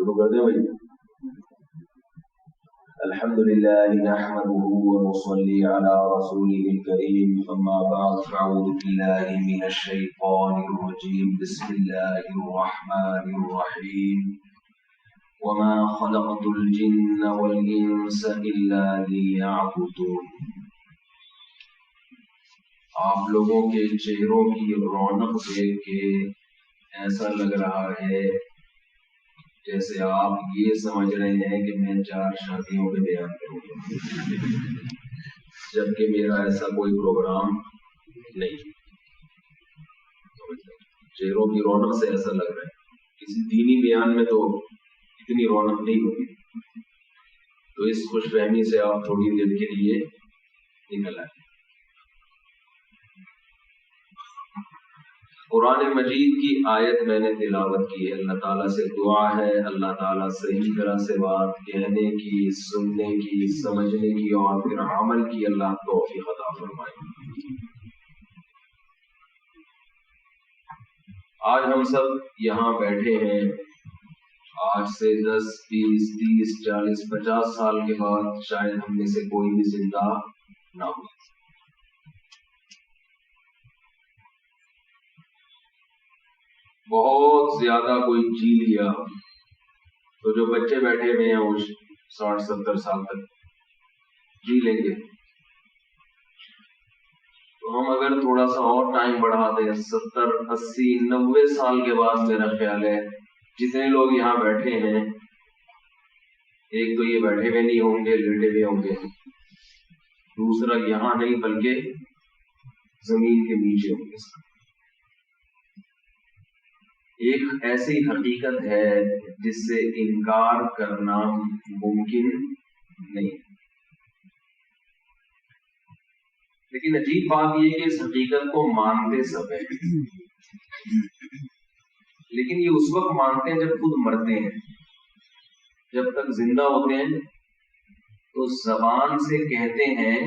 شروع کر دیں بھائی. الحمد لله نحمده ونصلي على رسوله الكريم أما بعد فأعوذ بالله من الشيطان الرجيم بسم الله الرحمن الرحيم وما خلقت الجن والإنس إلا ليعبدون. آپ لوگوں کے چہروں کی رونق دیکھ کے ایسا لگ رہا ہے جیسے آپ یہ سمجھ رہے ہیں کہ میں 4 شادیوں پہ بیان کروں گا، جبکہ میرا ایسا کوئی پروگرام نہیں. چہروں کی رونق سے ایسا لگ رہا ہے، کسی دینی بیان میں تو اتنی رونق نہیں ہوگی. تو اس خوش فہمی سے آپ تھوڑی دیر کے لیے نکل آئے. قرآن مجید کی آیت میں نے تلاوت کی ہے. اللہ تعالیٰ سے دعا ہے اللہ تعالیٰ صحیح طرح سے بات کہنے کی، سننے کی، سمجھنے کی اور پھر عمل کی اللہ توفیق عطا فرمائے. آج ہم سب یہاں بیٹھے ہیں، آج سے 10 20 30 40 50 سال کے بعد شاید ہم میں سے کوئی بھی زندہ نہ ہو. بہت زیادہ کوئی جی لیا تو جو بچے بیٹھے ہوئے ہیں وہ 60 70 سال تک جی لیں گے. تو ہم اگر تھوڑا سا اور ٹائم بڑھا دیں 70 80 90 سال کے بعد میرا خیال ہے جتنے لوگ یہاں بیٹھے ہیں، ایک تو یہ بیٹھے ہوئے نہیں ہوں گے، لیٹے ہوئے ہوں گے، دوسرا یہاں نہیں بلکہ زمین کے نیچے ہوں گے. ایک ایسی حقیقت ہے جس سے انکار کرنا ممکن نہیں. لیکن عجیب بات یہ کہ اس حقیقت کو مانتے سب ہیں، لیکن یہ اس وقت مانتے ہیں جب خود مرتے ہیں. جب تک زندہ ہوتے ہیں تو زبان سے کہتے ہیں،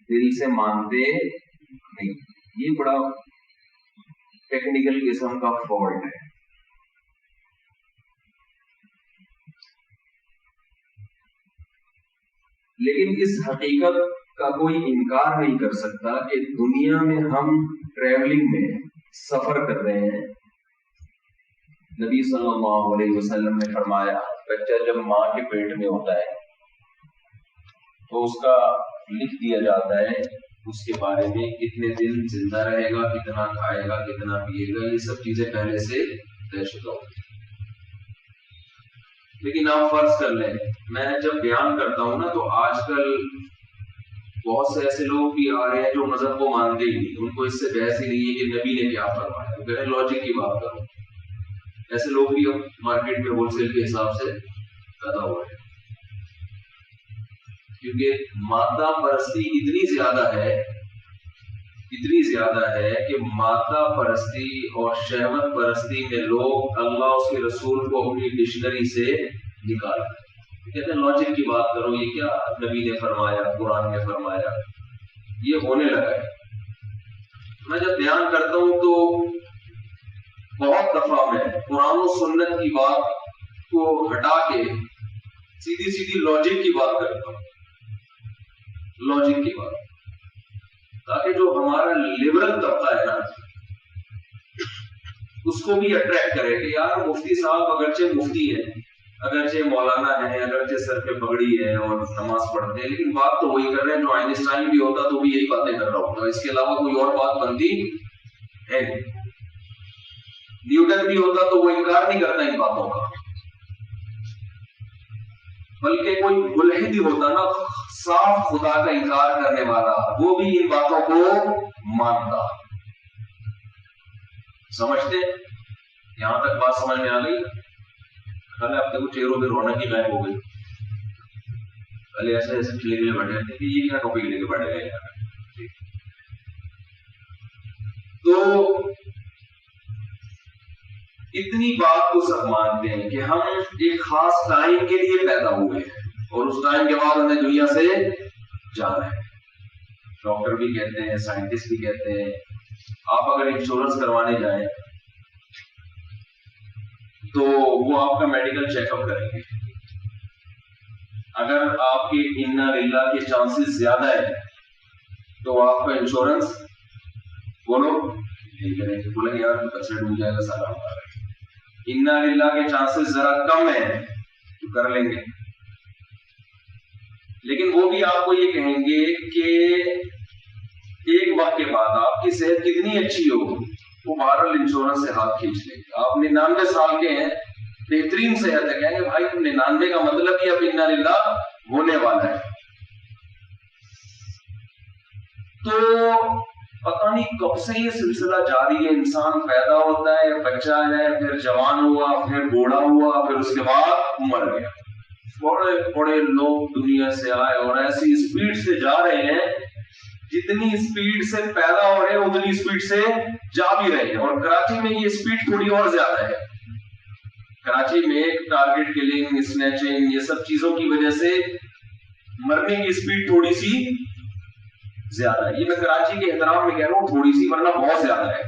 دل سے مانتے نہیں. یہ بڑا ٹیکنیکل قسم کا فالٹ ہے. لیکن اس حقیقت کا کوئی انکار نہیں کر سکتا کہ دنیا میں ہم ٹریولنگ میں سفر کر رہے ہیں. نبی صلی اللہ علیہ وسلم نے فرمایا بچہ جب ماں کے پیٹ میں ہوتا ہے تو اس کا لکھ دیا جاتا ہے اس کے بارے میں کتنے دن زندہ رہے گا، کتنا کھائے گا، کتنا پیے گا، یہ سب چیزیں پہلے سے طے شدہ ہوتی. لیکن آپ فرض کر لیں میں جب بیان کرتا ہوں نا تو آج کل بہت سے ایسے لوگ بھی آ رہے ہیں جو مذہب کو مانتے ہی نہیں، ان کو اس سے بحث ہی نہیں ہے کہ نبی نے کیا فرمایا. اگر لاجک کی بات کروں، ایسے لوگ بھی اب مارکیٹ میں ہول سیل کے حساب سے پیدا ہو رہے ہیں، کیونکہ مادہ پرستی اتنی زیادہ ہے کہ مادہ پرستی اور شہوت پرستی میں لوگ اللہ اس کے رسول کو اپنی ڈکشنری سے نکال رہے ہیں. کہتے ہیں لاجک کی بات کرو، یہ کیا نبی نے فرمایا، قرآن نے فرمایا، یہ ہونے لگا ہے. میں جب بیان کرتا ہوں تو بہت دفعہ میں قرآن و سنت کی بات کو ہٹا کے سیدھی لاجک کی بات کرتا ہوں، لاجک کی بات، تاکہ جو ہمارا لبرل طبقہ ہے نا اس کو بھی اٹریکٹ کرے کہ یار مفتی صاحب اگرچہ مفتی ہیں، اگرچہ مولانا ہیں، اگرچہ سر پہ پگڑی ہے اور نماز پڑھتے ہیں، لیکن بات تو وہی کر رہے ہیں جو آئنسٹائن بھی ہوتا تو بھی یہی باتیں کر رہا ہوتا، اس کے علاوہ کوئی اور بات بنتی ہے. نیوٹن بھی ہوتا تو وہ انکار نہیں کرتا ان باتوں کا، بلکہ کوئی ملحد ہی ہوتا نا صاف خدا کا انکار کرنے والا، وہ بھی ان باتوں کو مانتا. سمجھتے یہاں تک بات سمجھ میں آ گئی؟ پہلے آپ دیکھو چہروں پہ رونق ہی غائب ہو گئی. پہلے ایسے ٹھیلے میں بیٹھے تھے کہ یہ کیا ٹاپک لے کے بیٹھ گئے. تو اتنی بات کو سب مانتے ہیں کہ ہم ایک خاص ٹائم کے لیے پیدا ہوئے ہیں اور اس ٹائم کے بعد ہمیں دنیا سے جانا ہے. ڈاکٹر بھی کہتے ہیں، سائنٹسٹ بھی کہتے ہیں. آپ اگر انشورنس کروانے جائیں تو وہ آپ کا میڈیکل چیک اپ کریں گے. اگر آپ کے انا للہ کے چانسز زیادہ ہے تو آپ کا انشورنس بولو نہیں کریں گے, بولیں یار پیسے ڈوب جائے گا سارا. انا للہ کے چانسز ذرا کم ہیں تو کر لیں گے, لیکن وہ بھی آپ کو یہ کہیں گے کہ ایک وقت کے بعد آپ کی صحت کتنی اچھی ہو وہ بہرحال انشورنس سے ہاتھ کھینچ لیں گے. آپ 99 سال کے ہیں, بہترین صحت ہے, کہیں گے بھائی 99 کا مطلب ہی اب انا للہ ہونے والا ہے. تو پتہ نہیں کب سے یہ سلسلہ جاری ہے, انسان پیدا ہوتا ہے, بچہ ہے, پھر جوان ہوا, پھر بوڑھا ہوا, پھر اس کے بعد مر گیا. بڑے بڑے لوگ دنیا سے آئے اور ایسی اسپیڈ سے جا رہے ہیں, جتنی اسپیڈ سے پیدا ہو رہے ہیں اتنی اسپیڈ سے جا بھی رہے ہیں. اور کراچی میں یہ اسپیڈ تھوڑی اور زیادہ ہے. کراچی میں ٹارگٹ کلنگ, اسنیچنگ, یہ سب چیزوں کی وجہ سے مرنے کی اسپیڈ تھوڑی سی زیادہ ہے. یہ میں کراچی کے احترام میں کہہ رہا ہوں تھوڑی سی, ورنہ بہت زیادہ ہے.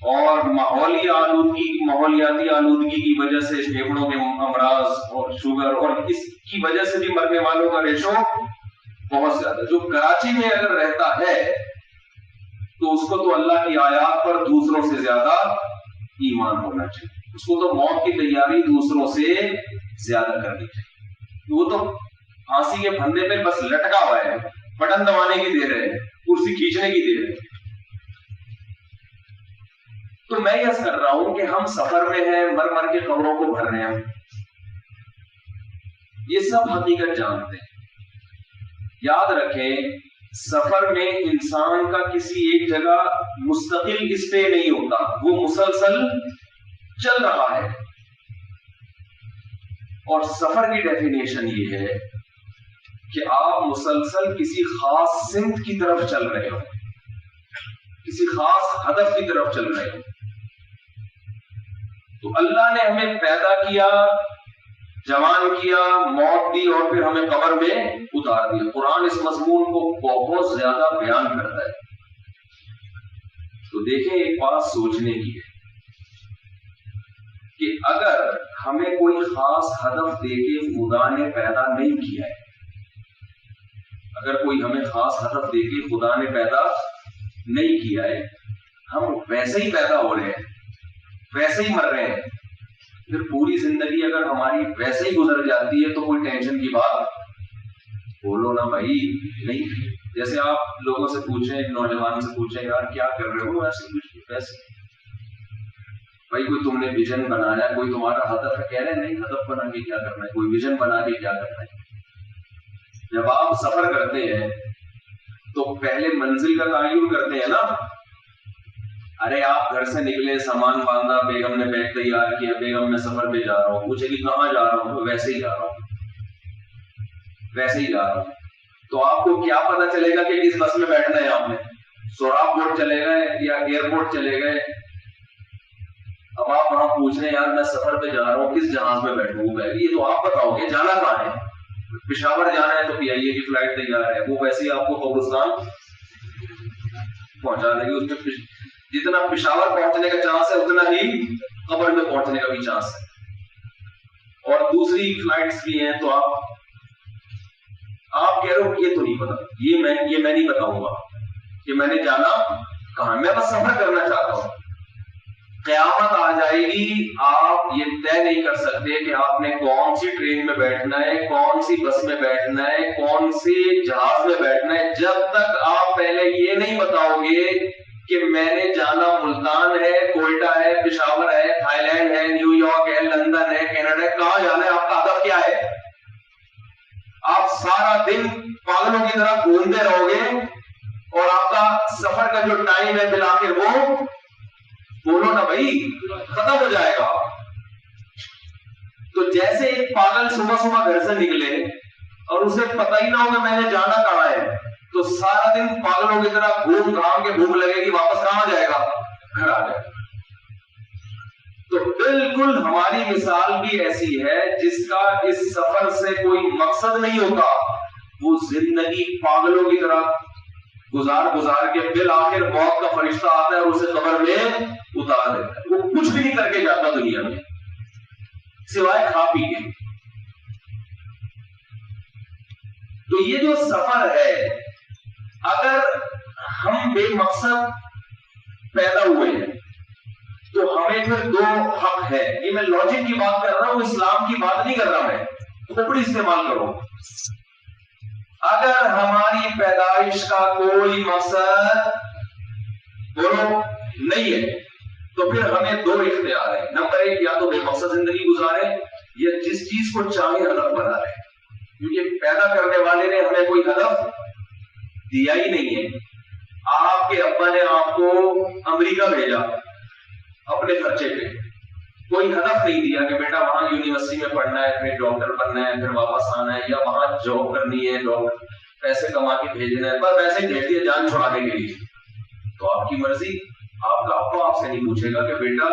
اور ماحولیاتی آلودگی کی وجہ سے پھیپھڑوں کے امراض اور شوگر اور اس کی وجہ سے بھی مرنے والوں کا ریشو بہت زیادہ. جو کراچی میں اگر رہتا ہے تو اس کو تو اللہ کی آیات پر دوسروں سے زیادہ ایمان ہونا چاہیے, اس کو تو موت کی تیاری دوسروں سے زیادہ کرنی چاہیے. وہ تو پھانسی کے پھندے پہ بس لٹکا ہوا ہے, بٹن دبانے کی دے رہے ہیں, کرسی کھینچنے کی دے رہے ہیں. تو میں یہ کر رہا ہوں کہ ہم سفر میں ہیں, مر مر کے قبروں کو بھر رہے ہیں, یہ سب حقیقت جانتے ہیں. یاد رکھیں سفر میں انسان کا کسی ایک جگہ مستقل اسٹے نہیں ہوتا, وہ مسلسل چل رہا ہے. اور سفر کی ڈیفینیشن یہ ہے کہ آپ مسلسل کسی خاص سمت کی طرف چل رہے ہو, کسی خاص ہدف کی طرف چل رہے ہو. تو اللہ نے ہمیں پیدا کیا, جوان کیا, موت دی اور پھر ہمیں قبر میں اتار دیا. قرآن اس مضمون کو بہت زیادہ بیان کرتا ہے. تو دیکھیں ایک بات سوچنے کی ہے کہ اگر ہمیں کوئی خاص ہدف دے کے خدا نے پیدا نہیں کیا ہے, اگر کوئی ہمیں خاص ہدف دے کے خدا نے پیدا نہیں کیا ہے, ہم ویسے ہی پیدا ہو رہے ہیں, ویسے ہی مر رہے ہیں, پھر پوری زندگی اگر ہماری ویسے ہی گزر جاتی ہے تو کوئی ٹینشن کی بات بولو نا بھائی نہیں. جیسے آپ لوگوں سے پوچھیں, ایک نوجوان سے پوچھیں یار کیا کر رہے ہو, ایسے کچھ ویسے بھائی کوئی تم نے ویژن بنایا, کوئی تمہارا ہدف ہے, کہہ رہے نہیں ہدف بنا کے کیا کرنا ہے, کوئی ویژن بنا کے کیا کرنا ہے. جب آپ سفر کرتے ہیں تو پہلے منزل کا تعین کرتے ہیں نا. ارے آپ گھر سے نکلے, سامان باندھا, بیگم نے بیگ تیار کیا, بیگم میں سفر پہ جا رہا ہوں, پوچھے کہ کہاں جا رہا ہوں, تو ویسے ہی جا رہا ہوں, ویسے ہی جا رہا ہوں. تو آپ کو کیا پتا چلے گا کہ کس بس میں بیٹھنا ہے, آپ نے سوراب پورٹ چلے گئے یا ایئرپورٹ چلے گئے. اب آپ وہاں پوچھ رہے ہیں یار میں سفر پہ جا رہا ہوں, کس جہاز میں بیٹھوں گا, یہ تو آپ بتاؤ گے. جانا کہاں ہے, پشاور جانا ہے تو پی آئی اے کی فلائٹ تیار ہے, وہ ویسے ہی آپ کو قبرستان پہنچا دے گی. اس میں جتنا پشاور پہنچنے کا چانس ہے اتنا ہی قبر میں پہنچنے کا بھی چانس ہے. اور دوسری فلائٹس بھی ہیں. تو آپ کہہ رہے ہو یہ تو نہیں پتا, یہ میں نہیں بتاؤں گا کہ میں نے جانا کہاں, میں بس سفر کرنا چاہتا ہوں. قیامت آ جائے گی, آپ یہ طے نہیں کر سکتے کہ آپ نے کون سی ٹرین میں بیٹھنا ہے, کون سی بس میں بیٹھنا ہے, کون سی جہاز میں بیٹھنا ہے, جب تک آپ پہلے یہ نہیں بتاؤ گے کہ میں نے جانا ملتان ہے, کوئٹہ ہے, پشاور ہے, تھائی لینڈ ہے, نیو یارک ہے, لندن ہے, کینیڈا ہے, کہاں جانا ہے, آپ کا ہدف کیا ہے. آپ سارا دن پاگلوں کی طرح گھومتے رہو گے اور آپ کا سفر کا جو ٹائم ہے بالآخر وہ بولو نا بھائی ختم ہو جائے گا. تو جیسے ایک پاگل صبح صبح گھر سے نکلے اور اسے پتہ ہی نہ ہو کہ میں نے جانا کہاں ہے, تو سارا دن پاگلوں کی طرح گھوم گھام کے بھوک لگے گی, واپس کہاں جائے گا, گھر آ جائے گا. تو بالکل ہماری مثال بھی ایسی ہے جس کا اس سفر سے کوئی مقصد نہیں ہوتا, وہ زندگی پاگلوں کی طرح گزار کے بالآخر موت کا فرشتہ آتا ہے اور اسے قبر میں اتار دیتا ہے. وہ کچھ بھی نہیں کر کے جاتا دنیا میں, سوائے کھا پی کے. تو یہ جو سفر ہے، اگر ہم بے مقصد پیدا ہوئے ہیں تو ہمیں پھر دو حق ہے. یہ میں لاجک کی بات کر رہا ہوں، اسلام کی بات نہیں کر رہا، میں کھوپڑی استعمال کرو. اگر ہماری پیدائش کا کوئی مقصد بولو نہیں ہے تو پھر ہمیں دو اختیار ہیں. نمبر ایک، یا تو بے مقصد زندگی گزارے یا جس چیز کو چاہے ہدف بنا لیں، کیونکہ پیدا کرنے والے نے ہمیں کوئی ہدف دیا ہی نہیں ہے. آپ کے ابا نے آپ کو امریکہ بھیجا اپنے خرچے پہ، کوئی ہدف نہیں دیا کہ بیٹا وہاں یونیورسٹی میں پڑھنا ہے، پھر ڈاکٹر بننا ہے، پھر واپس آنا ہے، یا وہاں جاب کرنی ہے، ڈاکٹر پیسے کما کے بھیجنا ہے، بس ایسے بھیج دیا جان چھڑانے کے لیے. تو آپ کی مرضی. آپ کا ابا آپ سے نہیں پوچھے گا کہ بیٹا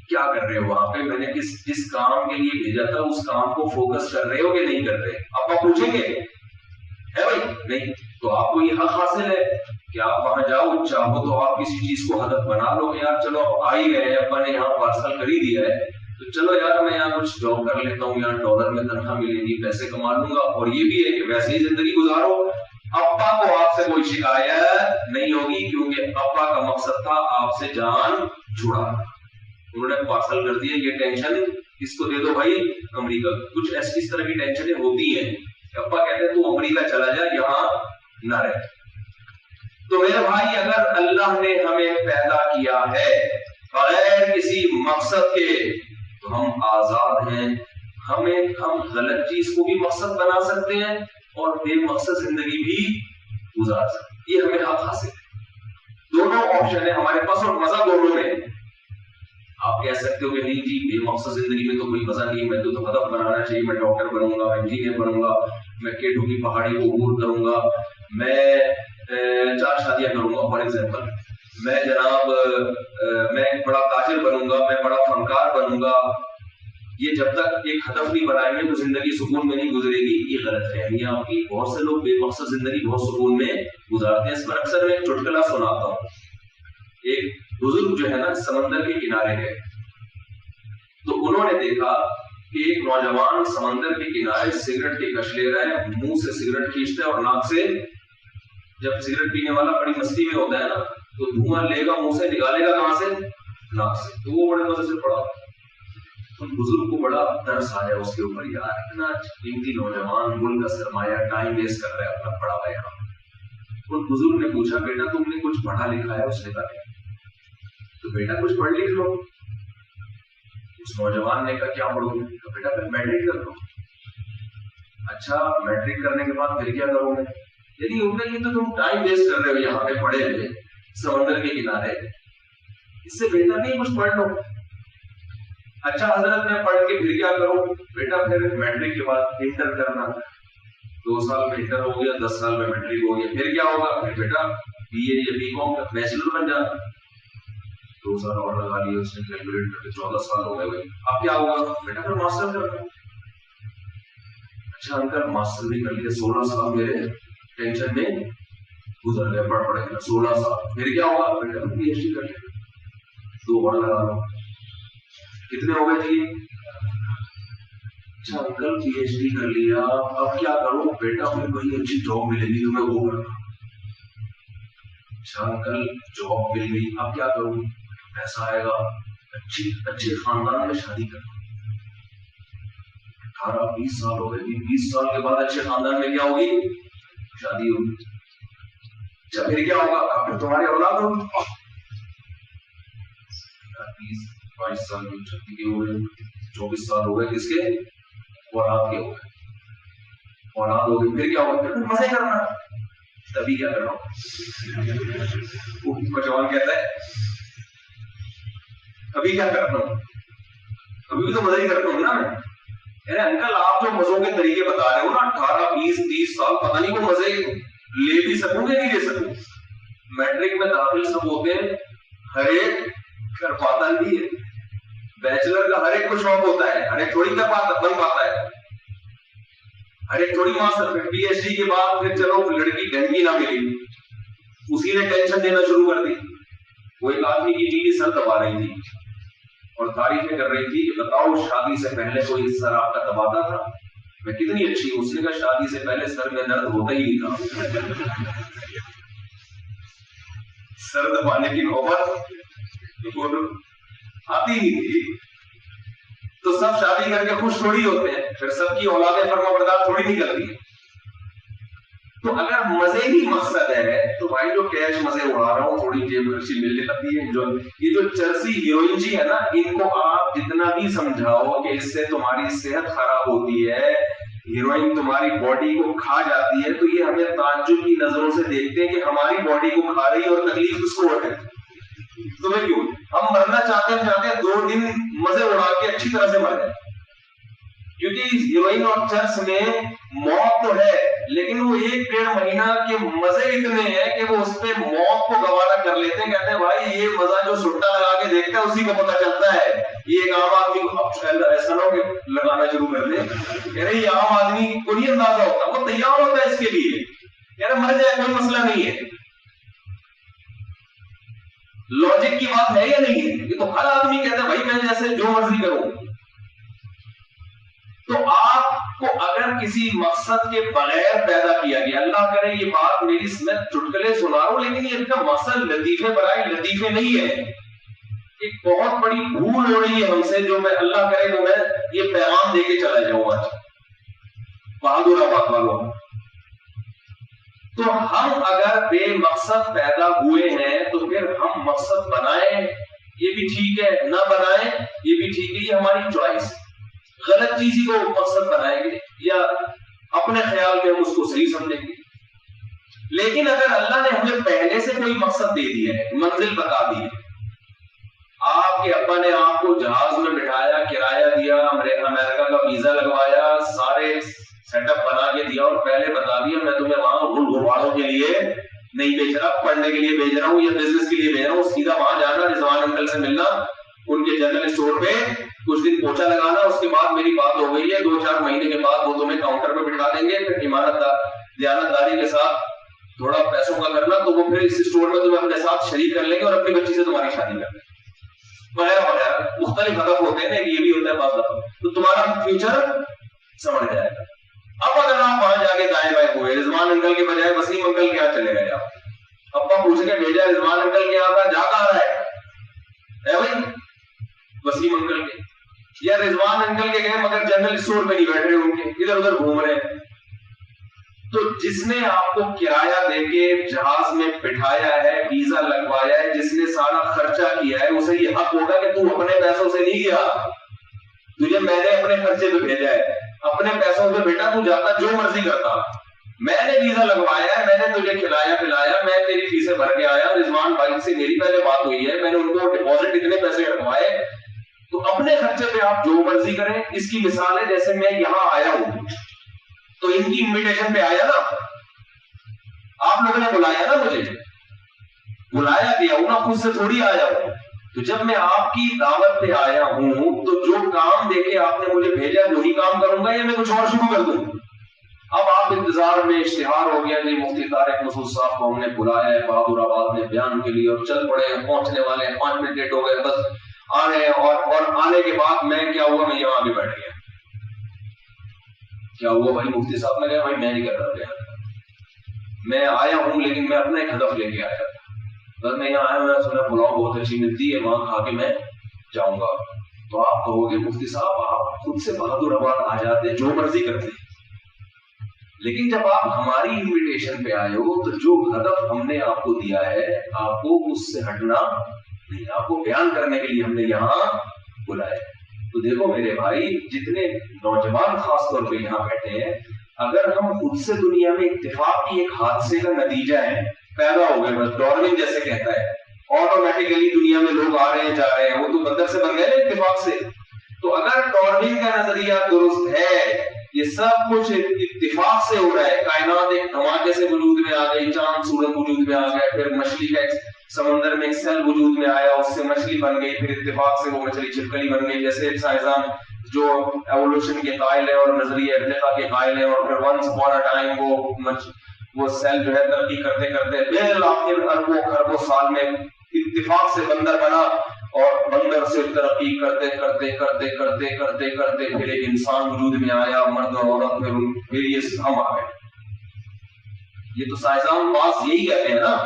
کیا کر رہے ہو وہاں پہ، میں نے جس کام کے لیے بھیجا تھا اس کام کو فوکس کر رہے ہو کہ نہیں کر رہے. ابا پوچھیں گے؟ ہے بھائی نہیں. تو آپ کو یہ حق حاصل ہے کہ آپ وہاں جاؤ، چاہو تو آپ کسی چیز کو ہدف بنا لو. یار چلو آ ہی گئے، ابا نے یہاں پارسل کر ہی دیا ہے تو چلو یار میں یہاں کچھ جاب کر لیتا ہوں، یہاں ڈالر میں تنخواہ ملے گی، پیسے کما لوں گا. اور یہ بھی ہے کہ ویسے ہی زندگی گزارو، ابا کو آپ سے کوئی شکایت نہیں ہوگی، کیونکہ ابا کا مقصد تھا آپ سے جان چھڑانا. انہوں نے پارسل کر دیا، یہ ٹینشن اس کو دے دو بھائی امریکہ. کچھ اس طرح کی ٹینشنیں ہوتی ہیں. ابا کہتے ہیں تو امریکہ چلا جا، یہاں نہ رہے. تو میرے بھائی، اگر اللہ نے ہمیں پیدا کیا ہے بغیر کسی مقصد کے تو ہم آزاد ہیں. ہم غلط چیز کو بھی مقصد بنا سکتے ہیں اور بے مقصد زندگی بھی گزار سکتے ہیں. یہ ہمیں حق حاصل ہے. دونوں آپشن ہے ہمارے پاس اور مزہ دونوں میں. آپ کہہ سکتے ہو کہ نہیں جی بے مقصد زندگی میں تو کوئی مزہ نہیں، میں تو ہدف بنانا چاہیے، میں ڈاکٹر بنوں گا، انجینئر بنوں گا، میں کیٹو کی پہاڑی کو عبور کروں گا، میں 4 شادیاں کروں گا فار ایگزامپل، میں جناب میں ایک بڑا تاجر بنوں گا، میں بڑا فنکار بنوں گا. یہ جب تک ایک ہدف نہیں بنائیں گے تو زندگی سکون میں نہیں گزرے گی. یہ غلط فہمیاں آپ کی. بہت سے لوگ بے مقصد زندگی بہت سکون میں گزارتے ہیں. اس پر اکثر میں ایک چٹکلا سناتا ہوں. ایک بزرگ جو ہے نا سمندر کے کنارے گئے تو انہوں نے دیکھا کہ ایک نوجوان سمندر کے کنارے سگریٹ کی کش لے رہا ہے، منہ سے سگریٹ کھینچتا ہے اور ناک سے، جب سگریٹ پینے والا بڑی مستی میں ہوتا ہے نا تو دھواں لے گا منہ سے، نکالے گا کہاں سے؟ ناک سے. تو وہ بڑے مزے سے پڑا. ان بزرگ کو بڑا ترس آیا اس کے اوپر، یار اتنا قیمتی نوجوان، ملک کا سرمایہ، ٹائم ویسٹ کر رہا ہے اپنا پڑا ہوا یہاں. ان بزرگ نے پوچھا بیٹا تم نے کچھ پڑھا لکھا ہے؟ اس نے کہا تو بیٹا کچھ پڑھ لکھ لو. اس نوجوان نے کہا کیا پڑھوں؟ تو بیٹا پھر میٹرک کر لو. اچھا میٹرک کرنے کے بعد پھر کیا کروں گے؟ یعنی یہ تو تم ٹائم ویسٹ کر رہے ہو یہاں پہ پڑے ہوئے سمندر کے کنارے، اس سے بہتر نہیں کچھ پڑھ لو. اچھا حضرت میں پڑھ کے پھر کیا کروں؟ بیٹا پھر میٹرک کے بعد انٹر کرنا، 2 سال میں انٹر ہو گیا، 10 سال میں میٹرک ہو گیا، پھر کیا ہوگا؟ پھر بیٹا بی اے یا بی کام بیچلر بن جانا. 2 سال اور لگا لیے اس نے کیلکولیٹ کر کے، 14 سال ہو گئے. اب کیا ہوگا؟ بیٹا پھر ماسٹر کرنا. اچھا انکل ماسٹر بھی کر لیا، 16 سال میرے ٹینشن میں گزر گئے پڑھ پڑھ کے، 16 سال. پھر کیا ہوگا؟ بیٹا پی ایچ ڈی کر لیا. 2 اور لگا لو. کتنے ہو گئے جی؟ اچھا انکل پی ایچ ڈی کر لیا، اب کیا کروں؟ بیٹا پھر کوئی اچھی جاب ملے گی تو میں وہ کروں. اچھا انکل جاب مل گئی، اب کیا کروں؟ پیسہ آئے گا، اچھے خاندان میں شادی کروں. 18-20 سال ہو گئے، 20 سال کے بعد اچھے خاندان میں کیا ہوگی؟ شادی ہوگی. اچھا پھر کیا ہوگا؟ پھر تمہاری اولاد ہوگی. 20-22 سال کی شادی کے ہوئے، 24 سال ہو گئے، کس کے؟ اولاد کے ہو گئے. اولاد ہو گئی، پھر کیا ہوگا؟ پھر مزے کرنا. تبھی کیا کرنا؟ نوجوان کہتا ہے ابھی کیا کرتا ہوں؟ ابھی بھی تو مزے ہی کرتا ہوں نا میں. ارے انکل آپ جو مزوں کے طریقے بتا رہے ہو نا، 18-20-30 سال پتہ نہیں وہ مزے لے بھی سکوں گے نہیں لے سکوں. میٹرک میں داخل سب ہوتے ہیں، ہر ایک کر پاتا نہیں ہے. بیچلر کا ہر ایک کو شوق ہوتا ہے، ہر ایک تھوڑی کر پاتا بن پاتا ہے، ہر ایک تھوڑی ماسٹر. پھر پی ایچ ڈی کے بعد پھر چلو لڑکی ڈھنگ کی نہ ملی، اسی نے ٹینشن دینا شروع کر دی. وہ ایک آدمی کی بیوی سر دبا رہی تھی اور تعریفیں کر رہی تھی کہ بتاؤ شادی سے پہلے کوئی سر آپ کا دباتا تھا؟ میں کتنی اچھی ہوں. اس نے کہا شادی سے پہلے سر میں درد ہوتا ہی نہیں تھا. سر دبانے کی نوبت آتی ہی تھی. تو سب شادی کر کے خوش تھوڑی ہوتے ہیں, پھر سب کی اولادیں فرما بردار تھوڑی نہیں کرتی. تو اگر مزے ہی مقصد ہے تو بھائی جو کیش مزے اڑا رہا ہوں, تھوڑی جیب خرچی مل جاتی ہے, جو یہ جو چرسی ہیروئن جی ہے نا, ان کو آپ جتنا بھی سمجھاؤ کہ اس سے تمہاری صحت خراب ہوتی ہے, ہیروئن تمہاری باڈی کو کھا جاتی ہے, تو یہ ہمیں تعجب کی نظروں سے دیکھتے ہیں کہ ہماری باڈی کو کھا رہی ہے اور تکلیف اس کو ہے. تمہیں کیوں؟ ہم مرنا چاہتے ہیں 2 دن مزے اڑا کے اچھی طرح سے مر جائیں, کیونکہ ہیروئن اور چرس میں موت تو ہے, لیکن وہ 1-1.5 مہینہ کے مزے اتنے ہیں کہ وہ اس پہ موت کو گوارا کر لیتے ہیں. کہتے ہیں بھائی یہ مزہ جو سٹا لگا کے دیکھتا ہے اسی کو پتا چلتا ہے. یہ ایک عام آدمی کو ایسا نہ ہو کہ لگانا شروع کر دے, کہہ رہے یہ عام آدمی کو نہیں اندازہ ہوتا, وہ تیار ہوتا ہے اس کے لیے, کہہ رہے مر جائے کوئی مسئلہ نہیں ہے. لاجک کی بات ہے یا نہیں ہے؟ یہ تو ہر آدمی کہتا ہے بھائی میں جیسے جو مرضی کروں. تو آپ کو اگر کسی مقصد کے بغیر پیدا کیا گیا, اللہ کرے یہ بات میری میں چٹکلے سنا رہا ہوں لیکن یہ ان کا مقصد لطیفے برائے لطیفے نہیں ہے, ایک بہت بڑی بھول ہو رہی ہے ہم سے, جو میں اللہ کرے تو میں یہ پیغام دے کے چلا جاؤں آج بہادر آباد والوں. تو ہم اگر بے مقصد پیدا ہوئے ہیں تو پھر ہم مقصد بنائیں یہ بھی ٹھیک ہے, نہ بنائیں یہ بھی ٹھیک ہے, یہ ہماری چوائس. غلط چیز ہی کو مقصد بنائیں گے یا اپنے خیال میں ہم اس کو صحیح سمجھیں گے. لیکن اگر اللہ نے ہمیں پہلے سے کوئی مقصد دے دیا ہے, منزل بتا دی ہے, آپ کے ابا نے آپ کو جہاز میں بٹھایا, کرایہ دیا, امریکہ کا ویزا لگوایا, سارے سیٹ اپ بنا کے دیا اور پہلے بتا دیا میں تمہیں وہاں گھڑواڑوں کے لیے نہیں بھیج رہا, پڑھنے کے لیے بھیج رہا ہوں یا بزنس کے لیے بھیج رہا ہوں, سیدھا وہاں جانا, رضوان انکل سے ملنا, ان کے جنرل اسٹور پہ کچھ دن پوچھا لگانا, اس کے بعد میری بات ہو گئی ہے, 2-4 مہینے کے بعد وہ تمہیں کاؤنٹر پہ بٹھا دیں گے, پھر دیانتداری کے ساتھ تھوڑا پیسوں کا کرنا, تو وہ پھر اس اسٹور میں تمہیں اپنے ساتھ شریک کر لیں گے اور اپنی بچی سے تمہاری شادی کر لیں گے, وغیرہ وغیرہ. مختلف ہدف ہوتے ہیں, یہ بھی ہوتا ہے بعض دفعہ, تو تمہارا فیوچر سمجھ جائے گا. اب اگر آپ وہاں جا کے دائیں بائیں ہوئے, رضوان انکل کے بجائے وسیم انکل کے یہاں چلے گئے, آپ ابا پوچھ کے بھیجا رضوان انکل کے یہاں, جا کہاں رہا ہے بھائی وسیم انکل کے, یا رضوان انکل کے گئے مگر جنرل اسٹور پہ نہیں بیٹھ رہے, ان کے ادھر ادھر گھوم رہے ہیں. تو جس نے آپ کو کرایہ دے کے جہاز میں بٹھایا ہے, ویزا لگوایا ہے, جس نے سارا خرچہ کیا ہے, اسے یہ حق ہوگا کہ تو اپنے پیسوں سے نہیں گیا, تجھے میں نے اپنے خرچے پہ بھیجا ہے, اپنے پیسوں پہ بیٹا تو جاتا جو مرضی کرتا, میں نے ویزا لگوایا ہے, میں نے تجھے کھلایا پلایا, میں تیری فیسیں بھر کے آیا, رضوان بھائی سے میری پہلے بات ہوئی ہے, میں نے ان کو ڈپازٹ اتنے پیسے رکھوائے, تو اپنے خرچے پہ آپ جو مرضی کریں. اس کی مثال ہے جیسے میں یہاں آیا ہوں تو ان کی انویٹیشن پہ آیا نا, آپ لوگوں نے بلایا نا, مجھے بلایا گیا ہوں نا, خود سے تھوڑی آیا ہوں. تو جب میں آپ کی دعوت پہ آیا ہوں تو جو کام دے کے آپ نے مجھے بھیجا وہی کام کروں گا یا میں کچھ اور شروع کر دوں. اب آپ انتظار میں, اشتہار ہو گیا جی مفتی طارق مسعود صاحب کو ہم نے بلایا ہے بہادر آباد میں بیان کے لیے, اور چل پڑے ہیں, پہنچنے والے ہیں, 5 منٹ لیٹ ہو گئے, بس آ رہے ہیں. اور آنے کے بعد میں کیا ہوا, میں یہاں آگے بیٹھ گیا. کیا ہوا بھائی مفتی صاحب نے کہا بھائی میں نہیں کر رہا بیان, میں آیا ہوں لیکن میں اپنا ایک ہدف لے کے آیا تھا, بس میں یہاں آیا ہوں, میں سنا پلاؤ بہت اچھی ملتی ہے, وہاں کھا کے میں جاؤں گا. تو آپ کہو گے مفتی صاحب آپ خود سے بہادر آباد آ جاتے, جو مرضی کرتے, لیکن جب آپ ہماری انویٹیشن پہ آئے ہو تو جو ہدف ہم نے آپ کو دیا ہے آپ کو اس سے ہٹنا نہیں, آپ کو بیان کرنے کے لیے ہم نے یہاں بلایا. تو دیکھو میرے بھائی, جتنے نوجوان خاص طور پہ یہاں بیٹھے ہیں, اگر ہم خود سے دنیا میں اتفاق کی ایک حادثے کا نتیجہ ہے, پیدا ہو گئے, بس ڈارون جیسے کہتا ہے, آٹومیٹیکلی دنیا میں لوگ آ رہے ہیں جا رہے ہیں, وہ تو بندر سے بن گئے نا اتفاق سے. تو اگر ڈارون کا نظریہ درست ہے, یہ سب کچھ اتفاق سے ہو رہا ہے, کائنات ایک دھماکے سے وجود میں آ گئی, چاند سورج وجود میں آ گیا, پھر مچھلی کا سمندر میں ایک سیل وجود میں آیا, اس سے مچھلی بن گئی, پھر اتفاق سے وہ مچھلی چھپکلی بن گئی. جیسے سائنسدان جو ایوولوشن کے قائل ہیں اور نظریہ ارتقاء کے قائل ہیں, اور پھر ونس اپون اے ٹائم وہ سیل جو ہے ترقی کرتے کرتے بالآخر اربوں خربوں سال میں اتفاق سے بندر بنا, اور بندر سے ترقی کرتے کرتے کرتے کرتے کرتے کرتے پھر ایک انسان وجود میں آیا، مرد اور عورت، پھر یہ ہم آ گئے. یہ تو سائنسدان پاس یہی کہتے ہیں نا.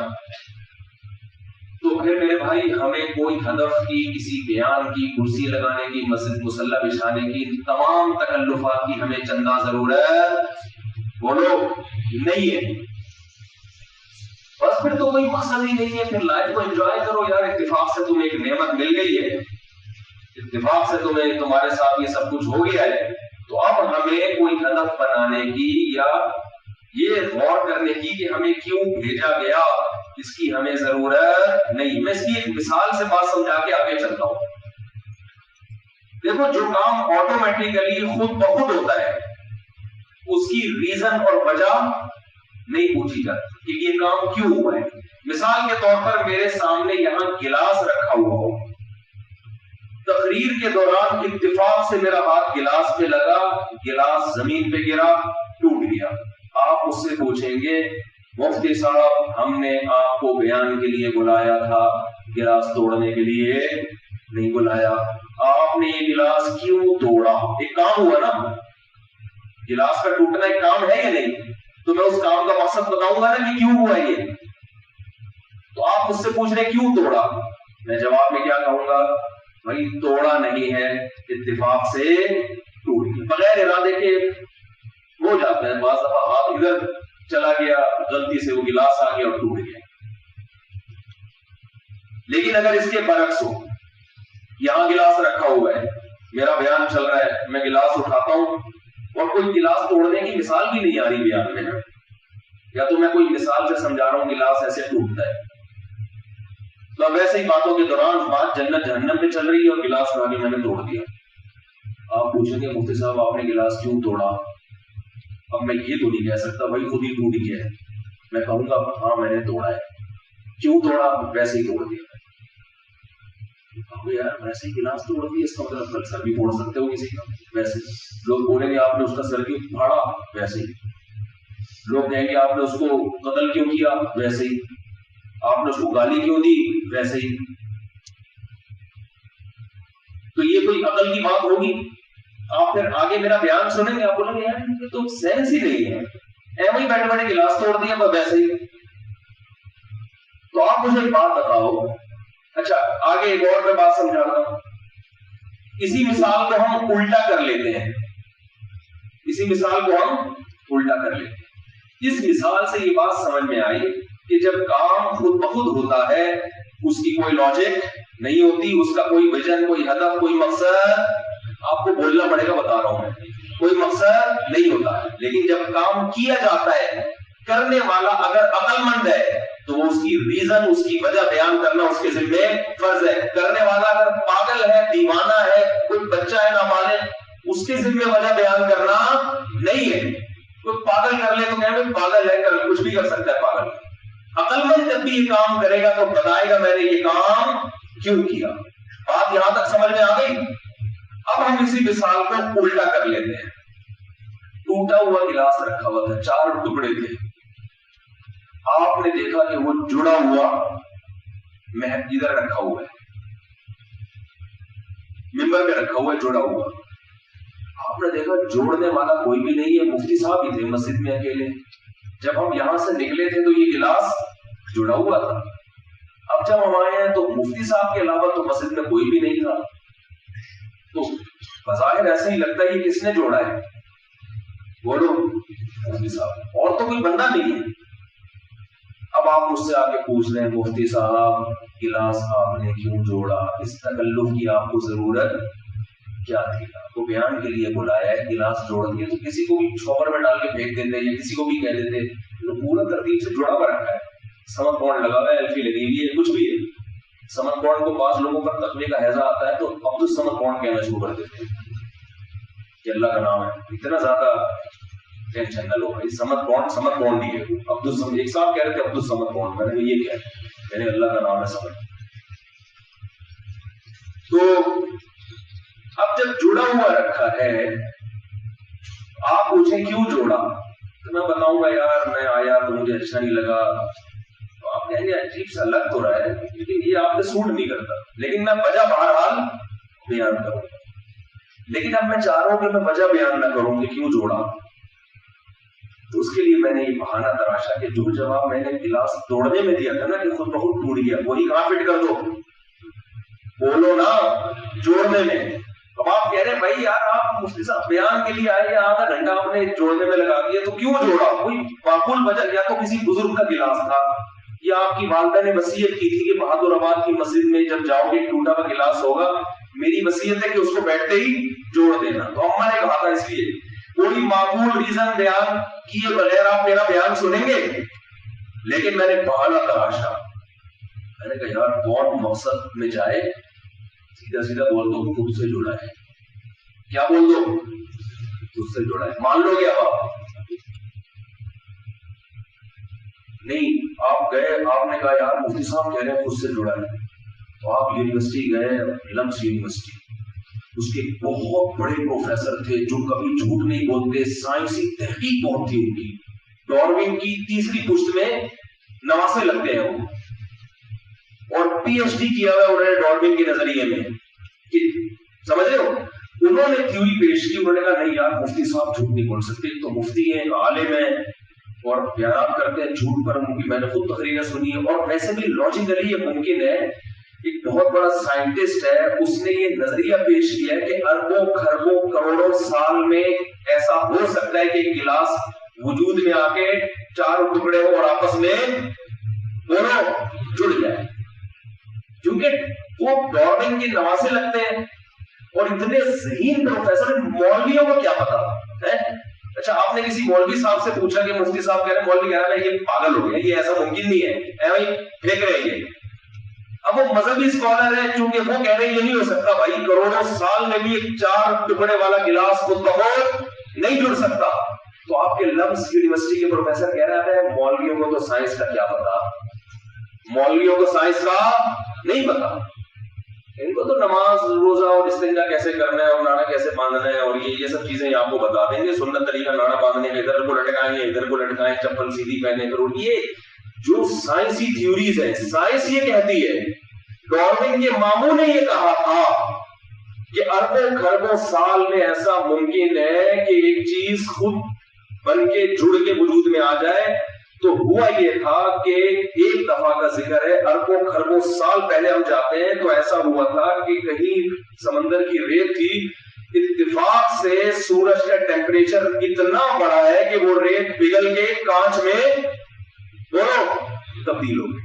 تو پھر میرے بھائی ہمیں کوئی ہدف کی، کسی بیان کی، کرسی لگانے کی، مسجد مصلی بچھانے کی، تمام تکلفات کی ہمیں چندہ ضرورت بولو نہیں ہے. بس پھر تو کوئی مقصد ہی نہیں ہے. پھر لائف کو انجوائے کرو یار. اتفاق سے تمہیں ایک نعمت مل گئی ہے، اتفاق سے تمہارے ساتھ یہ سب کچھ ہو گیا ہے. تو اب ہمیں کوئی ہدف بنانے کی یا یہ غور کرنے کی کہ ہمیں کیوں بھیجا گیا، اس کی ہمیں ضرورت نہیں. میں اس کی ایک مثال سے بات سمجھا کے آگے چلتا ہوں. دیکھو، جو کام آٹومیٹیکلی خود بخود ہوتا ہے اس کی ریزن اور وجہ نہیں پوچھی جاتی کہ یہ کام کیوں ہوا ہے. مثال کے طور پر میرے سامنے یہاں گلاس رکھا ہوا ہو، تقریر کے دوران اتفاق سے میرا ہاتھ گلاس پہ لگا، گلاس زمین پہ گرا، ٹوٹ گیا. آپ اس سے پوچھیں گے مفتی صاحب ہم نے آپ کو بیان کے لیے بلایا تھا، گلاس توڑنے کے لیے نہیں بلایا. آپ نے یہ گلاس کیوں توڑا؟ ایک کام ہوا نا. گلاس کا ٹوٹنا ایک کام ہے یا نہیں؟ تو میں اس کام کا مقصد بتاؤں گا نا کہ کیوں ہوا یہ. تو آپ مجھ سے پوچھ رہے کیوں توڑا، میں جواب میں کیا کہوں گا؟ بھائی توڑا نہیں ہے، اتفاق سے ٹوٹ گیا. بغیر ارادے کے ہو جاتا ہے بعض دفعہ، ہاتھ ادھر چلا گیا، غلطی سے وہ گلاس آ گیا اور ٹوٹ گیا. لیکن اگر اس کے برعکس ہو، یہاں گلاس رکھا ہوا ہے، میرا بیان چل رہا ہے، میں گلاس اٹھاتا ہوں اور کوئی گلاس توڑنے کی مثال بھی نہیں آ رہی بیان میں، یا تو میں کوئی مثال سے سمجھا رہا ہوں گلاس ایسے ٹوٹتا ہے، تو اب ایسے ہی باتوں کے دوران بات جنت جہنم پہ چل رہی ہے اور گلاس اٹھا کے میں نے توڑ دیا. آپ پوچھیں گے مفتی صاحب آپ نے گلاس کیوں توڑا؟ اب میں یہ تو نہیں کہہ سکتا بھائی خود ہی ٹوٹ گیا ہے. میں کہوں گا ہاں میں نے توڑا ہے. کیوں توڑا؟ ویسے ہی توڑ دیا. یار ویسے ہی گلاس توڑ دیا، اس کا مطلب کل سر بھی توڑ سکتے ہو کسی کا. ویسے لوگ بولیں گے آپ نے اس کا سر کیوں پھاڑا؟ ویسے ہی. لوگ کہیں گے آپ نے اس کو قتل کیوں کیا؟ ویسے ہی. آپ نے اس کو گالی کیوں دی؟ ویسے ہی. تو یہ کوئی عقل کی بات ہوگی؟ آپ پھر آگے میرا بیان سنیں گے، آپ بولیں گے یار یہ تو سینس ہی نہیں ہے، ایویں ہی بیٹھے بیٹھے گلاس توڑ دیا بس ویسے ہی. تو آپ مجھے ایک بات بتاؤ. اچھا آگے ایک اور میں بات سمجھاتا ہوں. اسی مثال کو ہم الٹا کر لیتے ہیں، اسی مثال کو ہم الٹا کر لیتے ہیں. اس مثال سے یہ بات سمجھ میں آئی کہ جب کام خود بخود ہوتا ہے اس کی کوئی لاجک نہیں ہوتی، اس کا کوئی ویژن، کوئی ہدف، کوئی مقصد، آپ کو بولنا پڑے گا، بتا رہا ہوں میں، کوئی مقصد نہیں ہوتا. لیکن جب کام کیا جاتا ہے، کرنے والا اگر عقل مند ہے تو وہ اس کی ریزن، اس کی وجہ بیان کرنا اس کے ذمہ فرض ہے. کرنے والا اگر پاگل ہے، دیوانہ ہے، کوئی بچہ ہے نابالغ، اس کے ذمہ وجہ بیان کرنا نہیں ہے. کوئی پاگل کر لے تو کہیں پاگل ہے، کچھ بھی کر سکتا ہے پاگل. عقل مند جب بھی یہ کام کرے گا تو بتائے گا میں نے یہ کام کیوں کیا. بات یہاں تک سمجھ میں آ گئی؟ اب ہم اسی مثال کو الٹا کر لیتے ہیں. ٹوٹا ہوا گلاس رکھا ہوا تھا، 4 ٹکڑے تھے. آپ نے دیکھا کہ وہ جڑا ہوا ادھر رکھا ہوا ہے، ممبر پہ رکھا ہوا ہے، جڑا ہوا. آپ نے دیکھا جوڑنے والا کوئی بھی نہیں ہے، مفتی صاحب ہی تھے مسجد میں اکیلے. جب ہم یہاں سے نکلے تھے تو یہ گلاس جڑا ہوا تھا. اب جب ہم آئے ہیں تو مفتی صاحب کے علاوہ تو مسجد میں کوئی بھی نہیں تھا. تو بظاہر ایسا ہی لگتا ہے یہ کس نے جوڑا ہے؟ بولو مفتی صاحب، اور تو کوئی بندہ نہیں ہے. اب آپ مجھ سے آ کے پوچھ رہے ہیں مفتی صاحب گلاس آپ نے کیوں جوڑا؟ اس تکلف کی آپ کو ضرورت کیا تھی؟ آپ کو بیان کے لیے بلایا ہے، گلاس جوڑ دیا تو کسی کو بھی شوہر میں ڈال کے پھینک دیتے یا کسی کو بھی کہہ دیتے. تو پورا ترتیب سے جڑا ہوا رکھا ہے، سمت بانڈ لگا ہوا ہے، ایلفی لگی ہوئی ہے، کچھ بھی ہے. سمت بانڈ کو بعض لوگوں پر تقوی کا حیضہ آتا ہے تو عبد السمت بانڈ کہنا شروع کر دیتے ہیں کہ اللہ کا نام ہے. اتنا زیادہ ٹینشن نہ لو بھائی، سمت بانڈ نہیں ہے. عبد السمت، ایک صاحب کہہ رہے تھے عبد السمت بانڈ، میں نے یہ کیا ہے، یعنی اللہ کا نام ہے سمت. تو اب جب جڑا ہوا رکھا ہے، آپ پوچھیں کیوں جوڑا، تو میں بتاؤں گا یار میں آیا تو مجھے اچھا نہیں لگا، تو آپ آپ کہیں گے عجیب سا لگ تو رہا ہے لیکن یہ آپ پہ سوٹ نہیں کرتا، لیکن میں وجہ بہرحال بیان کروں گا. لیکن اب میں چاہ رہا ہوں کہ میں وجہ بیان نہ کروں کہ کیوں جوڑا. تو اس کے لیے میں نے یہ بہانہ تراشا کہ جو جواب میں نے گلاس توڑنے میں دیا تھا نا کہ خود بخود ٹوٹ گیا، وہی کہاں فٹ کر دو، بولو نا جوڑنے میں. اب آپ کہہ رہے ہیں بھائی یار آپ مفتی صاحب بیان کے لیے آئے، آدھا گھنٹہ آپ نے جوڑنے میں لگا دیا، تو کیوں جوڑا؟ کوئی معقول وجہ، یا تو کسی بزرگ کا گلاس تھا، یا آپ کی والدہ نے وصیت کی تھی کہ بہادر آباد کی مسجد میں جب جاؤ گے ٹوٹا ہوا گلاس ہوگا، میری وصیت ہے کہ اس کو بیٹھتے ہی جوڑ دینا، تو اما نے کہا تھا. اس لیے کوئی معقول ریزن بیان کیے بغیر آپ میرا بیان سنیں گے. لیکن میں نے بہانہ تراشا، میں نے کہا یار کون مقصد میں جائے، سیدھا سیدھا بول دو خود سے جڑا ہے. کیا بول دو؟ خود سے جڑا ہے. مان لو گے اب آپ نہیں، آپ گئے، آپ نے کہا یار مفتی صاحب کہہ رہے ہیں خود سے جڑا ہے، تو آپ یونیورسٹی گئے، لمس یونیورسٹی، اس کے بہت بڑے پروفیسر تھے جو کبھی جھوٹ نہیں بولتے، سائنسی تحقیق بہت تھی ان کی، ڈارون کی تیسری پشت میں نواسے لگتے ہیں وہ، اور پی ایچ ڈی کیا ہوا انہوں نے ڈارون کے نظریے میں، سمجھ رہے ہو؟ انہوں نے تھیوری پیش کی، انہوں نے کہا نہیں یار مفتی صاحب جھوٹ نہیں بول سکتے، تو مفتی ہیں، عالم ہیں اور بیانات کرتے ہیں جھوٹ پر، ان کی میں نے خود تقریریں سنی ہے، اور ویسے بھی لاجیکلی یہ ممکن ہے. ایک بہت بڑا سائنٹسٹ ہے، اس نے یہ نظریہ پیش کیا ہے کہ اربوں کھربوں کروڑوں سال میں ایسا ہو سکتا ہے کہ ایک گلاس وجود میں آ کے چار ٹکڑے ہو اور آپس میں دونوں جڑ جائے، کیونکہ وہ ڈارون کے نواسے لگتے ہیں. اور اتنے ذہین پروفیسر، مولویوں کو کیا پتا ہے؟ اچھا آپ نے کسی مولوی صاحب سے پوچھا کہ مفتی صاحب کہہ رہے ہیں، مولوی کہہ رہا ہے یہ پاگل ہو گیا، یہ ایسا ممکن نہیں ہے، ایویں پھینک رہے ہیں. اب وہ مذہبی اسکالر ہے، چونکہ وہ کہہ رہے ہیں یہ نہیں ہو سکتا بھائی، کروڑوں سال میں بھی ایک چار ٹکڑے والا گلاس خود بخود نہیں جڑ سکتا. تو آپ کے لمس یونیورسٹی کے پروفیسر کہہ رہے ہیں مولویوں کو تو سائنس کا کیا پتا، مولویوں کو سائنس کا نہیں پتا، ان کو تو نماز روزہ اور استنجا کیسے کرنا ہے اور نانا کیسے باندھنا ہے اور یہ سب چیزیں آپ کو بتا دیں گے. سنت طریقہ نانا باندھنے کا، ادھر کو لٹکائیں ادھر کو لٹکائیں، چپل سیدھی پہنے کرو. یہ جو سائنسی تھیوریز ہیں، سائنس یہ کہتی ہے، ڈارون کے ماموں نے یہ کہا تھا کہ اربوں کھربوں سال میں ایسا ممکن ہے کہ ایک چیز خود بن کے جڑ کے وجود میں آ جائے. تو ہوا یہ تھا کہ ایک دفعہ کا ذکر ہے، اربوں کھربوں سال پہلے ہم جاتے ہیں تو ایسا ہوا تھا کہ کہیں سمندر کی ریت تھی، اتفاق سے سورج کا ٹیمپریچر اتنا بڑا ہے کہ وہ ریت پگھل کے کانچ میں دونوں تبدیل ہو گئی.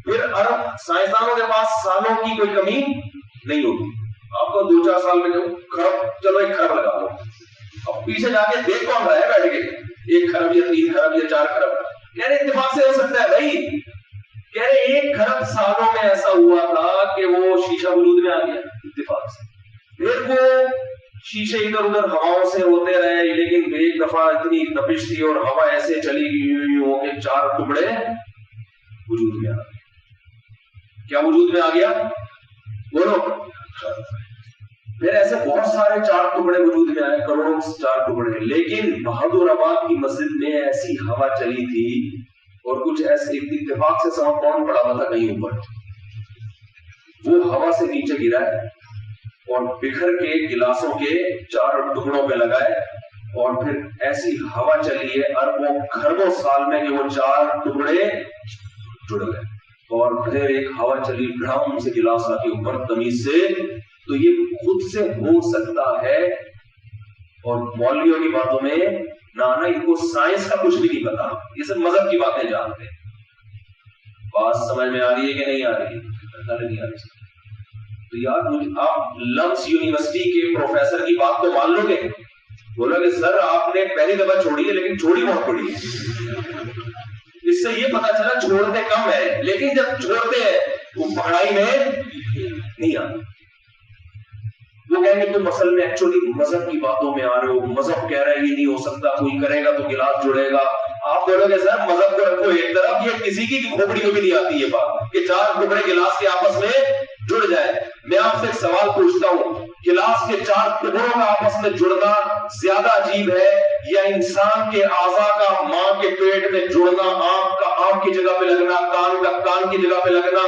پھر عرب سائنسدانوں کے پاس سالوں کی کوئی کمی نہیں ہوگی، آپ کو 2-4 سال میں خراب، چلو ایک خراب لگا دو، اب پیچھے جا کے دیکھ کون رہا ہے بیٹھ کے، 1 خراب یا 3 خراب یا 4 خراب، کہہ رہے اتفاق سے ہو سکتا ہے بھائی. کہہ رہے 1 خراب سالوں میں ایسا ہوا تھا کہ وہ شیشہ وجود میں آ گیا اتفاق سے. پھر وہ شیشے ادھر ادھر ہواؤں سے ہوتے رہے، لیکن ایک دفعہ اتنی تپش تھی اور ہوا ایسے چلی گئی ہو کہ 4 ٹکڑے وجود میں آ گئے. کیا وجود میں آ گیا؟ بولو. پھر ایسے بہت سارے 4 ٹکڑے وجود میں آئے، کروڑوں 4 ٹکڑے. لیکن بہادر آباد کی مسجد میں ایسی ہوا چلی تھی اور کچھ ایسے اتفاق سے سما کون پڑا ہوا تھا کہیں اوپر، وہ ہوا سے نیچے گرا ہے اور بکھر کے گلاسوں کے 4 ٹکڑوں پہ لگائے، اور پھر ایسی ہوا چلی ہے اربوں کھربوں سال میں کہ وہ 4 ٹکڑے جڑ گئے. اور پھر ایک ہوا چلی ڈھڑام سے گلاس آ کے اوپر تمیز سے. تو یہ خود سے ہو سکتا ہے. اور مولویوں کی باتوں میں نانا ان کو سائنس کا کچھ بھی نہیں پتا، یہ سب مذہب کی باتیں جانتے ہیں. بات سمجھ میں آ رہی ہے کہ نہیں آ رہی؟ نہیں آ رہی. تو یار آپ لمس یونیورسٹی کے پروفیسر کی بات تو مان لو گے؟ بولا کہ سر آپ نے پہلی دفعہ چھوڑی ہے لیکن چھوڑی بہت پڑی ہے. اس سے یہ پتا چلا چھوڑتے کم ہے، لیکن جب چھوڑتے ہیں وہ پکڑائی میں نہیں آتے. وہ کہیں گے تم اصل میں ایکچولی مذہب کی باتوں میں آ رہے ہو، مذہب کہہ رہا ہے یہ نہیں ہو سکتا، کوئی کرے گا تو گلاس جڑے گا. آپ بولو گے سر مذہب کو رکھو ایک طرف، یہ کسی کی کھوپڑی کو بھی نہیں آتی یہ بات کہ 4 ٹکڑے گلاس کے آپس میں جڑ جائے. میں آپ سے ایک سوال پوچھتا ہوں، گلاس کے 4 ٹکڑوں کا آپس میں جڑنا زیادہ عجیب ہے یا انسان کے اعضاء کا ماں کے پیٹ میں جڑنا، آنکھ کا آنکھ کی جگہ پہ لگنا، کان کا کان کی جگہ پہ لگنا،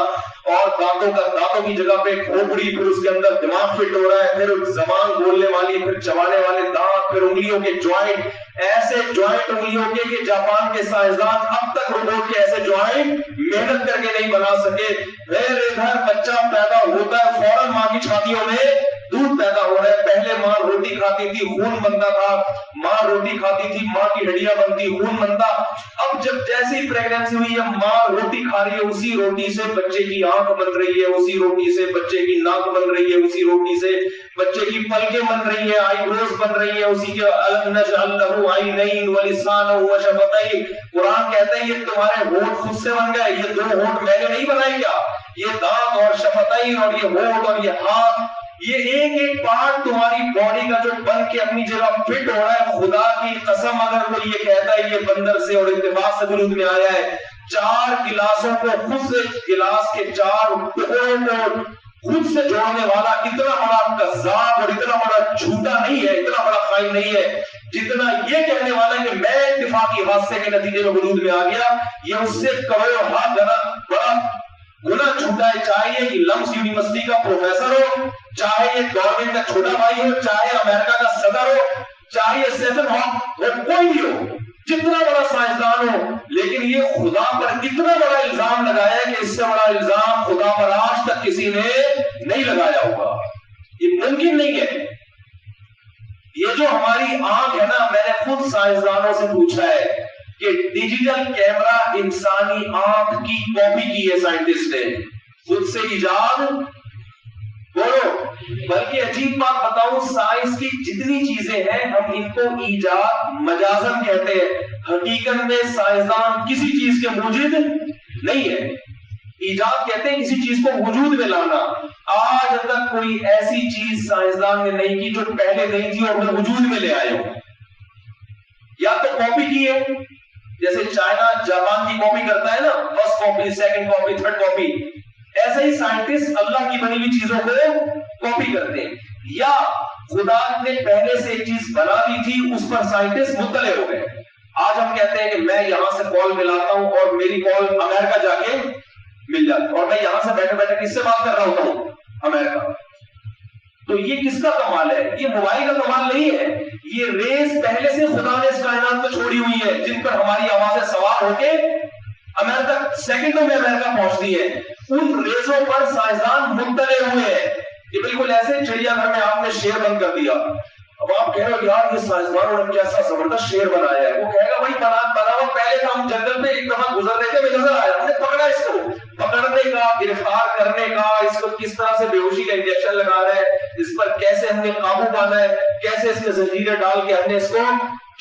اور دانتوں کا دانتوں کی جگہ پہ کھوپڑی، پھر اس کے اندر دماغ فٹ ہو رہا ہے، پھر زبان بولنے والی، پھر چبانے والے دانت، پھر انگلیوں کے جوائنٹ، ایسے جوائنٹ انگلیوں کے کہ جاپان کے سائنسدان اب تک روبوٹ کے ایسے جوائنٹ محنت کر کے نہیں بنا سکے۔ پھر ادھر بچہ پیدا ہوتا ہے، فوراً ماں کی چھاتیوں میں دودھ پیدا ہو رہا ہے۔ پہلے ماں روٹی کھاتی تھی، خون بنتا تھا، ماں روٹی کھاتی تھی، ماں کی ہڈیاں بنتی، خون بنتا۔ اب جب جیسی پریگننسی ہوئی ہے، ماں روٹی کھا رہی ہے، اسی روٹی سے بچے کی آنکھ بن رہی ہے، اسی روٹی سے بچے کی ناک بن رہی ہے، اسی روٹی سے بچے کی پلکیں بن رہی ہیں، آئی بروز بن رہی ہیں، اسی کے الم نجعل لہ عینین ولسانا وشفتین۔ قرآن کہتا ہے یہ تمہارے ہونٹ خود سے بن گئے، یہ دو ہونٹ میں نے نہیں بنائے کیا؟ یہ دانت اور شفتین اور یہ ہونٹ اور یہ ہاتھ، یہ ایک ایک پارٹ تمہاری باڈی کا جو بن کے اپنی جگہ فٹ ہو رہا ہے۔ خدا کی قسم اگر کوئی یہ کہتا ہے یہ بندر سے اور اتفاق سے وجود میں آیا ہے، 4 گلاسوں کو خود سے، گلاس کے 4 ٹکڑوں کو خود سے جوڑنے والا اتنا بڑا کذاب اور اتنا بڑا جھوٹا نہیں ہے، اتنا بڑا خائن نہیں ہے جتنا یہ کہنے والا ہے کہ میں اتفاقی حادثے کے نتیجے میں وجود میں آ گیا۔ یہ اس سے کروڑوں ہاتھ بڑا گنا جھوٹا ہے، چاہے یہ لمس یونیورسٹی کا پروفیسر ہو، چاہے یہ گورنمنٹ کا چھوٹا بھائی ہو، چاہے امریکہ کا صدر ہو، چاہے یہ سیزن ہو، کوئی بھی ہو، جتنا بڑا سائنسدان ہو، لیکن یہ خدا پر اتنا بڑا الزام لگایا کہ اس سے بڑا الزام خدا پر آج تک کسی نے نہیں لگایا ہوگا۔ یہ ممکن نہیں ہے۔ یہ جو ہماری آنکھ ہے نا، میں نے خود سائنسدانوں سے پوچھا ہے کہ ڈیجیٹل کیمرہ انسانی آنکھ کی کاپی کی ہے سائنٹسٹ نے، خود سے ایجاد بولو۔ بلکہ عجیب بات بتاؤں، سائنس کی جتنی چیزیں ہیں ہم ان کو ایجاد مجازن کہتے ہیں، حقیقت میں سائنسدان کسی چیز کے موجد نہیں ہے۔ ایجاد کہتے ہیں کسی چیز کو وجود میں لانا۔ آج تک کوئی ایسی چیز سائنسدان نے نہیں کی جو پہلے نہیں تھی اور وہ وجود میں لے آئے ہو۔ یا تو کاپی کی ہے، جیسے چائنا جاپان کی کاپی کرتا ہے نا، first copy, second copy, third copy, ایسے ہی سائنٹسٹ اللہ کی بنی ہوئی چیزوں کو کاپی کرتے ہیں۔ یا خدا نے پہلے سے ایک چیز بنا دی تھی، اس پر سائنٹسٹ مطلع ہو گئے۔ آج ہم کہتے ہیں کہ میں یہاں سے کال ملاتا ہوں اور میری کال امریکہ جا کے مل جاتی، اور میں یہاں سے بیٹھے بیٹھے کس سے بات کر رہا ہوتا ہوں؟ امریکہ۔ تو یہ کس کا کمال ہے؟ یہ موبائل کا کمال نہیں ہے، یہ ریز پہلے سے خدا نے اس کائنات میں چھوڑی ہوئی ہے، جن پر ہماری آوازیں سوار ہو کے امریکہ سیکنڈوں میں امریکہ پہنچتی ہے۔ ان ریزوں پر سائنسدان مطلع ہوئے ہیں۔ یہ بالکل ایسے چڑیا گھر میں آپ نے شیر بند کر دیا، اب آپ کہہ رہے ہو یار یہ سائنسدانوں نے کیسا زبردست شیر بنایا ہے، وہ کہے گا بھائی بنا ہوا پہلے تو ہم جنگل میں ایک دفعہ گزر رہے تھے، میں نظر آیا، ہم نے پکڑا اس کو، پکڑنے کا، گرفتار کرنے کا، اس کو کس طرح سے بے ہوشی کا انجیکشن لگا رہا ہے، اس پر کیسے ہم نے قابو پانا ہے، کیسے اس میں زنجیریں ڈال کے ہم نے اس کو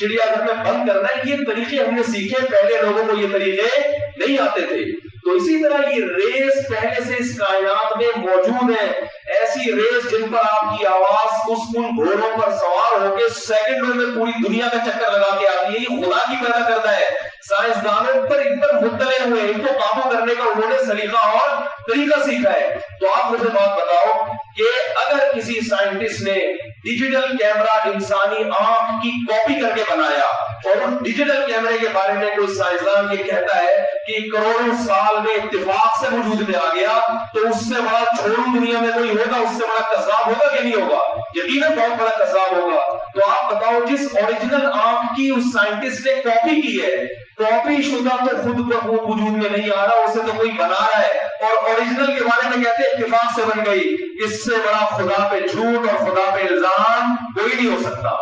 چڑیا گھر میں بند کرنا ہے، یہ طریقے ہم نے سیکھے، پہلے لوگوں کو یہ طریقے نہیں آتے تھے۔ تو اسی طرح یہ ریز پہلے سے اس کائنات میں موجود ہے، ایسی ریز جن پر آپ کی آواز ان گھوڑوں پر سوار ہو کے سیکنڈوں میں پوری دنیا کا چکر لگا کے آتی ہے، یہ خدا کی پیدا کرتا ہے۔ سائنسدانوں پر ان پر مطلع ہوئے، ان کو قابو کرنے کا انہوں نے سلیقہ اور طریقہ سیکھا ہے۔ تو آپ مجھے بات بتاؤ کہ اگر کسی سائنٹسٹ نے ڈیجیٹل کیمرہ انسانی آنکھ کی کاپی کر کے بنایا، اور اس ڈیجیٹل کیمرے کے بارے میں کوئی سائنسدان یہ کہتا ہے کہ کروڑوں سال میں اتفاق سے وجود میں آ گیا، تو اس سے بڑا چھوڑو دنیا میں کوئی ہوگا، اس سے بڑا کذاب ہوگا کہ نہیں ہوگا؟ یقیناً بہت بڑا کذاب ہوگا۔ تو آپ بتاؤ، جس اوریجنل آنکھ کی اس سائنٹسٹ نے کاپی کی ہے، کاپی شدہ تو خود پر وہ وجود میں نہیں آ رہا، اسے تو کوئی بنا رہا ہے، اور اوریجنل کے بارے میں کہتے ہیں اتفاق سے بن گئی۔ اس سے بڑا خدا پہ جھوٹ اور خدا پہ الزام کوئی نہیں ہو سکتا۔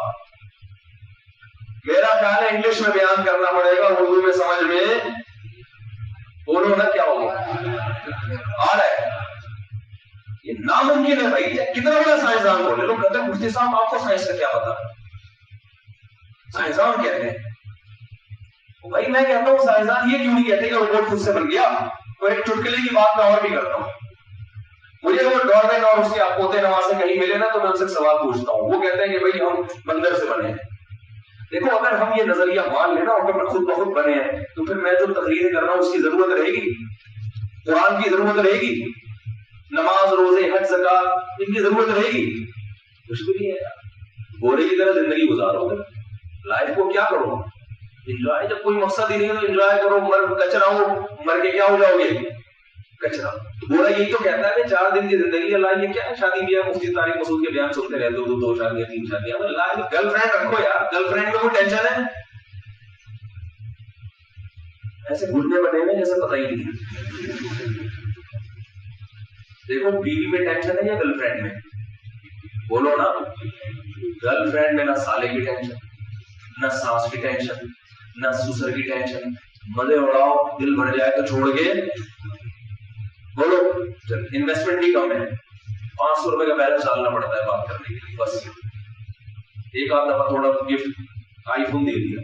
میرا خیال ہے انگلش میں بیان کرنا پڑے گا، اردو میں سمجھ میں بولو نا کیا ہوگا آ رہا ہے۔ یہ ناممکن ہے بھائی، کتنا بڑا سائنسدان بولے، لوگ کہتے ہیں مفتی صاحب آپ کو سائنس کا کیا پتا؟ سائنسدان کہتے ہیں بھائی، میں کہتا ہوں سائنسدان یہ کیوں نہیں کہتے کہ روبوٹ خود سے بن گیا؟ تو ایک چٹکلے کی بات میں اور بھی کرتا ہوں۔ مجھے وہ ڈارون اور اس کے پوتے نواز سے کہیں ملے نا، تو میں ان سے سوال پوچھتا ہوں، وہ کہتے ہیں کہ بھائی ہم بندر سے بنے ہیں۔ دیکھو اگر ہم یہ نظریہ مان لینا اور کہ خود بخود بنے ہیں، تو پھر میں جو تقریر کر رہا ہوں اس کی ضرورت رہے گی؟ قرآن کی ضرورت رہے گی؟ نماز، روزے، حج، زکات، ان کی ضرورت رہے گی؟ کچھ بھی نہیں ہے۔ گورے کی طرح زندگی گزارو، لائف کو کیا کرو؟ انجوائے جب کوئی مقصد ہی نہیں ہے تو انجوائے کرو، کچرا ہو، مر کے کیا ہو جاؤ گے؟ کچرا. گورا یہی تو کہتا ہے کہ 4 دن کی زندگی اللہ، یہ کیا ہے شادی بیاہ مفتی طارق مسعود کے بیان سنتے رہتے ہو، 2 شادیاں 3 شادیاں. اللہ کی گرل فرینڈ رکھو یار، گرل فرینڈ میں کوئی ٹینشن ہے؟ ایسے گھٹنے بنے ہوئے جیسے پتہ ہی نہیں. دیکھو بیوی میں ٹینشن ہے یا گرل فرینڈ میں؟ بولو نا. گرل فرینڈ میں نہ سالے کی ٹینشن، نہ ساس کی ٹینشن، نہ سسر کی ٹینشن. مزے اڑاؤ، دل بھر جائے تو چھوڑ کے بولو. انویسٹمنٹ بھی کم ہے، 500 روپے کا بیلنس ڈالنا پڑتا ہے بات کرنے کے لیے بس. ایک آدھ دفعہ تھوڑا گفٹ آئی فون دے دیا.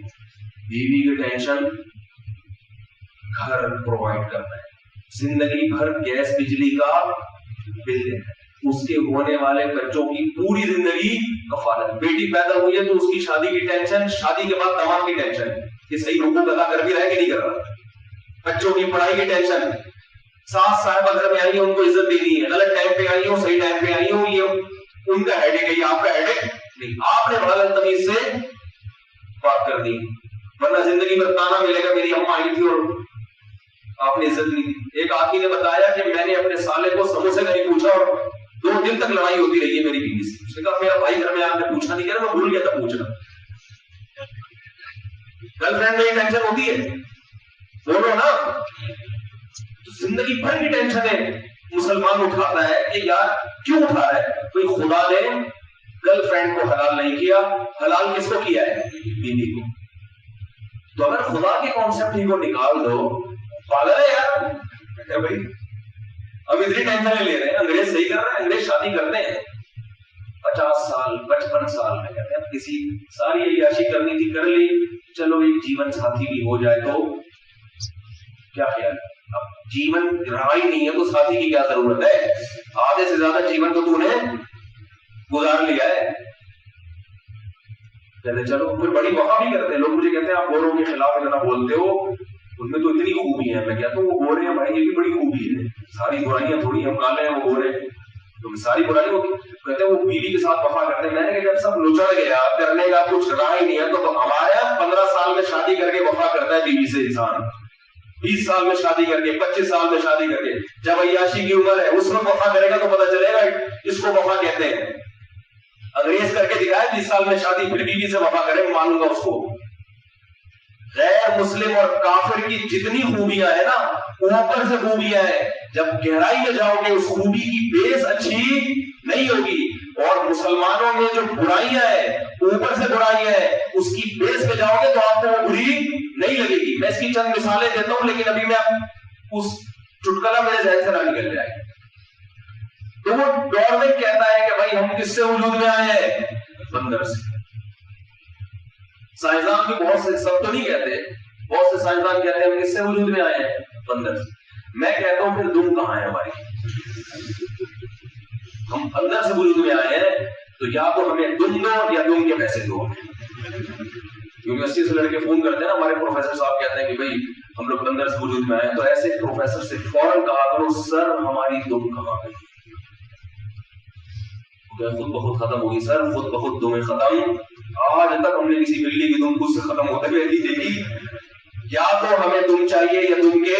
بیوی کی ٹینشن گھر پرووائڈ کرنا ہے، زندگی بھر گیس بجلی کا بل دینا ہے، اس کے ہونے والے بچوں کی پوری زندگی کفالت. بیٹی پیدا ہوئی ہے تو اس کی شادی کی ٹینشن، شادی کے بعد تمام کی ٹینشن کہ صحیح حقوق ادا کر بھی رہا ہے کہ نہیں کر رہا. بچوں کی پڑھائی کی ٹینشن. ساس صاحبہ گھر میں آئی ہے، ان کو عزت دینی ہے، غلط ٹائم پہ آئی ہو صحیح ٹائم پہ آئی ہو، یہ ان کا ہیڈک ہے، یہ آپ کا ہیڈک نہیں. آپ نے بڑا تمیز سے بات کر دی، ورنہ زندگی میں تانا ملے گا میری اماں آئی تھی اور آپ نے عزت نہیں دی. ایک آدمی نے بتایا کہ میں نے اپنے سالے کو سموسے کا نہیں پوچھا اور 2 دن تک لڑائی ہوتی رہی ہے میری بیوی سے. اس نے کہا میرا بھائی گھر میں آپ نے پوچھا نہیں، کہہ رہا میں بھول گیا تھا پوچھنا. گرل فرینڈ میں یہ ٹینشن ہوتی ہے، بولو نا. زندگی بھر کی ٹینشن ہے مسلمان اٹھاتا ہے کہ یار کیوں اٹھا رہا ہے؟ کوئی خدا نے گرل فرینڈ کو حلال نہیں کیا، حلال کس کو کیا ہے؟ بیوی کو. تو اگر خدا کے کانسیپٹ ہی کو نکال دو، پاگل ہے یار بھائی. اب اتنی ٹینشن لے رہے ہیں، انگریز صحیح کر رہے ہیں، انگریز شادی کرتے ہیں 50 سال 55 سال میں، کہتے ہیں کسی ساری عیاشی کرنی تھی کر لی، چلو ایک جیون ساتھی بھی ہو جائے تو کیا خیال ہے؟ اب جیون رہا ہی نہیں ہے تو ساتھی کی کیا ضرورت ہے؟ آدھے سے زیادہ جیون تو تو نے گزار لیا ہے. کہتے چلو پھر بڑی وفا بھی کرتے ہیں لوگ. مجھے کہتے ہیں آپ گوروں کے خلاف اتنا بولتے ہو، ان میں تو اتنی خوبی ہے. میں کہتا ہوں وہ گورے ہیں بھائی، یہ بھی بڑی خوبی ہے. ساری برائیاں تھوڑی ہم کالے ہیں وہ گورے، تو ساری برائی ہوتی. کہتے ہیں وہ بیوی کے ساتھ وفا کرتے ہیں. میں نے کہا جب سب لچڑ گیا کرنے کا کچھ رہا ہی نہیں ہے تو ہمارے 15 سال میں شادی کر کے وفا کرتا ہے بیوی سے انسان، 20 سال میں شادی کر کے، 25 سال میں شادی کر کے. جب عیاشی کی عمر ہے اس وقت وفا کرے گا تو پتہ چلے گا اس کو وفا کہتے ہیں. انگریز کر کے دکھائے 20 سال میں شادی، پھر بیوی سے وفا کرے، معلوم گا اس کو. غیر مسلم اور کافر کی جتنی خوبیاں ہیں نا، اوپر سے خوبیاں ہیں، جب گہرائی میں جاؤ گے اس خوبی کی بیس اچھی نہیں ہوگی. اور مسلمانوں میں جو برائیاں ہیں، اوپر سے برائیاں ہیں، اس کی بیس پہ جاؤ گے تو آپ کو وہ بری نہیں لگے گی. میں اس کی چند مثالیں دیتا ہوں لیکن ابھی میں اس چٹکلا میرے ذہن سے نہ نکل جائے. تو وہ ڈارون کہتا ہے کہ بھائی ہم کس سے وجود میں آئے ہیں؟ بندر سے. سائنسدان بھی بہت سے، سب تو نہیں کہتے، بہت سے سائنسدان کہتے ہیں ہم کس سے وجود میں آئے ہیں؟ بندر سے. میں کہتا ہوں پھر دم کہاں ہے ہماری؟ ہم بندر سے وجود میں آئے ہیں تو یا تو ہمیں دم دو یا دم کے پیسے دو. یونیورسٹی سے لڑکے فون کرتے ہیں نا، ہمارے پروفیسر صاحب کہتے ہیں کہ بھائی ہم لوگ بندر سے وجود میں آئے ہیں، تو ایسے پروفیسر سے فوراً کہا کرو سر ہماری دم کہاں گئی؟ خود بخود ختم ہوگی سر، خود بخود دمیں ختم. آج تک ہم نے کسی بلی کی دم خود سے ختم ہوتے ہوئے نہیں دیکھی. یا تو ہمیں دم چاہیے یا دم کے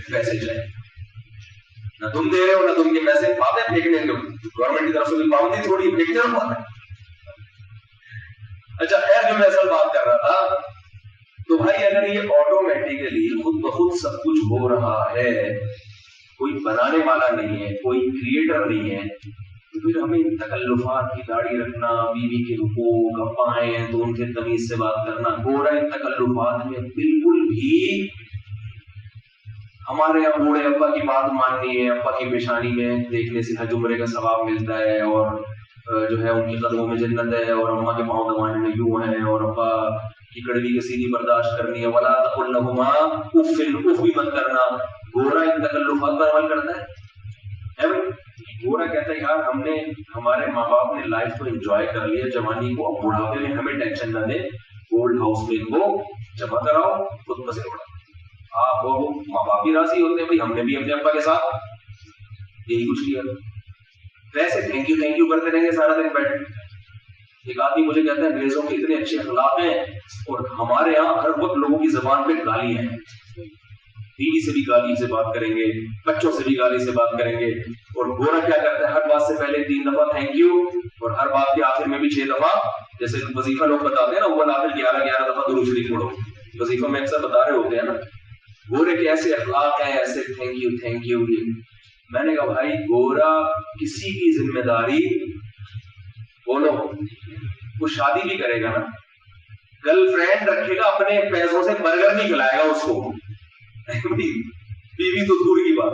پیسے چاہیے. نہ تم دے رہے ہو نہ تم کے پیسے. باتیں پھینکنے کے گورنمنٹ کی طرف سے بھی پابندی تھوڑی پھینکتے رہو باتیں. اچھا خیر، جو میں اصل بات کر رہا تھا، تو بھائی اگر یہ آٹومیٹیکلی خود بخود سب کچھ ہو رہا ہے، کوئی بنانے والا نہیں ہے، کوئی کریٹر نہیں ہے، تو پھر ہمیں تکلفات کی داڑھی رکھنا، بیوی کے حقوق اپائیں تو ان کے تمیز سے بات کرنا، گورا ان تکلفات میں بالکل بھی ہمارے یہاں بوڑھے ابا کی بات ماننی ہے، ابا کی پیشانی میں دیکھنے سے حج عمرے کا ثواب ملتا ہے، اور جو ہے ان کے قدموں میں جنت ہے، اور اماں کے پاؤں دبانے میں یوں ہے، اور ابا کی کڑوی کی سینی برداشت کرنی ہے، ولا تقل لهما اف، اف بھی مت کرنا. گورا ان تکلفات پر عمل کرتا ہے بھائی. گورا کہتا ہے یار ہم نے، ہمارے ماں باپ نے لائف کو انجوائے کر لیا جوانی کو، اب بڑھاپے میں ہمیں ٹینشن نہ دے، گولڈ ہاؤس میں ان کو جمع کراؤ، خود پسے اڑاؤ. آپ وہ ماں باپ بھی راضی ہوتے ہیں، بھائی ہم نے بھی اپنے ابا کے ساتھ یہی کچھ کیا. ویسے تھینک یو کرتے رہیں گے سارا دن بیٹھے، ایک آدمی مجھے کہتا ہے انگریزوں کے اتنے اچھے اخلاق ہیں اور ہمارے یہاں ہر وقت لوگوں کی زبان پہ گالی ہیں، بیوی سے بھی گالی سے بات کریں گے، بچوں سے بھی گالی سے بات کریں گے، اور گورا کیا کرتا ہے ہر بات سے پہلے 3 دفعہ تھینک یو، اور ہر بات کے آخر میں بھی 6 دفعہ، جیسے وظیفہ لوگ بتاتے ہیں نا اوپر آخر 11 دفعہ درود شریف پڑھو، وظیفہ میں اکثر بتا رہے ہوتے ہیں نا، گورے کے ایسے اخلاق ہیں، ایسے تھینک یو۔ میں نے کہا بھائی گورا کسی کی ذمہ داری بولو، وہ شادی بھی کرے گا نا، گرل فرینڈ رکھے گا، اپنے پیسوں سے برگر نہیں کھلائے گا اس کو، بیوی تو دور کی بات۔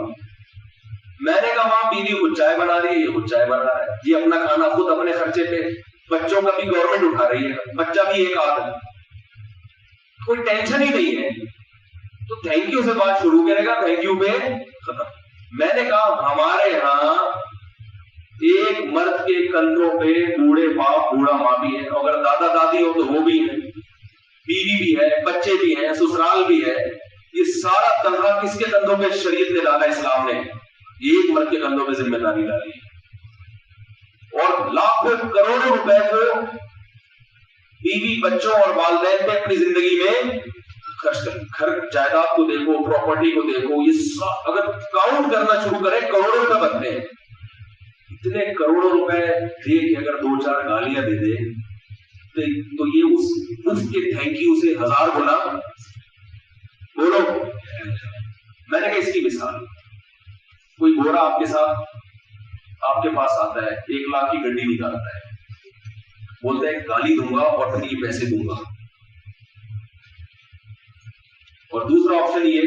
میں نے کہا وہاں بیوی خود چائے بنا رہی ہے، یہ خود چائے بنا رہا ہے، یہ اپنا کھانا خود اپنے خرچے پہ، بچوں کا بھی گورنمنٹ اٹھا رہی ہے، بچہ بھی ایک آدھ ہے، کوئی ٹینشن ہی نہیں ہے، تو تھینک یو سے بات شروع کرے گا، تھینک یو پہ ختم۔ میں نے کہا ہمارے ہاں ایک مرد کے کندھوں پہ بوڑھے باپ بوڑھا ماں بھی ہے، اگر دادا دادی ہو تو وہ بھی ہے، بیوی بھی ہے، بچے بھی ہیں، سسرال بھی ہے، یہ سارا کندھا کس کے کندھوں پہ شریعت نے ڈالا؟ اسلام نے ایک مرد کے کندھوں پہ ذمہ داری ڈالی ہے، اور لاکھوں کروڑوں روپے کو بیوی بچوں اور والدین پہ اپنی زندگی میں خرچ کریں، گھر جائیداد کو دیکھو، پراپرٹی کو دیکھو، یہ اگر کاؤنٹ کرنا شروع کریں کروڑوں روپے بنتے ہیں، اتنے کروڑوں روپے دے کے اگر 2-4 گالیاں دے دے تو یہ اس کے تھینک یو سے 1000 گنا بولو۔ میں نے کہا اس کی مثال، کوئی گورا آپ کے ساتھ آپ کے پاس آتا ہے، 1 لاکھ کی گڈی نکالتا ہے، بولتا ہے گالی دوں گا اور پھر یہ پیسے دوں گا، اور دوسرا آپشن یہ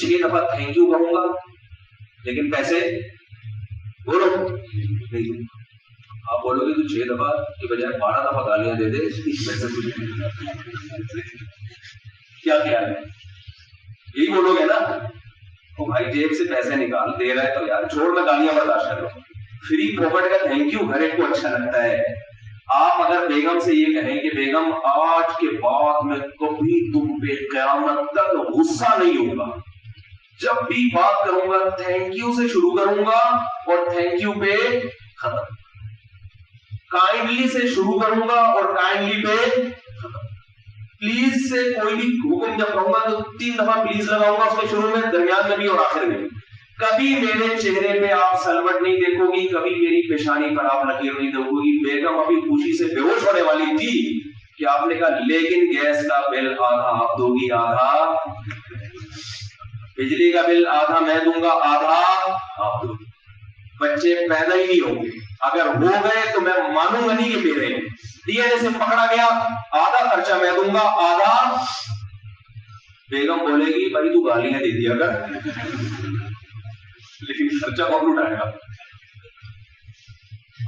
6 دفعہ تھینک یو کہوں گا لیکن پیسے بولو نہیں، آپ بولو گے تو 6 دفعہ کے بجائے 12 دفعہ گالیاں دے دے، پیسے کیا خیال ہے؟ یہی بولو گے نا، وہ بھائی جیب سے پیسے نکال دے رہا ہے تو یار چھوڑ میں گالیاں برداشت کر لو۔ فری پاکٹ کا تھینک یو ہر ایک کو اچھا لگتا ہے۔ آپ اگر بیگم سے یہ کہیں کہ بیگم آج کے بعد میں کبھی تم پہ قیامت تک غصہ نہیں ہوگا، جب بھی بات کروں گا تھینک یو سے شروع کروں گا اور تھینک یو پہ ختم، کائنڈلی سے شروع کروں گا اور کائنڈلی پہ ختم، پلیز سے کوئی بھی حکم جب کہوں گا تو 3 دفعہ پلیز لگاؤں گا اس کے شروع میں، درمیان میں بھی اور آخر میں۔ کبھی میرے چہرے پہ آپ سلوٹ نہیں دیکھو گی، کبھی میری پیشانی پر آپ لکیر نہیں دیکھو گی۔ بیگم ابھی خوشی سے بے ہوش ہونے والی تھی کہ آپ نے کہا لیکن گیس کا بل آدھا آپ دو گی، آدھا بجلی کا بل آدھا میں دوں گا، آدھا آپ دو گی۔ بچے پیدا ہی نہیں ہوں گے، اگر ہو گئے تو میں مانوں گا نہیں کہ میرے ڈی این اے سے پکڑا گیا، آدھا خرچہ میں دوں گا، آدھا بیگم بولے گی بھائی تو گالیاں دے دیا کر لیکن خرچہ کون اٹھائے گا؟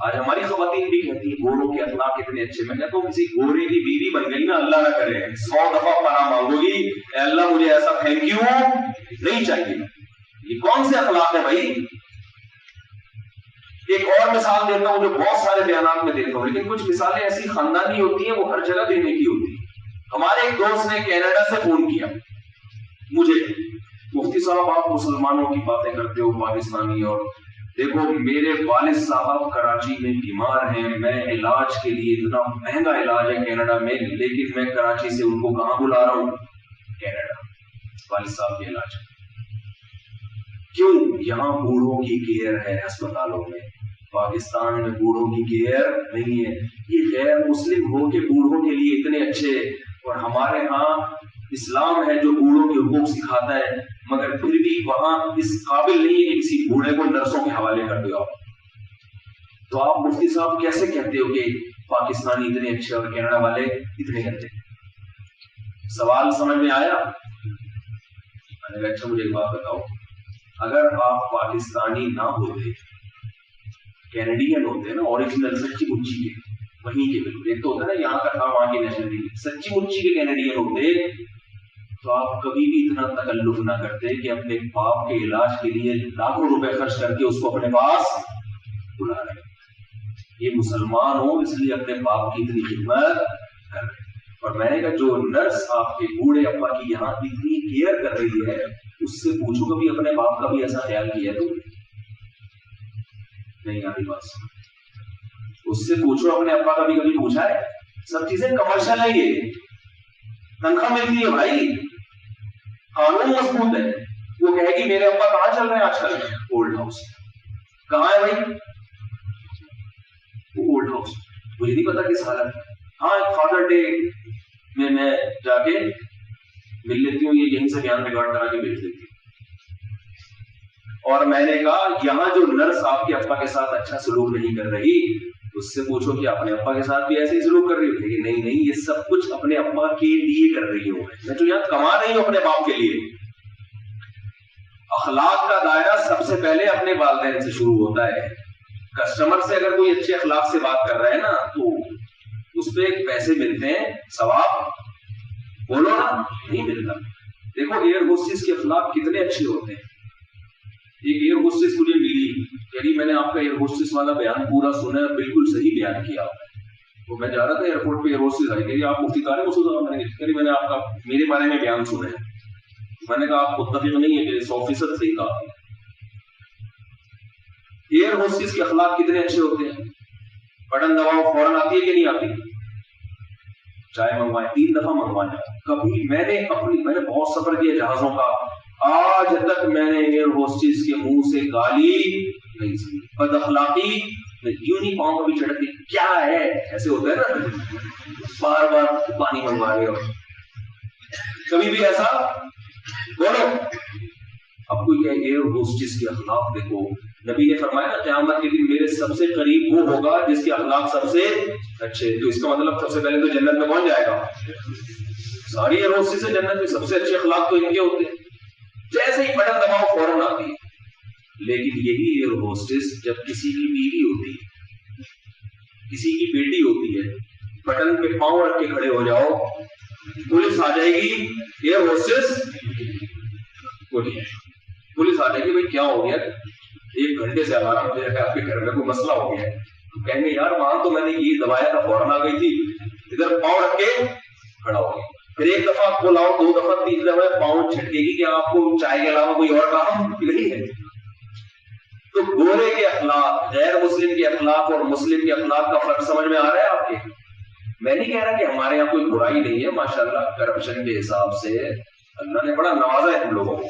آج ہماری خواتین بھی کہتی ہیں گوروں کے اخلاق کتنے اچھے، میں کہتا ہوں کسی گورے کی بیوی بن گئی نا، اللہ نہ کرے 100 دفعہ پناہ مانگو گی، اے اللہ مجھے ایسا تھینک یو نہیں چاہیے۔ یہ کون سے اخلاق ہے بھائی؟ ایک اور مثال دیتا ہوں جو بہت سارے بیانات میں دیتا ہوں، لیکن کچھ مثالیں ایسی خاندانی ہوتی ہیں وہ ہر جگہ دینے کی ہوتی ہیں۔ ہمارے ایک دوست نے کینیڈا سے فون کیا مجھے، مفتی صاحب آپ مسلمانوں کی باتیں کرتے ہو پاکستانی، اور دیکھو میرے والد صاحب کراچی میں بیمار ہیں، میں علاج کے لیے، اتنا مہنگا علاج ہے کینیڈا میں، لیکن میں کراچی سے ان کو کہاں بلا رہا ہوں؟ کینیڈا، والد صاحب کے علاج۔ کیوں؟ یہاں بوڑھوں کی کیئر ہے ہسپتالوں میں، پاکستان میں بوڑھوں کی کیئر نہیں ہے۔ یہ غیر مسلم ہو کے بوڑھوں کے لیے اتنے اچھے، اور ہمارے ہاں اسلام ہے جو بوڑھوں کے حقوق سکھاتا ہے، مگر پھر بھی وہاں اس قابل نہیں ہے کہ کسی بوڑھے کو نرسوں کے حوالے کر دو آپ۔ تو آپ مفتی صاحب کیسے کہتے ہو کہ پاکستانی اتنے اچھے اور کینیڈا والے اتنے گندے؟ سوال سمجھ میں آیا؟ میں نے کہا اچھا مجھے ایک بات بتاؤ، اگر آپ پاکستانی نہ ہوتے، کینیڈین ہوتے نا، اوریجنل سچی مچی کے، وہیں کے بالکل، ایک تو ہوتا ہے نا یہاں کا تھا وہاں کی نیشنلٹی، سچی مچی کے کینیڈین ہوتے تو آپ کبھی بھی اتنا تکلف نہ کرتے کہ اپنے باپ کے علاج کے لیے لاکھوں روپے خرچ کر کے اس کو اپنے پاس بلا رہے۔ یہ مسلمان ہو اس لیے اپنے باپ کی اتنی خدمت کر رہے۔ اور میں نے کہا جو نرس آپ کے بوڑھے ابا کی یہاں اتنی کیئر کر رہی ہے، اس سے پوچھو کبھی اپنے باپ کا بھی ایسا خیال کیا تو نہیں؟ آتی بات اس سے پوچھو اپنے ابا کا بھی کبھی پوچھا ہے؟ سب چیزیں کمرشل ہے، یہ تنخواہ ملتی ہے بھائی، قانون مضبوط ہے. وہ کہے گی میرے ابا کہاں چل رہے ہیں آج کل؟ Old house. کہاں ہے بھائی؟ Old house. مجھے نہیں پتا کس حالت میں. ہاں فادر ڈے میں جا کے مل لیتی ہوں، یہ یہیں سے بیان ریکارڈ کرا کے بھیج دیتی ہوں. اور میں نے کہا یہاں جو نرس آپ کے ابا کے ساتھ اچھا سلوک نہیں کر رہی، اس سے پوچھو کہ اپنے ابا کے ساتھ بھی ایسے ہی سلوک کر رہی ہو؟ کہ نہیں نہیں، یہ سب کچھ اپنے ابا کے لیے کر رہی ہوں، میں تو یہاں کما رہی ہوں اپنے باپ کے لیے. اخلاق کا دائرہ سب سے پہلے اپنے والدین سے شروع ہوتا ہے. کسٹمر سے اگر کوئی اچھے اخلاق سے بات کر رہا ہے نا تو اس پہ پیسے ملتے ہیں، ثواب بولو نا نہیں ملتا. دیکھو ایئر ہوسٹس کے اخلاق کتنے اچھے ہوتے ہیں. ایک ایئر ہوسٹس مجھے ملی، یعنی میں نے آپ کا ایئر ہوسٹس والا بیان پورا سنا ہے، بالکل صحیح بیان کیا. تو میں جا رہا تھا ایئرپورٹ پہ، ایئر ہوسٹس آئی کہ آپ مفتی طارق مسعود صاحب، میں نے آپ کا میرے بارے میں بیان سنا ہے. میں نے کہا آپ متفق نہیں ہے کہ 100% صحیح کہا. ایئر ہوسٹس کے اخلاق کتنے اچھے ہوتے ہیں. بٹن دباؤ فوراً آتی ہے کہ نہیں آتی؟ چائے منگوائے 3 دفعہ منگوانا. کبھی میں نے بہت سفر کیا جہازوں کا، آج تک میں نے ایئر ہوسٹس کے منہ سے گالی نہیں سنی، بد اخلاقی یوں نہیں پاؤں کبھی چڑھتی کیا ہے ایسے ہوتا ہے نا، بار بار پانی منگوا رہے ہو. کبھی بھی ایسا بولو. اب کوئی کہ ایئر ہوسٹس کے اخلاق دیکھو، نبی نے فرمایا نا قیامت کے دن میرے سب سے قریب وہ ہوگا جس کے اخلاق سب سے اچھے. تو اس کا مطلب سب سے پہلے تو جنت میں کون جائے گا؟ ساری ایئر ہوسٹس سے جنت میں سب سے اچھے اخلاق تو ان کے ہوتے ہیں. جیسے ہی بٹن دباؤ فوراً آتی ہے. لیکن یہی ایئر ہوسٹس جب کسی کی بیوی ہوتی ہے، کسی کی بیٹی ہوتی ہے، بٹن پہ پاؤں رکھ کے کھڑے ہو جاؤ، پولیس آ جائے گی. ایئر ہوسٹس پولیس آ جائے گی، بھائی کیا ہو گیا؟ 1 گھنٹے سے آرام دے رکھا ہے، آپ کے گھر میں کوئی مسئلہ ہو گیا ہے. تو کہیں گے یار وہاں تو میں نے یہ دبایا تھا فوراً آ گئی تھی، ادھر پاؤں رکھ کے کھڑا ہو گیا. پھر 1 دفعہ بلاؤ، 2 دفعہ 3 دفعہ پاؤں چھٹکے گی کہ آپ کو چائے کے علاوہ کوئی اور کام نہیں ہے. تو گورے کے اخلاق، غیر مسلم کے اخلاق اور مسلم کے اخلاق کا فرق سمجھ میں آ رہا ہے آپ کے؟ میں نہیں کہہ رہا کہ ہمارے یہاں کوئی برائی نہیں ہے، ماشاءاللہ کرپشن کے حساب سے اللہ نے بڑا نوازا ہے ہم لوگوں کو،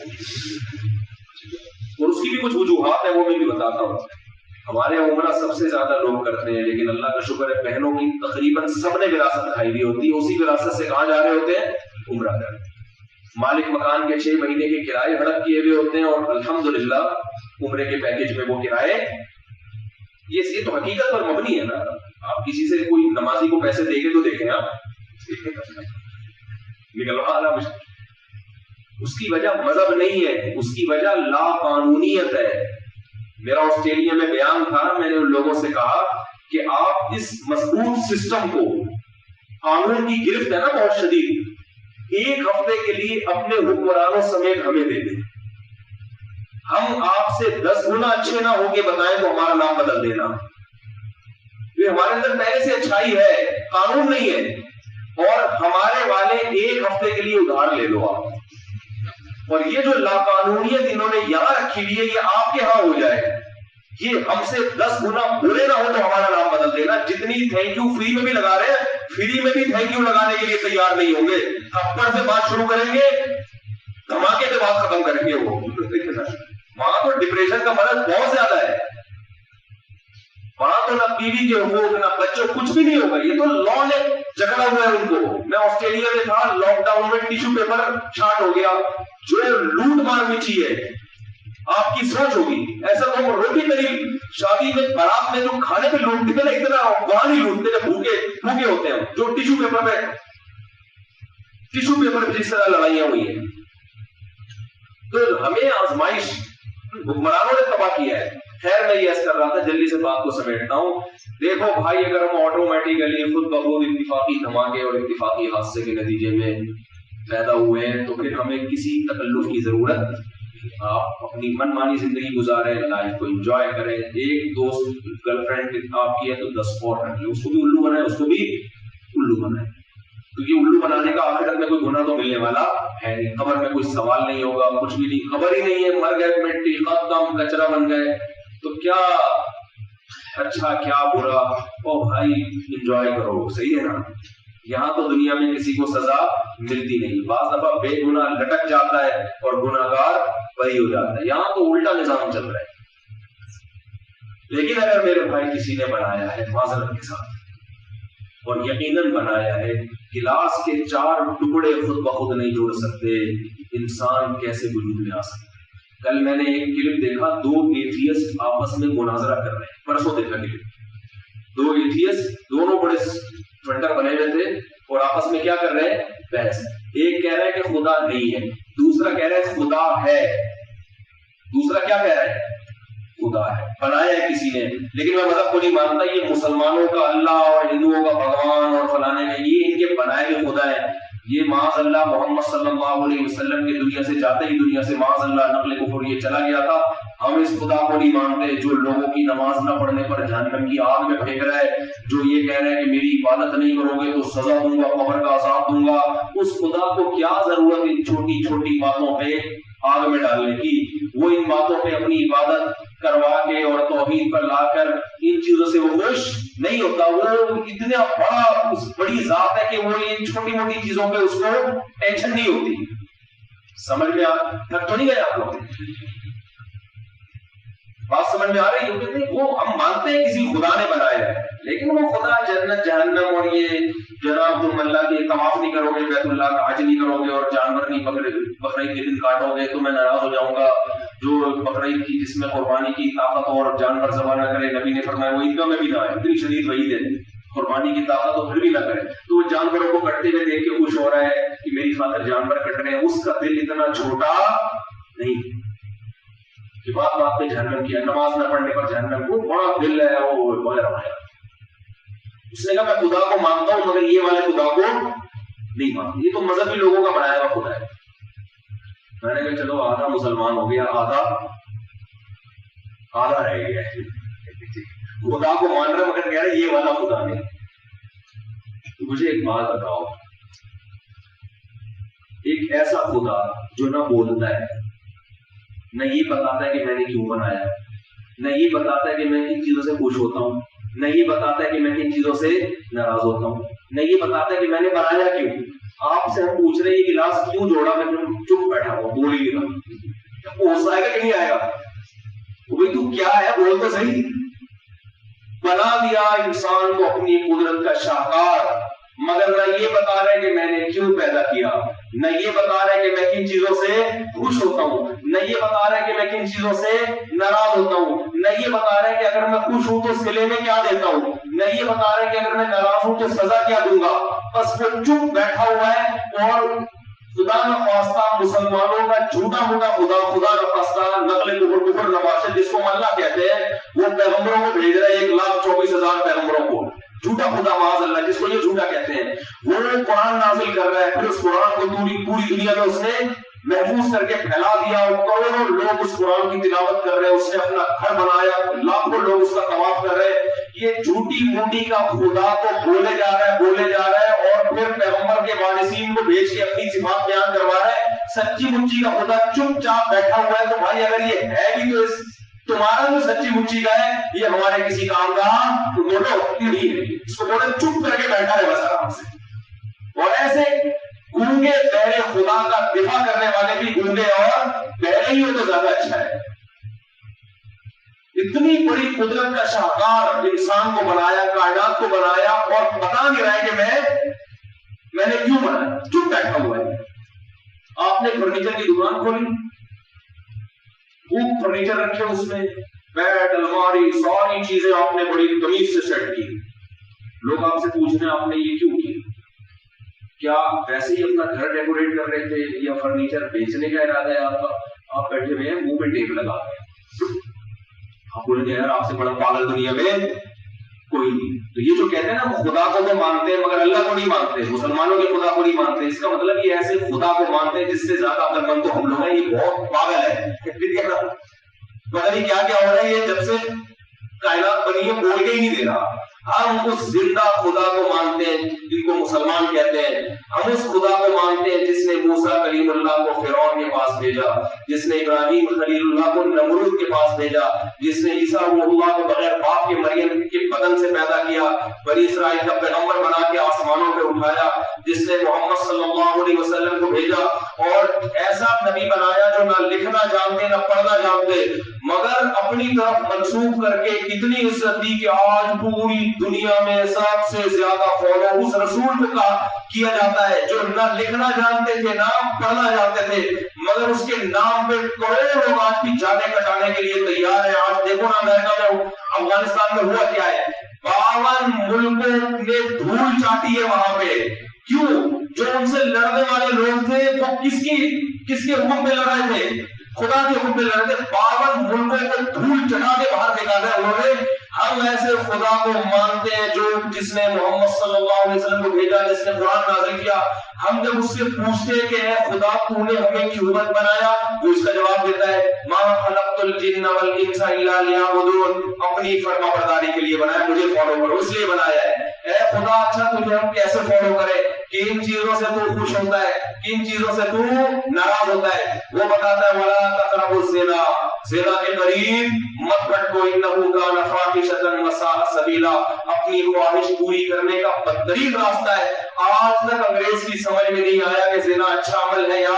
اور اس کی بھی کچھ وجوہات ہیں، وہ میں بھی بتاتا ہوں. ہمارے یہاں عمرہ سب سے زیادہ لوگ کرتے ہیں، لیکن اللہ کا شکر ہے بہنوں کی تقریباً سب نے وراثت کھائی ہوئی ہوتی ہے. اسی وراثت سے کہاں جا رہے ہوتے ہیں؟ عمرہ کرنے. مالک مکان کے 6 مہینے کے کرائے ہڑپ کیے ہوئے ہوتے ہیں، اور الحمدللہ عمرے کے پیکج میں وہ کرائے. یہ تو حقیقت پر مبنی ہے نا. آپ کسی سے کوئی نمازی کو پیسے دے کے تو دیکھیں آپ نکلوا، اس کی وجہ مذہب نہیں ہے، اس کی وجہ لا قانونیت ہے. میرا آسٹریلیا میں بیان تھا، میں نے ان لوگوں سے کہا کہ آپ اس مضبوط سسٹم کو، قانون کی گرفت ہے نا بہت شدید، 1 ہفتے کے لیے اپنے حکمرانوں سمیت ہمیں دے دیں. ہم آپ سے 10 گنا اچھے نہ ہو کے بتائیں تو ہمارا نام بدل دینا. یہ ہمارے اندر پہلے سے اچھائی ہے، قانون نہیں ہے. اور ہمارے والے 1 ہفتے کے لیے ادھار لے لو آپ. اور یہ جو لاقانونیت انہوں نے یہاں رکھی ہوئی ہے، یہ آپ کے ہاں ہو جائے. یہ ہم سے 10 گنا برے نہ ہو تو ہمارا نام بدل دینا. جتنی تھینک یو فری میں بھی لگا رہے ہیں، فری میں بھی تھینک یو لگانے کے لیے تیار نہیں ہوں گے. تھپڑ سے بات شروع کریں گے، دھماکے سے بات ختم کریں گے. وہ وہاں تو ڈپریشن کا مرض بہت زیادہ ہے. وہاں تو نہ بیوی کے حقوق نہ بچوں کچھ بھی نہیں ہوگا. یہ تو لا نے جکڑا ہوا ہے ان کو. میں آسٹریلیا میں تھا، لاک ڈاؤن میں ٹیشو پیپر شارٹ ہو گیا. جو لوٹ مار مچی ہے، آپ کی سوچ ہوگی ایسا تو روٹی میری شادی میں بارات میں جو کھانے پہ لوٹتے تھے نا، اتنا وہاں نہیں لوٹتے تھے. بھوکے ہوتے ہیں جو ٹیشو پیپر جس طرح لڑائیاں ہوئی ہیں. تو ہمیں آزمائش حکمرانوں نے تباہ کیا ہے. خیر میں یہ کر رہا تھا، جلدی سے بات کو سمیٹتا ہوں. دیکھو بھائی، اگر ہم آٹومیٹیکلی خود بخود اتفاقی دھماکے اور اتفاقی حادثے کے نتیجے میں پیدا ہوئے ہیں تو پھر ہمیں کسی تکلف کی ضرورت. آپ اپنی من مانی زندگی گزاریں، لائف کو انجوائے کریں. ایک دوست گرل فرینڈ آپ کی ہے تو 10 اور رکھ لیں، اس کو بھی الو بنائیں، اس کو بھی الو بنائیں. کیونکہ الو بنانے کا آخرت میں کوئی گناہ تو ملنے والا ہے نہیں. قبر میں کوئی سوال نہیں ہوگا، کچھ بھی نہیں. خبر ہی نہیں ہے، مر گئے، مٹی ختم، کچرا بن گئے، تو کیا اچھا کیا برا، او بھائی انجوائے کرو، صحیح ہے نا. یہاں تو دنیا میں کسی کو سزا ملتی نہیں، بعض دفعہ بے گناہ لٹک جاتا ہے اور گناہگار بری ہو جاتا ہے. یہاں تو الٹا نظام چل رہا ہے. لیکن اگر میرے بھائی کسی نے بنایا ہے معذرت کے ساتھ، اور یقیناً بنایا ہے، گلاس کے 4 ٹکڑے خود بخود نہیں جوڑ سکتے، انسان کیسے وجود میں آ سکتا ہے. کل میں نے ایک کلپ دیکھا، 2 ایتھیسٹ آپس میں مناظرہ کر رہے ہیں، پرسوں دیکھا کلپ. 2 ایتھیسٹ دونوں بڑے فنڈر بنے ہوئے تھے اور آپس میں کیا کر رہے ہیں؟ بحث. ایک کہہ رہا ہے کہ خدا نہیں ہے، دوسرا کہہ رہا ہے خدا ہے. دوسرا کیا کہہ رہا ہے؟ خدا ہے. بنایا ہے کسی نے. لیکن میں مذہب کو نہیں مانتا یہ مسلمانوں کا اللہ اور ہندوؤں کا بھگوان اور فلانے میں یہ ان کے بنائے ہوئے خدا ہے. یہ معاذ اللہ محمد صلی اللہ علیہ وسلم کے دنیا سے جاتے ہی دنیا سے معاذ اللہ نقل کفر یہ چلا گیا تھا. ہم اس خدا کو نہیں مانتے جو لوگوں کی نماز نہ پڑھنے پر جہنم کی آگ میں پھینک رہا ہے، جو یہ کہہ رہا ہے کہ میری عبادت نہیں کرو گے تو سزا دوں گا، قبر کا عذاب دوں گا. اس خدا کو کیا ضرورت ان چھوٹی چھوٹی باتوں پہ آگ میں ڈالنے کی؟ وہ ان باتوں پہ اپنی عبادت کروا کے اور توحید پر لا کر ان چیزوں سے وہ خوش نہیں ہوتا. وہ اتنا بڑی ذات ہے کہ وہ ان چھوٹی موٹی چیزوں پہ اس کو ٹینشن نہیں ہوتی. سمجھ میں تھک تو نہیں گئے آپ لوگ؟ بات سمجھ میں آ رہی ہے؟ وہ ہم مانتے ہیں کسی خدا نے بنایا ہے، لیکن وہ خدا جنت جہنم اور یہ جناب تم اللہ کے طواف نہیں کرو گے، بیت اللہ کا حج نہیں کرو گے اور جانور نہیں بقرعید کے دن کاٹو گے تو میں ناراض ہو جاؤں گا. جو بقرعید کی جس میں قربانی کی طاقت اور جانور ذبح نہ کرے، نبی نے فرمایا وہ عیدگاہ میں بھی نہ آئے. اتنی شدید وعید ہے، قربانی کی طاقت تو پھر بھی نہ کرے. تو وہ جانوروں کو کٹتے ہوئے دیکھ کے خوش ہو رہا ہے کہ میری خاطر جانور کٹ رہے ہیں. اس کا دل اتنا چھوٹا نہیں کہ بات پہ جہنم کیا، نماز نہ پڑھنے پر جہنم. وہ بڑا دل ہے وہ وغیرہ وغیرہ. اس نے کہا میں خدا کو مانتا ہوں مگر یہ والے خدا کو نہیں مانتا، یہ تو مذہبی لوگوں کا بنایا ہوا خدا ہے. میں نے کہا چلو آدھا مسلمان ہو گیا، آدھا رہ گیا. خدا کو مان رہا مگر کہہ رہا یہ والا خدا نہیں. تو مجھے ایک بات بتاؤ، ایک ایسا خدا جو نہ بولتا ہے، نہ یہ بتاتا ہے کہ میں نے کیوں بنایا، نہ یہ بتاتا ہے کہ میں کن چیزوں سے خوش ہوتا ہوں، نہ یہ بتاتا ہے کہ میں کن چیزوں سے ناراض ہوتا ہوں، نہ یہ بتاتا ہے کہ میں نے بنایا کیوں. آپ سے ہم پوچھ رہے ہیں یہ گلاس کیوں جوڑا، میں چپ بیٹھا ہوا بول ہی نہیں رہا. پوچھ آئے گا کہ نہیں آئے گا؟ بھائی تو کیا ہے بول تو صحیح. بنا دیا انسان کو اپنی قدرت کا شاہکار، مگر نہ یہ بتا رہے کہ میں نے کیوں پیدا کیا، نہ یہ بتا رہے کہ میں کن چیزوں سے خوش ہوتا ہوں، نہ یہ بتا رہے کہ میں کن چیزوں سے ناراض ہوتا ہوں، نہ یہ بتا رہے کہ اگر میں خوش ہوں تو صلے میں کیا دیتا ہوں، نہ یہ بتا رہے کہ اگر میں ناراض ہوں تو سزا کیا دوں گا. بس وہ چپ بیٹھا ہوا ہے اور خدا نخواستہ مسلمانوں کا جھوٹا موٹا خدا نخواستہ نقل کفر نباشت جس کو اللہ کہتے ہیں، وہ پیغمبروں کو بھیج رہے ہیں 1,24,000 پیغمبروں کو. جھوٹا خدا معاذ اللہ جس کو یہ جھوٹا کہتے ہیں، وہ قرآن نازل کر رہا ہے. پھر اس قرآن کو پوری دنیا میں اس نے محفوظ کر کے پھیلا دیا اور کروڑوں لوگ اس قرآن کی تلاوت کر رہے ہیں. اس نے اپنا گھر بنایا، لاکھوں لوگ اس کا طواف کر رہے ہیں. یہ جھوٹی موٹی کا خدا تو بولے جا رہا ہے اور پھر پیغمبر کے وارثین کو بھیج کے اپنی صفات بیان کروا رہا ہے. سچی مچی کا خدا چپ چاپ بیٹھا ہوا ہے. تو بھائی اگر یہ ہے بھی تو تمہارا جو سچی مچی کا ہے یہ ہمارے کسی کام کا موٹو نہیں ہے. اس کو بولے چپ کر کے بیٹھا رہے بس آرام سے. اور ایسے گونگے بہرے خدا کا دفاع کرنے والے بھی گونگے اور بہرے ہی ہو تو زیادہ اچھا ہے. اتنی بڑی قدرت کا شاہکار انسان کو بنایا، کائنات کو بنایا اور بتا نہیں رہا ہے کہ میں نے کیوں بنایا. چپ بیٹھا ہوا ہے. آپ نے فرنیچر کی دکان کھولی، خوب فرنیچر رکھے، اس میں بیڈ، الماری، ساری چیزیں آپ نے بڑی تمیز سے سیٹ کی. لوگ آپ سے پوچھ رہے ہیں آپ نے یہ کیوں کیا؟ کیا ویسے ہی اپنا گھر ڈیکوریٹ کر رہے تھے یا فرنیچر بیچنے کا ارادہ ہے آپ کا؟ آپ بیٹھے ہوئے ہیں منہ میں ٹیپ لگا کے. آپ بولیں گے یار آپ سے بڑا پاگل دنیا میں کوئی نہیں. تو یہ جو کہتے ہیں نا خدا کو تو مانتے ہیں مگر اللہ کو نہیں مانتے، مسلمانوں کے خدا کو نہیں مانتے، اس کا مطلب یہ ایسے خدا کو مانتے ہیں جس سے زیادہ عقلمند تو ہم لوگ ہیں. یہ بہت پاگل ہے. پتہ نہیں کیا کیا ہو رہا ہے. یہ جب سے کائنات بنی ہے بول کے ہی نہیں دے رہا. ہم اس زندہ خدا کو مانتے ہیں جن کو مسلمان کہتے ہیں. ہم اس خدا کو مانتے ہیں جس نے موسیٰ کلیم اللہ کو فرعون کے پاس بھیجا, جس نے ابراہیم خلیل اللہ کو نمرود کے پاس بھیجا, جس نے عیسیٰ روح اللہ کو بغیر باپ کے مریم کے بدن سے پیدا کیا, بنی اسرائیل کا پیغمبر بنا کے آسمانوں پہ اٹھایا, جس نے محمد صلی اللہ علیہ وسلم کو بھیجا اور ایسا نبی بنایا جو نہ لکھنا جانتے نہ پڑھنا جانتے, مگر اپنی طرف منسوخ کر کے کتنی عزت دی کہ آج پوری دنیا میں سب سے زیادہ فالو اس رسول کو کیا جاتا ہے جو نہ لکھنا جانتے تھے نہ پڑھنا جانتے تھے, مگر اس کے نام پہ کروڑوں لوگ آج بھی جانے کٹانے کے لیے تیار ہیں. آج دیکھو نا امریکہ میں افغانستان میں ہوا کیا ہے, 52 ملکوں نے دھول چاٹی ہے وہاں پہ. کیوں؟ جو ان سے لڑنے والے لوگ تھے وہ کس کے حکم پہ لڑ رہے تھے؟ خدا کے حکم پہ لڑ رہے تھے. 52 ملکوں کو دھول چٹا کے باہر پھینکا ہے انہوں نے. ہم ایسے خدا کو مانتے ہیں جو جس نے محمد صلی اللہ علیہ وسلم کو بھیجا, جس نے قرآن نازل کیا. ہم جب اس سے پوچھتے ہیں کہ اے خدا تو نے ہمیں کیوں بنایا, وہ اس کا جواب دیتا ہے ما خلقت الجن والانس الا لیعبدون, اپنی فرما برداری کے لیے بنایا, مجھے فالو کرو اس لیے بنایا ہے. اے خدا اچھا تجھے ہم کیسے فالو کریں, کن چیزوں سے تو خوش ہوتا ہے, کن چیزوں سے تو ناراض ہوتا ہے. وہ بتاتا ہے ولا تقربوا الزنا, زنا کے قریب مت بھٹکو, انه کان فاحشۃ وساء سبیلا, اپنی خواہش پوری کرنے کا بدترین راستہ ہے. آج تک انگریز کی سمجھ میں نہیں آیا کہ زنا اچھا عمل ہے یا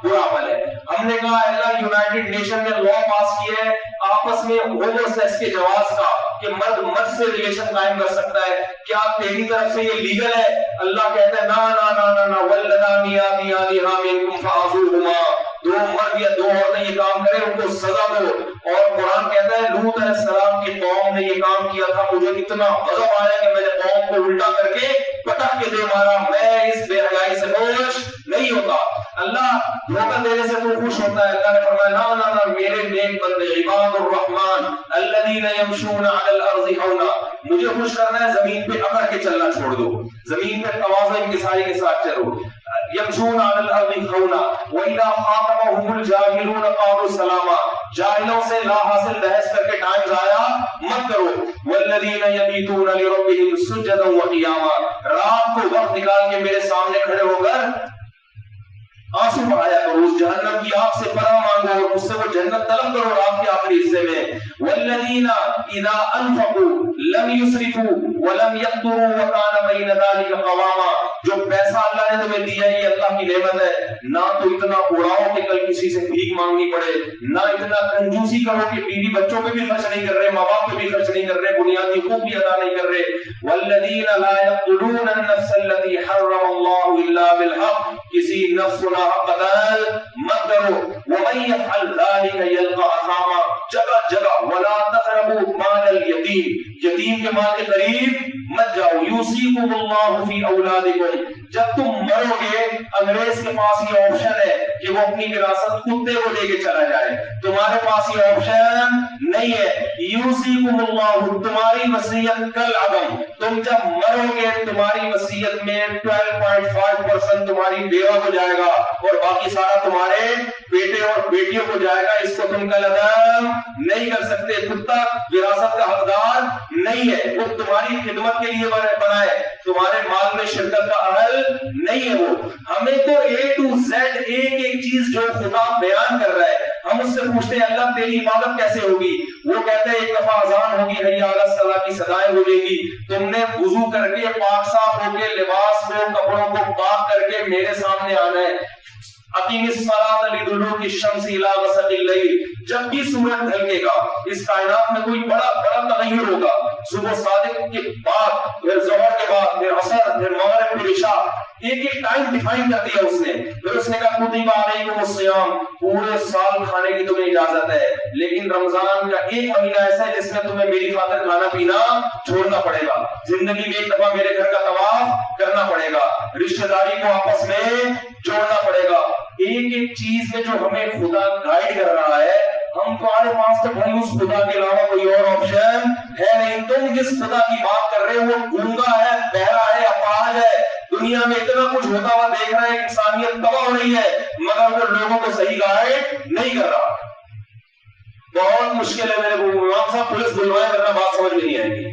برا عمل ہے. ہم نے کہا اللہ یونائٹڈ نیشن نے لا پاس کیا ہے آپس میں ہومو سیکس کے جواز کا کہ مرد مرد سے ریلیشن قائم کر سکتا ہے. کیا تیری طرف سے یہ لیگل ہے؟ اللہ کہتا ہے نا نا نا نا نا واللذان یاتیانہا منکم فاعذوہما, دو مرد یا دو عورتیں یہ کام کریں ان کو سزا دو. اور قرآن کہتا ہے لوط علیہ السلام کی قوم نے یہ کام کیا تھا, مجھے اتنا غضب آیا کہ میں نے قوم کو الٹا کر کے پٹک کے دے مارا. میں اس بے حیائی سے خوش نہیں ہوتا. اللہ دھوکہ دینے سے تو خوش ہوتا ہے. اللہ نے فرمایا نا نا نا میرے نیک بندے عباد الرحمن الذین یمشون علی الارض ہونا, مجھے خوش کرنا ہے زمین پہ اکڑ کے چلنا چھوڑ دو, زمین پہ تواضع انکساری کے ساتھ چلو. یمشون علی الارض ہونا واذا خاطبهم الجاهلون قالوا سلاما, جاہلوں سے لا حاصل بحث کر کے ٹائم ضائع مت کرو. والذین یبیتون لربهم سجدا وقیاما, رات کو وقت نکال کے میرے سامنے کھڑے ہو کر آنسو بہایا کرو, اس جہنم کی آگ سے پناہ مانگو اور اس سے وہ جنت طلب کرو رات کے آخری حصے میں. والذین اذا انفقوا لم يسرفوا ولم يقتروا وكان بين ذلك قواما, جو پیسہ اللہ نے تمہیں دیا ہے یہ اللہ کی نعمت ہے, نہ تو اتنا اڑاؤ کہ کل کسی سے بھیک مانگنی پڑے, نہ اتنا کنجوسی کرو کہ بیوی بچوں پہ بھی خرچ نہیں کر رہے, ماں باپ پہ بھی خرچ نہیں کر رہے, بنیادی حقوق بھی ادا نہیں کر رہے. والذین لا يقتلون النفس التي حرم الله الا بالحق, کسی نفس کو ناحق قتل مت کرو. ومن يفعل ذلك يلقى اثاما, جگہ جگہ ولا تقربوا مال اليتيم, یتیم کے مال کے قریب مت جاؤ. یوصیکم اللہ فی اولادکم, جب تم مرو گے انگریز کے پاس یہ آپشن ہے کہ وہ اپنی وراثت کتے کو لے کے چلا جائے, تمہارے پاس یہ آپشن نہیں ہے. یوصیکم اللہ, تمہاری وصیت کل عدم, تم جب مرو گے تمہاری وصیت میں 12.5% تمہاری بیوہ کو جائے گا اور باقی سارا تمہارے بیٹے اور بیٹیوں کو جائے گا. اس کو تم کل عدم نہیں کر سکتے. کتا وراثت کا حقدار نہیں ہے, وہ تمہاری خدمت کے لیے بنا ہے, تمہارے مال میں شرکت کا اہل نہیں ہے وہ. ہمیں تو A to Z ایک ایک چیز جو خدا بیان کر رہا ہے ہم اس سے پوچھتے ہیں اللہ تیری عبادت کیسے ہوگی, وہ کہتے ہیں ایک دفعہ اذان ہوگی حی علی الصلاۃ کی صدائیں گونجیں گی, تم نے وضو کر کے پاک صاف ہو کے لباس کو کپڑوں کو پاک کر کے میرے سامنے آنا ہے. اقیم الصلاۃ لدلوک الشمس الی غسق اللیل, جب بھی سورج ڈھلے گا اس کائنات میں کوئی بڑا تغیر ہوگا, صبح صادق کے بعد پھر ظہر کے بعد پھر عصر پھر مغرب پھر عشاء, ایک ایک ٹائم ڈیفائن کر دیا اس نے. پھر اس نے کہا کتب علیکم الصیام, پورے سال کھانے کی تمہیں اجازت ہے, لیکن رمضان کا ایک مہینہ ایسا ہے جس میں تمہیں میری خاطر کھانا پینا چھوڑنا پڑے گا, زندگی میں ایک دفعہ میرے گھر کا طواف کرنا پڑے گا, رشتہ داری کو آپس میں جوڑنا پڑے گا. ایک ایک چیز میں جو ہمیں خدا گائیڈ کر رہا ہے, ہم تمہارے پاس تو بھائی اس خدا کے علاوہ کوئی اور آپشن ہے نہیں. تم جس خدا کی بات کر رہے ہو وہ گونگا ہے, بہرا ہے, اپاہج ہے, دنیا میں اتنا کچھ ہوتا ہوا دیکھ رہا ہے, انسانیت تباہ ہو رہی ہے, مگر وہ لوگوں کو صحیح گائیڈ نہیں کر رہا. بہت مشکل ہے میرے کو امام صاحب پولیس بلوائے کرنا, بات سمجھ میں نہیں آئے گی.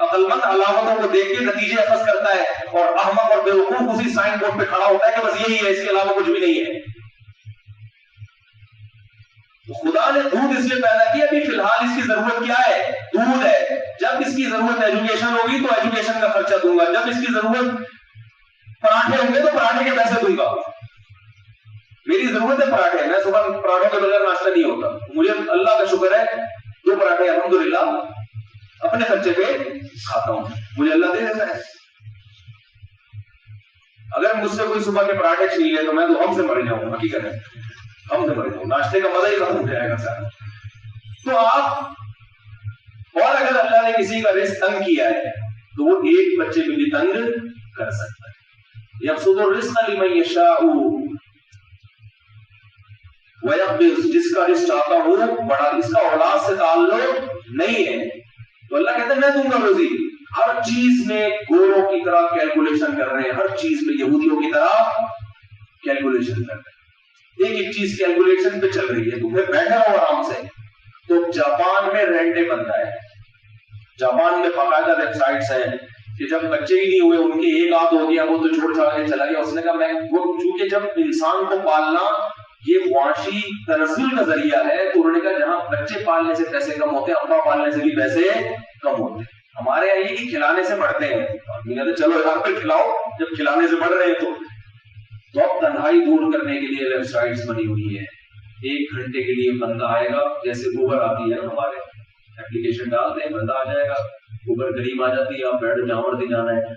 عقل مند علامتوں کو دیکھ کے نتیجے اخذ کرتا ہے, اور احمق اور بیوقوف اسی سائن بورڈ پہ کھڑا ہوتا ہے کہ بس یہی ہے, اس کے علاوہ کچھ بھی نہیں ہے. خدا نے دودھ اس لیے پیدا کیا. ابھی فی الحال اس کی ضرورت کیا ہے؟ دودھ ہے. جب اس کی ضرورت ایجوکیشن ہوگی تو ایجوکیشن کا خرچہ دوں گا. جب اس کی ضرورت پراٹھے ہوں گے تو پراٹھے کے پیسے دوں گا. میری ضرورت ہے پراٹھے, میں صبح پراٹھوں کے بغیر ناشتہ نہیں ہوتا. مجھے اللہ کا شکر ہے 2 پراٹھے الحمدللہ اپنے خرچے پہ کھاتا ہوں. مجھے اللہ دے دیتا ہے. اگر مجھ سے کوئی صبح کے پراٹھے چھین لے تو میں تو ہم سے مر جاؤں. حقیقت ہے ہم سے مر جاؤں. ناشتے کا مزہ ہی ختم ہو جائے گا سارا. تو آپ, اور اگر اللہ نے کسی کا رزق تنگ کیا ہے تو وہ ایک بچے کو بھی تنگ کر سکتا ہے. یبسط الرزق لمن یشاء ویقدر, جس کا رزق چاہتا ہوں بڑا. اس کا اولاد سے تعلق نہیں ہے. تو اللہ کہتا ہے میں دوں گا روزی. ہر چیز میں گوروں کی طرح کیلکولیشن کر رہے ہیں, ہر چیز میں یہودیوں کی طرح کیلکولیشن کر رہے ہیں. ایک چیز کیلکولیشن پہ چل رہی ہے. تو پھر بیٹھا ہو آرام سے. تو جاپان میں رینٹے بنتا ہے. جاپان میں باقاعدہ ویب سائٹس ہیں کہ جب بچے ہی نہیں ہوئے, ان کے ایک آدھ ہو گیا, وہ تو چھوڑ چھاڑ کے چلا گیا. اس نے کہا میں وہ, چونکہ جب انسان کو پالنا یہ معاشی تنزل کا ذریعہ ہے, تو انہوں نے کہا جہاں بچے پالنے سے پیسے کم ہوتے ہیں, ابا پالنے سے بھی پیسے کم ہوتے ہیں. ہمارے یہاں یہ کہ کھلانے سے بڑھتے ہیں. کہتے چلو یہاں پہ کھلاؤ, جب کھلانے سے بڑھ رہے ہیں تو اب تنہائی دور کرنے کے لیے ویب سائٹس بنی ہوئی ہے. 1 گھنٹے کے لیے بندہ آئے گا, جیسے اوبر آتی ہے ہمارے, ایپلیکیشن ڈالتے ہیں, بندہ آ جائے گا. اوبر قریب آ جاتی ہے, آپ بیٹھ جاؤ دے جانا ہے,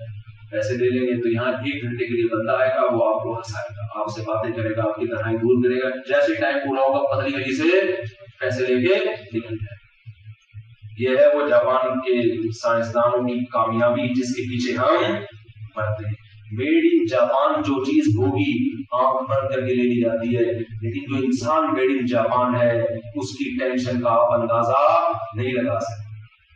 پیسے دے لیں گے. تو یہاں 1 گھنٹے کے لیے بندہ آئے گا, وہ آپ کو ہنسائے گا, آپ سے باتیں کرے گا, آپ کی تنہائی دور کرے گا. جیسے ٹائم پورا ہوگا پتلی گلی سے پیسے لے کے نکل جائے. یہ ہے وہ جاپان کے سائنسدانوں کی کامیابی جس کے پیچھے ہم پڑھتے ہیں. میڈ ان جاپان جو چیز ہوگی آنکھ بند کر کے لے لی جاتی ہے, لیکن جو انسان میڈ ان جاپان ہے اس کی ٹینشن کا آپ اندازہ نہیں لگا سکتے.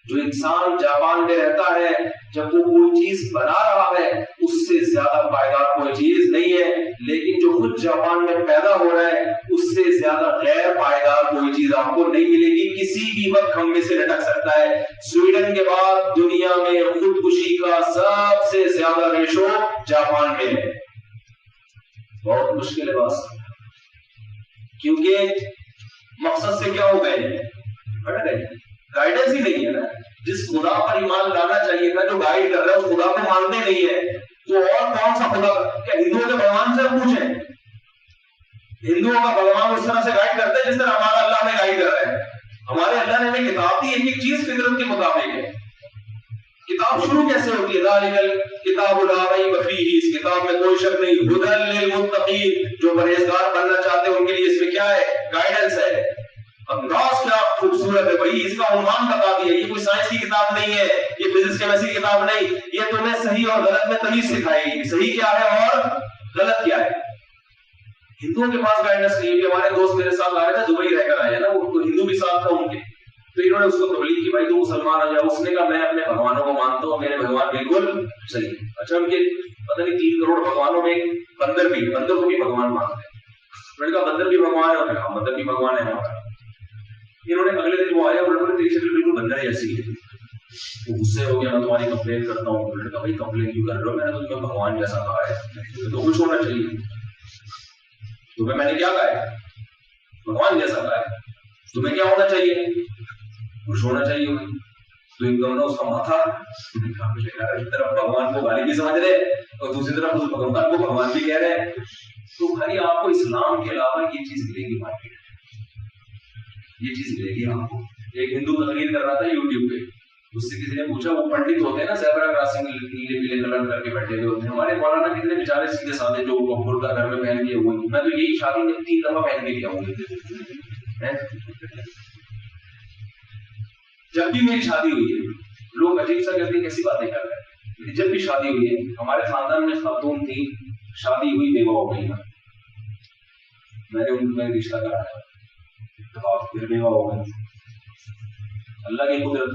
جو انسان جاپان میں رہتا ہے, جب وہ کوئی چیز بنا رہا ہے اس سے زیادہ پائیدار کوئی چیز نہیں ہے. لیکن جو خود جاپان میں پیدا ہو رہا ہے اس سے زیادہ غیر پائیدار کوئی چیز آپ کو نہیں ملے گی. کسی بھی وقت کھمبے سے لٹک سکتا ہے. سویڈن کے بعد دنیا میں خودکشی کا سب سے زیادہ ریشو جاپان میں ہے. بہت مشکل ہے بات, کیونکہ مقصد سے کیا ہو گئے, ہٹ گئے. گائیڈنس ہی نہیں ہے نا. جس خدا پر ایمان لانا چاہیے تھا, جو گائیڈ کر رہا ہے اس خدا کو مانتے نہیں ہے. تو اور کون سا خدا؟ کیا ہندوؤں کے بھگوان سے پوچھیں, ہندوؤں کا بھگوان اس طرح سے گائیڈ کرتا ہے جس طرح ہمارا اللہ ہمیں گائیڈ کر رہا ہے. ہمارے اللہ نے ہمیں کتاب دی, ایک چیز فطرت کے مطابق ہے. کتاب شروع کیسے ہوتی ہے؟ ذالک کتاب لا ریب فیہ, اس کتاب میں کوئی شک نہیں. ھدی للمتقین, جو پرہیزگار بننا چاہتے ہیں ان کے لیے اس میں کیا ہے؟ گائیڈنس ہے. انداز کیا خوبصورت ہے بھائی, اس کا عنوان بتا دیا. یہ کوئی سائنس کی کتاب نہیں ہے, یہ فزکس کیمسٹری کی کتاب نہیں. یہ تمہیں صحیح اور غلط میں تمیز سکھائے گی, صحیح کیا ہے اور غلط کیا ہے. ہندوؤں کے پاس گائیڈنس نہیں ہے. ہمارے دوست میرے ساتھ آ رہے تھے, دبئی رہ کر آئے ہیں نا, وہ ہندو بھی ساتھ تھا ان کے. تو انہوں نے اس کو تبلیغ کی, بھائی تو مسلمان آ جاؤ. اس نے کہا میں اپنے بھگوانوں کو مانتا ہوں, میرے بھگوان بالکل صحیح ہے. اچھا, ان کے پتہ نہیں 3 کروڑ بھگوانوں میں بندر کو بھی بھگوان مانتے ہیں. میں نے کہا بندر بھی بھگوان ہے؟ انہوں نے کہا بندر بھی بھگوان ہے ہمارا. انہوں نے اگلے دن وہ آیا, انہوں نے تیری شکل بالکل بندر جیسی ہے. وہ غصے ہو گیا, میں تمہاری کمپلین کرتا ہوں. انہوں نے کہا بھائی کمپلین کیوں کر رہے ہو, میں نے تو تمہیں بھگوان جیسا کہا ہے, تو خوش ہونا چاہیے. تمہیں میں نے کیا کہا ہے؟ بھگوان جیسا کہا ہے. تمہیں کیا ہونا چاہیے؟ خوش ہونا چاہیے. تو ایک دم اس کا ماتھا, ایک طرف بھگوان کو گالی بھی سمجھ رہے اور دوسری طرف اس بھگوان کو بھگوان بھی کہہ رہے ہیں. تو بھائی آپ کو اسلام کے علاوہ یہ چیز ملے گی مارکیٹ میں, یہ چیز ملے گی آپ کو. ایک ہندو تقریر کر رہا تھا یوٹیوب پہ, اس سے کسی نے پوچھا, وہ پنڈت ہوتے ہیں نا زیبرا کراسنگ نیلے پیلے کلر کر کے بیٹھے ہوئے ہوتے ہیں, ہمارے مولانا کتنے بیچارے سیدھے سادے جو برقع گھر میں پہن کے ہوئے. میں تو یہی شادی میں 3 دفعہ پہن کے کیا ہوں. جب بھی میری شادی ہوئی ہے لوگ عجیب سا کہتے ہیں کیسی باتیں کر رہے ہیں. جب بھی شادی ہوئی ہے, ہمارے خاندان میں خاتون تھی, شادی ہوئی بیوہ ہو گئی, میں نے ان میں رشتہ کرا ہے, پھر بیوہ ہو گئی. اللہ کی قدرت.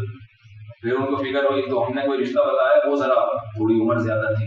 پھر ان کو فکر ہوئی تو ہم نے کوئی رشتہ بتایا, وہ ذرا تھوڑی عمر زیادہ تھی,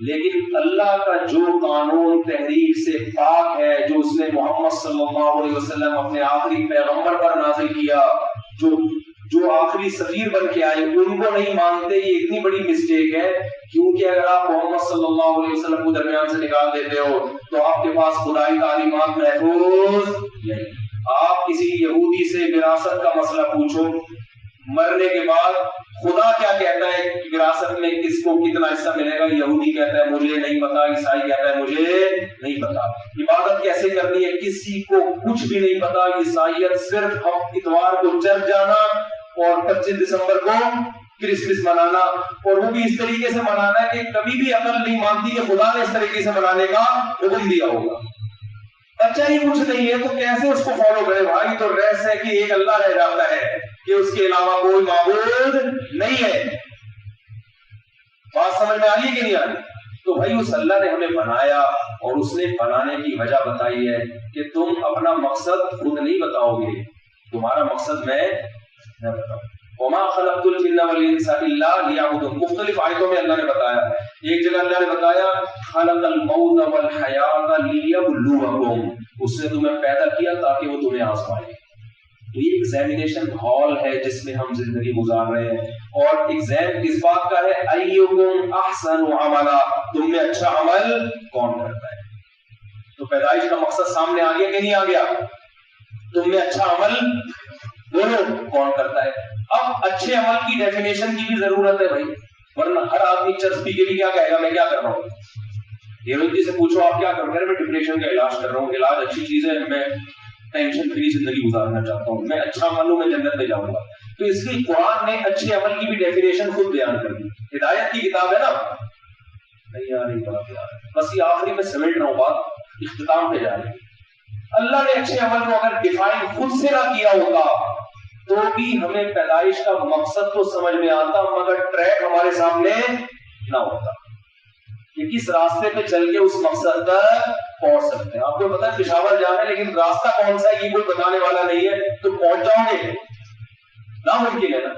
لیکن اللہ کا جو قانون تحریف سے پاک ہے، جو اس نے محمد صلی اللہ علیہ وسلم اپنے آخری پیغمبر پر نازل کیا، جو آخری سفیر بن کے آئے، ان کو نہیں مانتے، یہ اتنی بڑی مسٹیک ہے. کیونکہ اگر آپ محمد صلی اللہ علیہ وسلم کو درمیان سے نکال دیتے ہو تو آپ کے پاس خدائی تعلیمات محفوظ نہیں. آپ کسی یہودی سے وراثت کا مسئلہ پوچھو، مرنے کے بعد خدا کیا کہتا ہے وراثت میں کس کو کتنا حصہ ملے گا، یہودی کہتا ہے مجھے نہیں پتا، عیسائی کہتا ہے مجھے نہیں پتا. عبادت کیسے کرنی ہے کسی کو کچھ بھی نہیں پتا. عیسائیت صرف اتوار کو چرچ جانا اور 25 دسمبر کو کرسمس منانا، اور وہ بھی اس طریقے سے منانا ہے کہ کبھی بھی عقل نہیں مانتی کہ خدا نے اس طریقے سے منانے کا حکم دیا ہوگا. اچھا ہی کچھ نہیں ہے تو کیسے اس کو فالو کرے بھائی؟ تو ریس ہے کہ ایک اللہ رہ جاتا ہے کہ اس کے علاوہ کوئی معبود نہیں ہے. بات سمجھ میں آ رہی ہے کہ نہیں آ رہی؟ تو بھائی اس اللہ نے ہمیں بنایا اور اس نے بنانے کی وجہ بتائی ہے کہ تم اپنا مقصد خود نہیں بتاؤ گے، تمہارا مقصد میں نہ بتاؤں. وما خلقت الجن والانس الا ليعبدون. مختلف آیتوں میں اللہ نے بتایا. ایک جگہ اللہ نے بتایا خلق الموت والحیات لیبلوکم، اس نے تمہیں پیدا کیا تاکہ وہ تمہیں آزمائے. تو یہ ایگزامینیشن ہال ہے جس میں ہم زندگی گزار رہے ہیں، اور ایگزام کس بات کا ہے؟ ایکم احسن عملا، تم میں اچھا عمل کون کرتا ہے. تو پیدائش کا مقصد سامنے آ گیا کہ نہیں آ گیا؟ تم میں اچھا عمل بولو کون کرتا ہے. اب اچھے عمل کی ڈیفینیشن کی بھی ضرورت ہے بھائی، ورنہ ہر آدمی چرس پی کے بھی کیا کہے گا میں کیا کر رہا ہوں. ہیروئن جی سے پوچھو آپ کیا کر رہے ہیں؟ میں ڈپریشن کا علاج کر رہا ہوں. علاج اچھی چیز ہے، میں ٹینشن فری زندگی گزارنا چاہتا ہوں، میں اچھا عمل ہوں، میں جنت میں جاؤں گا. تو اس لیے قرآن نے اچھے عمل کی بھی ڈیفینیشن خود بیان کر دی. ہدایت کی کتاب ہے نا. نہیں آ رہی بات یار، بس یہ آخری میں سمیٹ رہا ہوں، بات اختتام پہ جا رہی ہے. اللہ نے اچھے عمل کو اگر ڈیفائن خود سے نہ کیا ہوتا تو بھی ہمیں پیدائش کا مقصد تو سمجھ میں آتا، مگر ٹریک ہمارے سامنے نہ ہوتا کہ کس راستے پہ چل کے اس مقصد تک پہنچ سکتے ہیں. آپ کو پتا ہے پشاور جانا ہے لیکن راستہ کون سا ہے یہ کوئی بتانے والا نہیں ہے، تو پہنچ جاؤ گے؟ ناممکن ہے نا.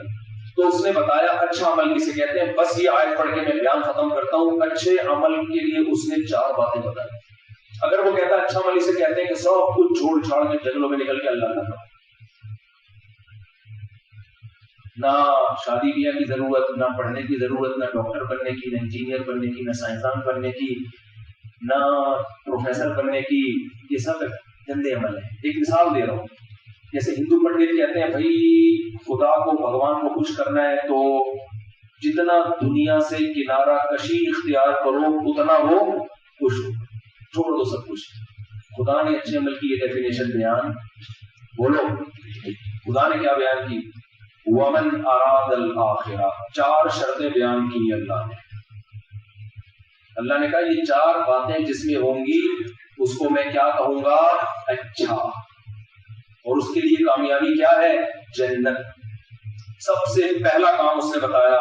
تو اس نے بتایا اچھا عمل کسے کہتے ہیں. بس یہ آیت پڑھ کے میں بیان ختم کرتا ہوں. اچھے عمل کے لیے اس نے 4 باتیں بتائی. اگر وہ کہتا ہے اچھا عمل اسے کہتے ہیں کہ سب کچھ چھوڑ چھاڑ کے جنگلوں میں نکل کے اللہ کا نام، نہ شادی بیاہ کی ضرورت، نہ پڑھنے کی ضرورت، نہ ڈاکٹر بننے کی، نہ انجینئر بننے کی، نہ سائنسدان بننے کی، نہ پروفیسر بننے کی، یہ سب گندے عمل ہیں. ایک مثال دے رہا ہوں. جیسے ہندو پنڈت کہتے ہیں بھائی خدا کو بھگوان کو خوش کرنا ہے تو جتنا دنیا سے کنارہ کشی اختیار کرو اتنا وہ خوش ہو، چھوڑ دو سب کچھ. خدا نے اچھے عمل کی یہ ڈیفینیشن بیان بولو. خدا نے کیا بیان کی؟ ومن اراد الآخرہ، 4 شرطیں بیان کی اللہ نے. اللہ نے کہا یہ 4 باتیں جس میں ہوں گی اس کو میں کیا کہوں گا؟ اچھا. اور اس کے لیے کامیابی کیا ہے؟ جنت. سب سے پہلا کام اس نے بتایا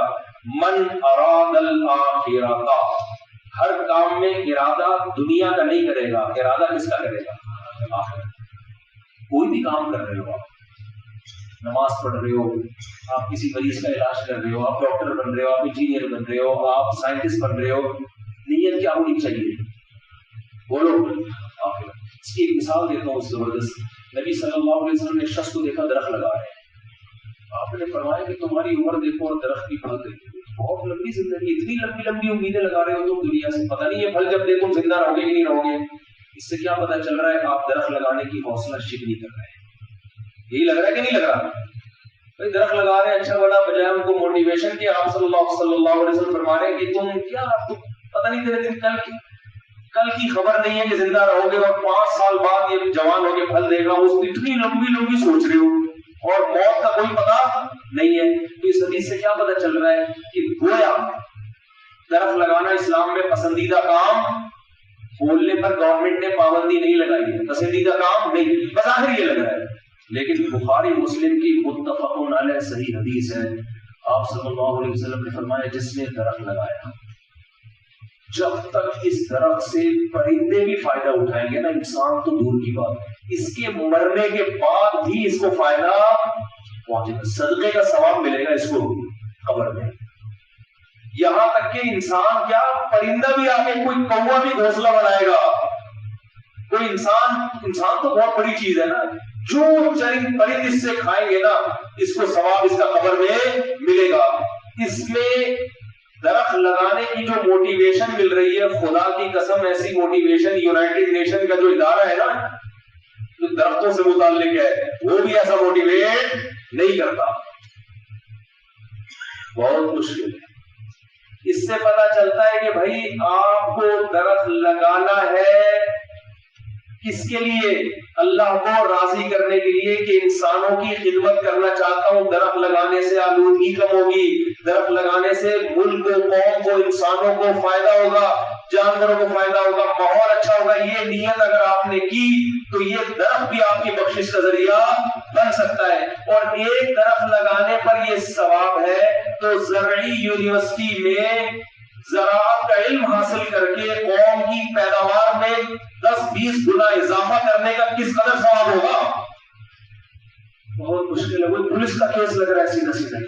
من اراد الآخرہ. ہر کام میں ارادہ دنیا کا نہیں کرے گا، ارادہ کس کا کرے گا؟ آخرت. کوئی بھی کام کر رہے ہو، آپ نماز پڑھ رہے ہو، آپ کسی مریض کا علاج کر رہے ہو، آپ ڈاکٹر بن رہے ہو، آپ انجینئر بن رہے ہو، آپ سائنٹسٹ بن رہے ہو، نیت کیا ہونی چاہیے؟ بولو آخرت. اس کی ایک مثال دیتا ہوں زبردست. نبی صلی اللہ علیہ وسلم نے شخص کو دیکھا درخت لگا رہے ہیں. آپ نے فرمایا کہ تمہاری عمر دیکھو اور درخت کی پھل دیکھو، بہت لمبی زندگی، اتنی لمبی لمبی امیدیں لگا رہے ہو تم دنیا سے، پتہ نہیں یہ پھل جب دے تم زندہ رہو گے کہ نہیں رہو گے. اس سے کیا پتہ چل رہا ہے؟ آپ درخت لگانے کی حوصلہ شکنی کر رہے ہیں. یہی لگ رہا ہے کہ نہیں لگ رہا؟ بھائی درخت لگا رہے ہیں اچھا بنا، بجائے ان کو موٹیویشن کی آپ صلی اللہ علیہ وسلم فرما رہے ہیں کہ تم کیا پتہ نہیں تیرے دن کل کی خبر نہیں ہے کہ زندہ رہو گے اور 5 سال بعد یہ جوان ہو کے پھل دے گا. اس اتنی لمبی لمبی سوچ رہے ہو اور موت کا کوئی پتہ نہیں ہے. تو اس حدیث سے کیا پتہ چل رہا ہے کہ گویا درخت لگانا اسلام میں پسندیدہ کام، بولنے پر گورنمنٹ نے پابندی نہیں لگائی ہے، پسندیدہ کام نہیں، بظاہر یہ لگ رہا ہے. لیکن بخاری مسلم کی متفق علیہ صحیح حدیث ہے. آپ صلی اللہ علیہ وسلم نے فرمایا جس نے درخت لگایا جب تک اس درخت سے پرندے بھی فائدہ اٹھائیں گے نا، انسان تو دور کی بات، اس کے مرنے کے بعد بھی اس کو فائدہ پہنچے گا، صدقے کا ثواب ملے گا اس کو قبر میں. یہاں تک کہ انسان کیا پرندہ بھی آ کے کوئی کوا بھی گھونسلہ بنائے گا. کوئی انسان تو بہت بڑی چیز ہے نا, جو چرند پرند اس سے کھائیں گے نا اس کو ثواب اس کا قبر میں ملے گا. اس میں درخت لگانے کی جو موٹیویشن مل رہی ہے, خدا کی قسم ایسی موٹیویشن یونائٹڈ نیشن کا جو ادارہ ہے نا جو درختوں سے متعلق ہے وہ بھی ایسا موٹیویٹ نہیں کرتا. بہت مشکل ہے. اس سے پتا چلتا ہے کہ بھائی آپ کو درخت لگانا ہے کس کے لیے؟ اللہ کو راضی کرنے کے لیے کہ انسانوں کی خدمت کرنا چاہتا ہوں. درخت لگانے سے آلودگی کم ہوگی, درخت لگانے سے ملک کو, قوم کو, انسانوں کو فائدہ ہوگا, جانوروں کو فائدہ ہوگا, ماحول اچھا ہوگا. یہ نیت اگر آپ نے کی تو یہ درخت بھی آپ کی بخشش کا ذریعہ بن سکتا ہے. اور ایک درخت لگانے پر یہ ثواب ہے تو زرعی یونیورسٹی میں زراعت کا علم حاصل کر کے قوم کی پیداوار میں 10-20 گنا اضافہ کرنے کا کس قدر ثواب ہوگا؟ بہت مشکل ہے. وہ پولیس کا کیس لگ رہا ہے سیدھا سیدھا.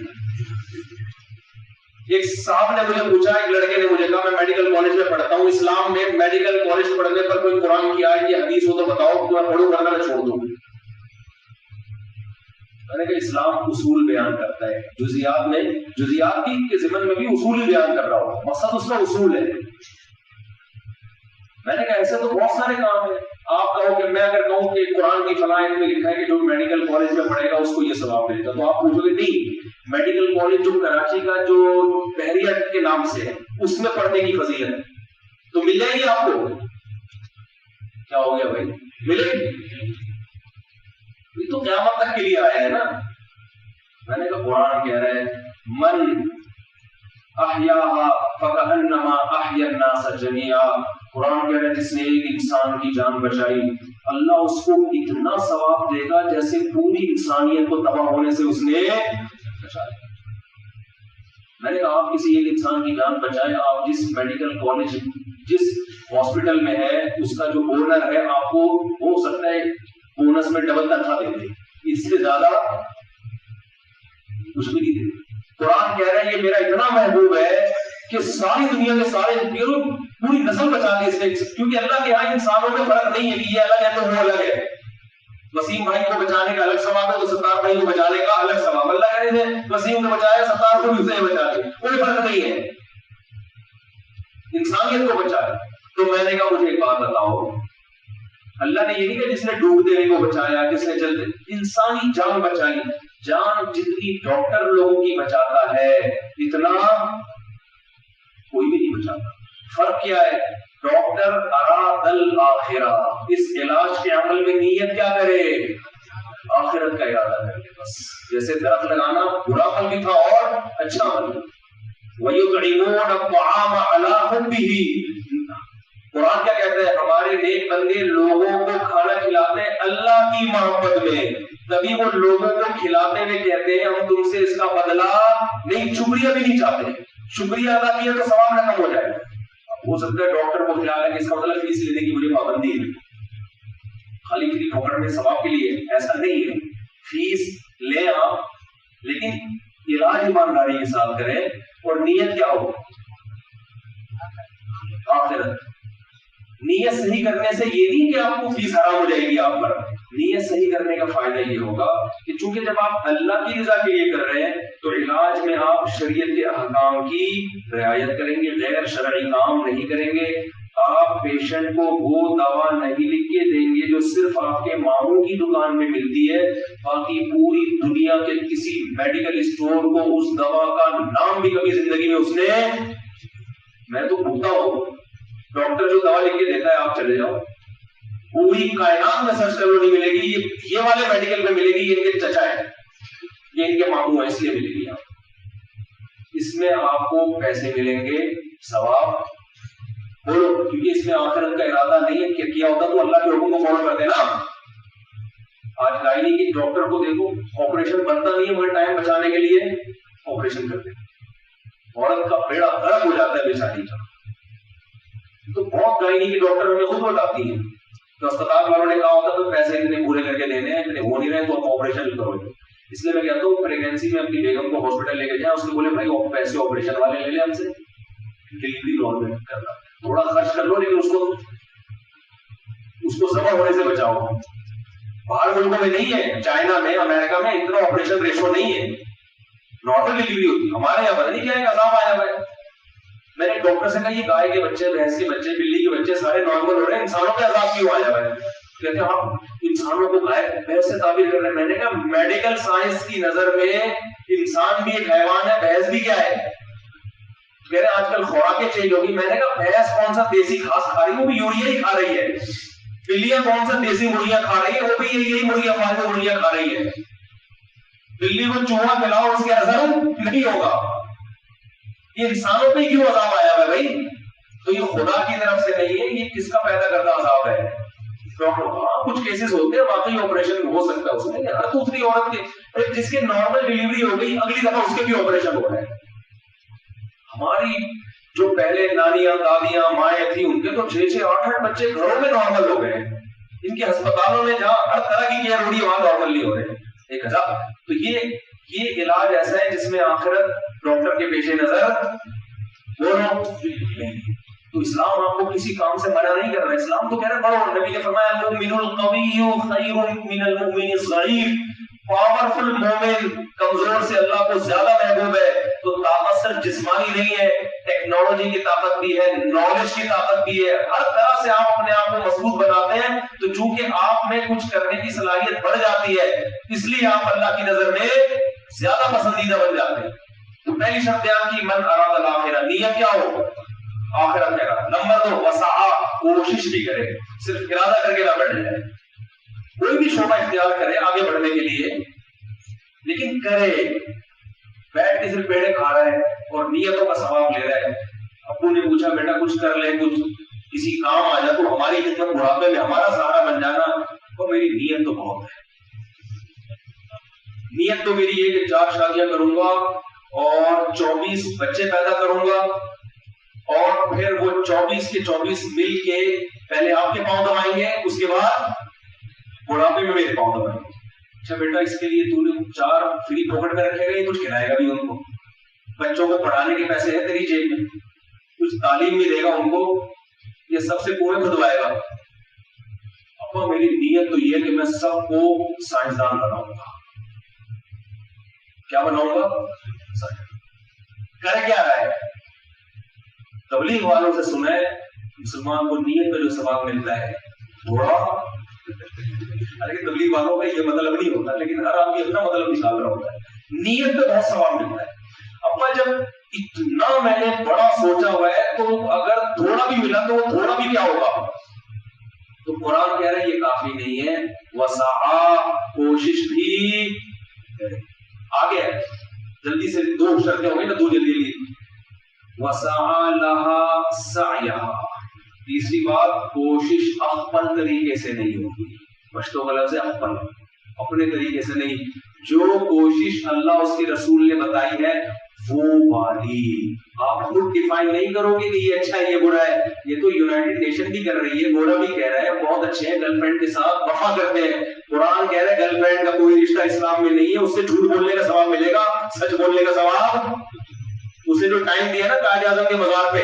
ایک صاحب نے مجھے پوچھا, ایک لڑکے نے مجھے کہا میں میڈیکل کالج میں پڑھتا ہوں, اسلام میں میڈیکل کالج پڑھنے پر کوئی قرآن کی آیت یا حدیث ہو تو بتاؤ کہ میں پڑھوں ورنہ میں چھوڑ دوں. میں نے کہا اسلام اصول بیان کرتا ہے, جزیات میں, جزیات کے ضمن میں بھی اصول ہی بیان کر رہا ہوں, مقصد اس کا اصول ہے. میں نے کہا ایسے تو بہت سارے کام ہیں. آپ کہو کہ میں اگر کہوں کہ قرآن کی فلاں میں لکھا ہے کہ جو میڈیکل کالج میں پڑھے گا اس کو یہ ثواب ملے گا, تو آپ پوچھو گے نہیں, میڈیکل کالج جو کراچی کا جو بحریہ کے نام سے ہے اس میں پڑھنے کی فضیلت ہے تو مل جائے گی آپ کو. کیا ہو گیا بھائی؟ ملے گی. یہ تو قیامت تک کے لیے آیا ہے نا. میں نے کہا قرآن کہہ رہا ہے من احیاہا فکأنما احیا الناس جمیعا. قرآن کہہ رہا ہے جس نے ایک انسان کی جان بچائی اللہ اس کو اتنا ثواب دے گا جیسے پوری انسانیت کو تباہ ہونے سے اس نے بچایا. میں نے کہا آپ کسی ایک انسان کی جان بچائے, آپ جس میڈیکل کالج جس ہاسپٹل میں ہے اس کا جو اونر ہے آپ کو ہو سکتا ہے بونس میں ڈبل تنخواہ دے دے, اس سے زیادہ کچھ بھی نہیں دے. قرآن کہہ رہا ہے یہ میرا اتنا محبوب ہے کہ ساری دنیا کے سارے پوری نسل بچا کے اس نے, کیونکہ اللہ کے یہاں انسانوں میں فرق نہیں ہے کہ یہ الگ ہے تو وہ الگ ہے. وسیم بھائی کو بچانے کا الگ ثواب ہے تو ستار بھائی کو بچانے کا الگ ثواب. اللہ کہہ رہے تھے وسیم کو بچایا ستار کو بھی اسے بچا لے, کوئی فرق نہیں ہے, انسانیت کو بچایا. تو میں نے کہا مجھے ایک بات بتاؤ, اللہ نے یہ نہیں کہ جس نے ڈوب دینے کو بچایا, جس نے چلتے, انسانی جان بچائی. جان جتنی ڈاکٹر لوگوں کی بچاتا ہے اتنا کوئی بھی نہیں بچاتا. فرق کیا ہے؟ ڈاکٹر اراد الاخرہ, اس علاج کے عمل میں نیت کیا کرے؟ آخرت کا ارادہ کرے. بس جیسے درخت لگانا برا عمل بھی تھا اور اچھا عمل بھی. وَيُطْعِمُونَ الطَّعَامَ عَلَىٰ حُبِّهِ. قرآن کیا کہتا ہے؟ ہمارے نیک بندے لوگوں کو کھانا کھلاتے ہیں اللہ کی محبت میں, تبھی وہ لوگوں کو کھلاتے ہوئے کہتے ہیں ہم تم سے اس کا بدلہ نہیں, شکریہ بھی نہیں چاہتے. شکریہ ادا کیا تو ثواب نہ کم ہو جائے. ہو سکتا ہے ڈاکٹر کو کھلانا کہ اس کا مطلب فیس لینے کی مجھے پابندی ہے, خالی کسی ڈاکٹر میں ثواب کے لیے, ایسا نہیں ہے. فیس لیں آپ لیکن علاج ایمانداری کے ساتھ کریں, اور نیت کیا ہو؟ آخرت. نیت صحیح کرنے سے یہ نہیں کہ آپ کو فیس حرام ہو جائے گی آپ پر. نیت صحیح کرنے کا فائدہ یہ ہوگا کہ چونکہ جب آپ اللہ کی رضا کے لیے کر رہے ہیں تو علاج میں آپ شریعت کے احکام کی رعایت کریں گے, غیر شرعی کام نہیں کریں گے. آپ پیشنٹ کو وہ دوا نہیں لکھ کے دیں گے جو صرف آپ کے ماموں کی دکان میں ملتی ہے, باقی پوری دنیا کے کسی میڈیکل اسٹور کو اس دوا کا نام بھی کبھی زندگی میں اس نے, میں تو پوچھتا ہوں ڈاکٹر جو دوا لکھ کے دیتا ہے آپ چلے جاؤ پوری کائنات میں سرچ کرو نہیں ملے گی. یہ والے میڈیکل میں ملے گی, یہ ان کے چچا ہے, یہ ان کے ماموں ہیں اس لیے ملے گی. اس میں آپ کو پیسے ملیں گے, ثواب بولو, کیونکہ اس میں آخرت کا ارادہ نہیں ہے. کیا ہوتا تو اللہ کے حکم کو فالو کرتے نا. آج گائنی کی ڈاکٹر کو دیکھو, آپریشن بنتا نہیں ہے مگر ٹائم بچانے کے لیے آپریشن کرتے, عورت کا بیڑا غرق ہو جاتا ہے بیچاری کا. تو بہت گائنی کی ڈاکٹر ہمیں خود بتاتی ہیں تو اسپتال والوں نے کہا ہوتا تو پیسے اتنے پورے کر کے دینے ہیں, اتنے ہو نہیں رہے تو آپ آپریشن کرو. اس لیے میں کہتا ہوں پریگنینسی میں اپنی بیگم کو ہاسپٹل لے کے جائیں، اس کو بولے بھائی پیسے آپریشن والے لے لیں ہم سے، ڈلیوری نارمل کرنا، تھوڑا خرچ کر لو لیکن اس کو ذبح ہونے سے بچاؤ۔ باہر ملکوں میں نہیں ہے، چائنا میں امریکہ میں اتنا آپریشن ریشو نہیں ہے، نارمل ڈلیوری ہوتی ہے۔ ہمارے یہاں پتہ نہیں کیا ہے عذاب آیا ہوا ہے۔ میں نے ڈاکٹر سے کہا یہ گائے کے بچے، بھینس کے بچے، بلی کے بچے سارے نارمل ہو رہے ہیں، انسانوں کے عذاب کیوں آیا ہوا ہے؟ کہتے ہیں ہم انسانوں کو گائے بھینس سے تعبیر کر رہے ہیں۔ میں نے کہا میڈیکل سائنس کی نظر میں انسان بھی ایک حیوان ہے، بھینس بھی کیا ہے؟ کہہ رہے آج کل خوراکیں چینج ہوگی۔ میں نے کہا بھینس کون سا دیسی گھاس کھا رہی ہے؟ وہ بھی یوریا ہی کھا رہی ہے۔ بلیاں کون سا دیسی مرغیاں کھا رہی ہے؟ وہ بھی یہی مرغیاں فالتو مرغیاں کھا رہی ہے۔ بلی کو چوہا کھلاؤ اس کے اثر نہیں ہوگا۔ یہ انسانوں پہ کیوں عذاب آیا ہے بھائی؟ تو یہ خدا کی طرف سے نہیں ہے، یہ کس کا پیدا کرتا عذاب ہے؟ ہاں کچھ کیسز ہوتے ہیں واقعی آپریشن ہو سکتا ہے اس میں، ہر دوسری عورت کے جس کے نارمل ڈلیوری ہو گئی اگلی دفعہ اس کے بھی آپریشن ہو رہا ہے۔ ہماری جو پہلے نانیاں دادیاں مائیں تھیں ان کے تو 6-6 8-8 بچے گھروں میں نارمل ہو گئے، ان کے ہسپتالوں میں جہاں ہر طرح کی کیئر ہو رہی ہے وہاں نارمل نہیں ہو رہے۔ ایک عذاب۔ تو یہ علاج ایسا ہے جس میں آخرت ڈاکٹر کے پیش نظر تو اسلام آپ کو کسی کام سے منع نہیں کر رہا، اسلام تو کہہ رہا ہے بڑھو۔ نبی نے فرمایا المؤمن القوی خیر من المؤمن الضعیف، پاورفل مومن کمزور سے اللہ کو زیادہ محبوب ہے۔ تو طاقت صرف جسمانی نہیں ہے، ٹیکنالوجی کی طاقت بھی ہے، نالج کی طاقت بھی ہے، ہر طرح سے آپ اپنے آپ کو مضبوط بناتے ہیں۔ تو چونکہ آپ میں کچھ کرنے کی صلاحیت بڑھ جاتی ہے اس لیے آپ اللہ کی نظر میں زیادہ پسندیدہ بن جاتے ہیں۔ تو پہلی شرط بیان کی من اراد الاخرہ، نیت کیا ہو؟ آخرت ہے۔ نمبر 2 وسعہ، کوشش بھی کرے، صرف ارادہ کر کے نہ بیٹھ جائے۔ کوئی بھی شعبہ اختیار کرے آگے بڑھنے کے لیے لیکن کرے، بیٹھ کے صرف پیڑے کھا رہا ہے اور نیتوں کا ثواب لے رہا ہے۔ ابو نے پوچھا بیٹا کچھ کر لے، کچھ کسی کام آ جا تو ہماری خدمت بڑھاپے میں ہمارا سہارا بن جانا، تو میری نیت تو بہت ہے۔ نیت تو میری یہ کہ 4 شادیاں کروں گا اور 24 بچے پیدا کروں گا اور پھر وہ 24 کے 24 مل کے پہلے آپ کے پاؤں دبائیں گے، اس کے بعد بڑھاپے میں میرے پاؤں دبائیں گے۔ اچھا بیٹا اس کے لیے تو نے 4 فری پاکٹ میں رکھے گا، یہ کچھ کھلائے گا بھی ان کو، بچوں کو پڑھانے کے پیسے ہیں تیری جیب میں، کچھ تعلیم بھی دے گا ان کو، یہ سب سے کنویں کھدوائے گا۔ ابا میری نیت تو یہ ہے کہ میں سب کو سائنسدان بناؤں گا۔ کیا بناؤں گا؟ کر کیا رہا ہے؟ تبلیغ والوں سے سنا ہے مسلمان کو نیت پہ جو ثواب ملتا ہے تھوڑا، لیکن تبلیغ والوں کا یہ مطلب نہیں ہوتا، لیکن ہر آدمی اپنا مطلب نکال رہا ہوتا ہے۔ نیت پہ بہت ثواب ملتا ہے۔ ابا جب اتنا میں نے بڑا سوچا ہوا ہے تو اگر تھوڑا بھی ملا تو وہ تھوڑا بھی کیا ہوگا؟ تو قرآن کہہ رہا ہے یہ کافی نہیں ہے، وسعہ، کوشش بھی آگے ہے۔ جلدی سے 2 شرطیں ہو گئی نا، 2 جلدی۔ وسعى لها سعيها، تیسری بات کوشش اپن طریقے سے نہیں ہوگی، مشتو غلط سے اپن، اپنے طریقے سے نہیں، جو کوشش اللہ اس کے رسول نے بتائی ہے وہ والی۔ آپ خود ڈیفائن نہیں کرو گے کہ یہ اچھا ہے یہ برا ہے، یہ تو یونائٹڈ نیشن بھی کر رہی ہے، گورا بھی کہہ رہا ہے بہت اچھے ہیں، گرل فرینڈ کے ساتھ وفا کرتے ہیں۔ قرآن کہہ رہا ہے گرل فرینڈ کا کوئی رشتہ اسلام میں نہیں ہے، اس سے جھوٹ بولنے کا ثواب ملے گا، سچ بولنے کا ثواب، اسے جو ٹائم دیا نا قائد اعظم کے مزار پہ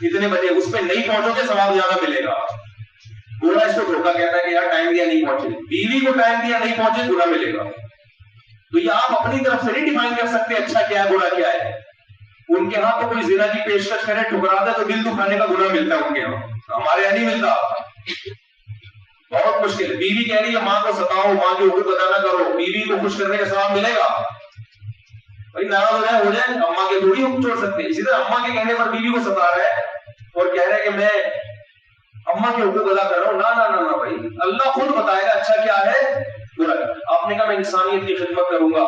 اتنے بجے، اس پہ نہیں پہنچو گے ثواب زیادہ ملے گا۔ گورا اس کو دھوکہ کہتا ہے کہ یار ٹائم دیا نہیں پہنچے، بیوی کو ٹائم دیا نہیں پہنچے گناہ ملے گا۔ تو یہ آپ اپنی طرف سے نہیں ڈیفائن کر سکتے اچھا کیا ہے برا کیا ہے۔ ان کے ہاں تو کوئی زنا کی پیشکش کرے ٹھکرا دے تو دل دکھانے کا گناہ ملتا ہے ان کے ہاں، ہمارے یہاں نہیں ملتا، بہت مشکل ہے۔ بیوی کہہ رہی ہے ماں کو ستاؤ، ماں کے حقوق ادا نہ کرو، بیوی کو خوش کرنے کا ثواب ملے گا؟ بھائی ناراض ہو جائے اماں کے تھوڑی حکم چھوڑ سکتے ہیں۔ اسی طرح اماں کے کہنے پر بیوی کو ستا رہا ہے اور کہہ رہا ہے کہ میں اماں کے حقوق ادا کر رہا ہوں، نہ بھائی اللہ خود بتائے گا اچھا کیا ہے برا۔ آپ نے کہا میں انسانیت کی خدمت کروں گا،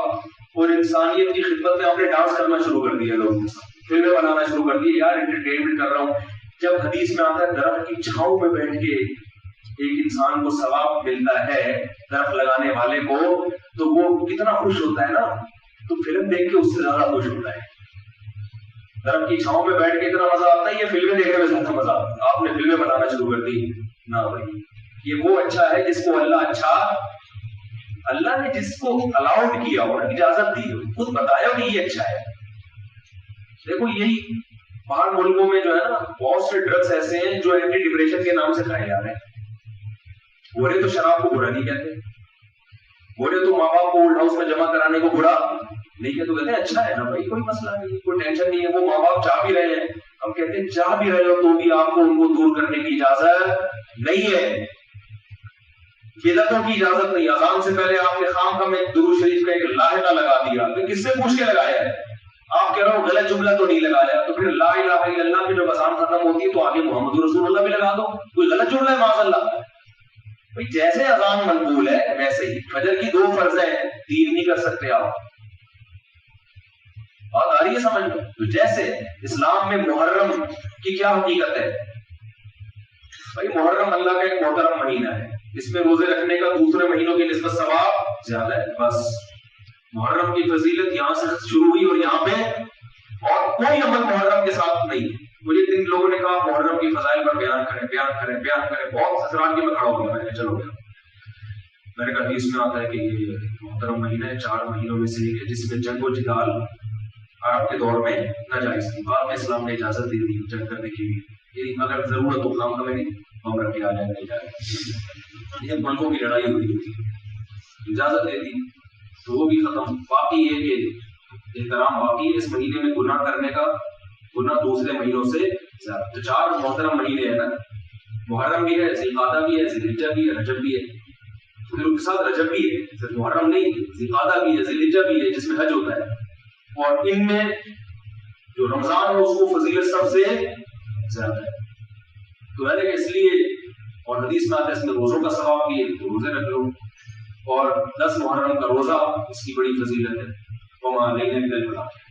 اور انسانیت کی خدمت میں آپ نے ڈانس کرنا شروع کر دیا، لوگ فلمیں بنانا شروع کر دی، یار انٹرٹینمنٹ کر رہا ہوں۔ جب حدیث میں آتا ہے درخت کی چھاؤں میں بیٹھ کے ایک انسان کو ثواب ملتا ہے درخت لگانے والے کو، تو وہ کتنا خوش ہوتا ہے نا، تو فلم دیکھ کے اس سے زیادہ خوش ہوتا ہے۔ درخت کی چھاؤں میں بیٹھ کے اتنا مزہ آتا ہے، یہ فلمیں دیکھنے میں زیادہ مزہ آتا ہے۔ آپ نے فلمیں بنانا شروع کر دی، نہ بھائی یہ وہ اچھا ہے جس کو اللہ اچھا اللہ نے جس کو الاؤڈ کیا ہو، اجازت دی ہو، خود بتایا کہ یہ اچھا ہے. دیکھو یہی باہر ملکوں میں جو ہے نا بہت سے ڈرگس ایسے ہیں جو اینٹی ڈپریشن کے نام سے کھائے جا رہے ہیں. بولے تو شراب کو برا نہیں کہتے، بولے تو ماں باپ کو اولڈ ہاؤس میں جمع کرانے کو برا نہیں کہتے، تو کہتے ہیں اچھا ہے نا بھائی، کوئی مسئلہ نہیں، کوئی ٹینشن نہیں ہے. وہ ماں باپ چاہ بھی رہے ہیں، ہم کہتے ہیں چاہ بھی رہے ہو تو بھی آپ کو ان کو دور کرنے کی اجازت نہیں ہے. بدعتوں کی اجازت نہیں. اذان سے پہلے آپ نے خام خام ایک درود شریف کا ایک لاحقہ لگا دیا، تو کس سے پوچھ کے لگایا ہے؟ آپ کہہ رہے ہو غلط جملہ تو نہیں لگایا، تو پھر لا الہ الا اللہ پہ جب اذان ختم ہوتی ہے تو آگے محمد رسول اللہ بھی لگا دو. کوئی غلط جملہ ہے معاذ اللہ؟ بھائی جیسے اذان مقبول ہے ویسے ہی فجر کی 2 فرض ہیں، 3 نہیں کر سکتے آپ. بات آ رہی ہے سمجھ میں؟ تو جیسے اسلام میں محرم کی کیا حقیقت ہے؟ بھائی محرم اللہ کا ایک محترم مہینہ ہے، اس میں روزے رکھنے کا دوسرے مہینوں کی نسبت ثواب زیادہ ہے. بس محرم کی فضیلت یہاں سے شروع ہوئی اور یہاں پہ اور کوئی عمل محرم کے ساتھ نہیں. مجھے 3 لوگوں نے کہا محرم کی فضائل پر بیان کریں بیان کریں بیان کریں، بہت حضرات کے میں کھڑا ہو گیا. میں نے چلو گیا، میں نے کہا حدیث میں آتا ہے کہ یہ محترم مہینہ ہے، 4 مہینوں میں سے ایک ہے جس میں جنگ و جدال عرب کے دور میں ناجائز تھی. بعد میں اسلام نے اجازت دے دی جنگ کرنے کی بھی، اگر ضرورت ہو خام میں ہم رکھ کے آ جائیں نہیں جائے. یہ ملکوں کی لڑائی ہوئی تھی، اجازت دے دی تو وہ بھی ختم. باقی یہ کہ احترام باقی ہے اس مہینے میں گناہ کرنے کا، گناہ دوسرے مہینوں سے زیادہ. تو 4 محترم مہینے ہیں نا، محرم بھی ہے، ذوالقعدہ بھی ہے، ذوالحجہ بھی ہے، رجب بھی ہے، پھر ان کے ساتھ رجب بھی ہے، صرف محرم نہیں، ذوالقعدہ بھی ہے، ذوالحجہ بھی ہے جس میں حج ہوتا ہے. اور ان میں جو رمضان ہے اس کو فضیلت سب سے زیادہ ہے. تو میں نے کہ اس لیے، اور حدیث میں آتا ہے اس میں روزوں کا ثواب بھی ہے تو روزے رکھ لو، اور 10 محرم کا روزہ اس کی بڑی فضیلت ہے. وما علینا الا البلاغ.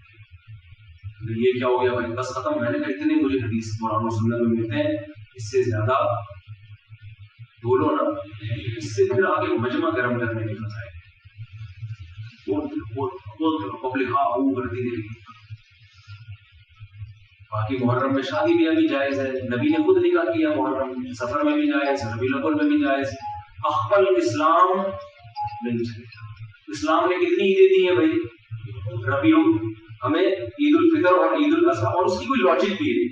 یہ کیا ہو گیا بھائی؟ بس ختم. میں نے کہا اتنے مجھے حدیث قرآن و سنت میں ملتے ہیں، اس سے زیادہ بولو نا، اس سے پھر آگے مجمع گرم کرنے کی فضائل پبلک ہاں وہ کرتی رہے گی. باقی محرم میں شادی بیاہ بھی جائز ہے، نبی نے خود نکاح کیا محرم میں، سفر میں بھی جائز، ربیع الاول میں بھی جائز. اخبل اسلام نہیں چلے. اسلام نے کتنی عیدیں دی ہیں بھائی؟ ربیع، ہمیں عید الفطر اور عید الاضحیٰ، اور اس کی کوئی لاجک بھی ہے.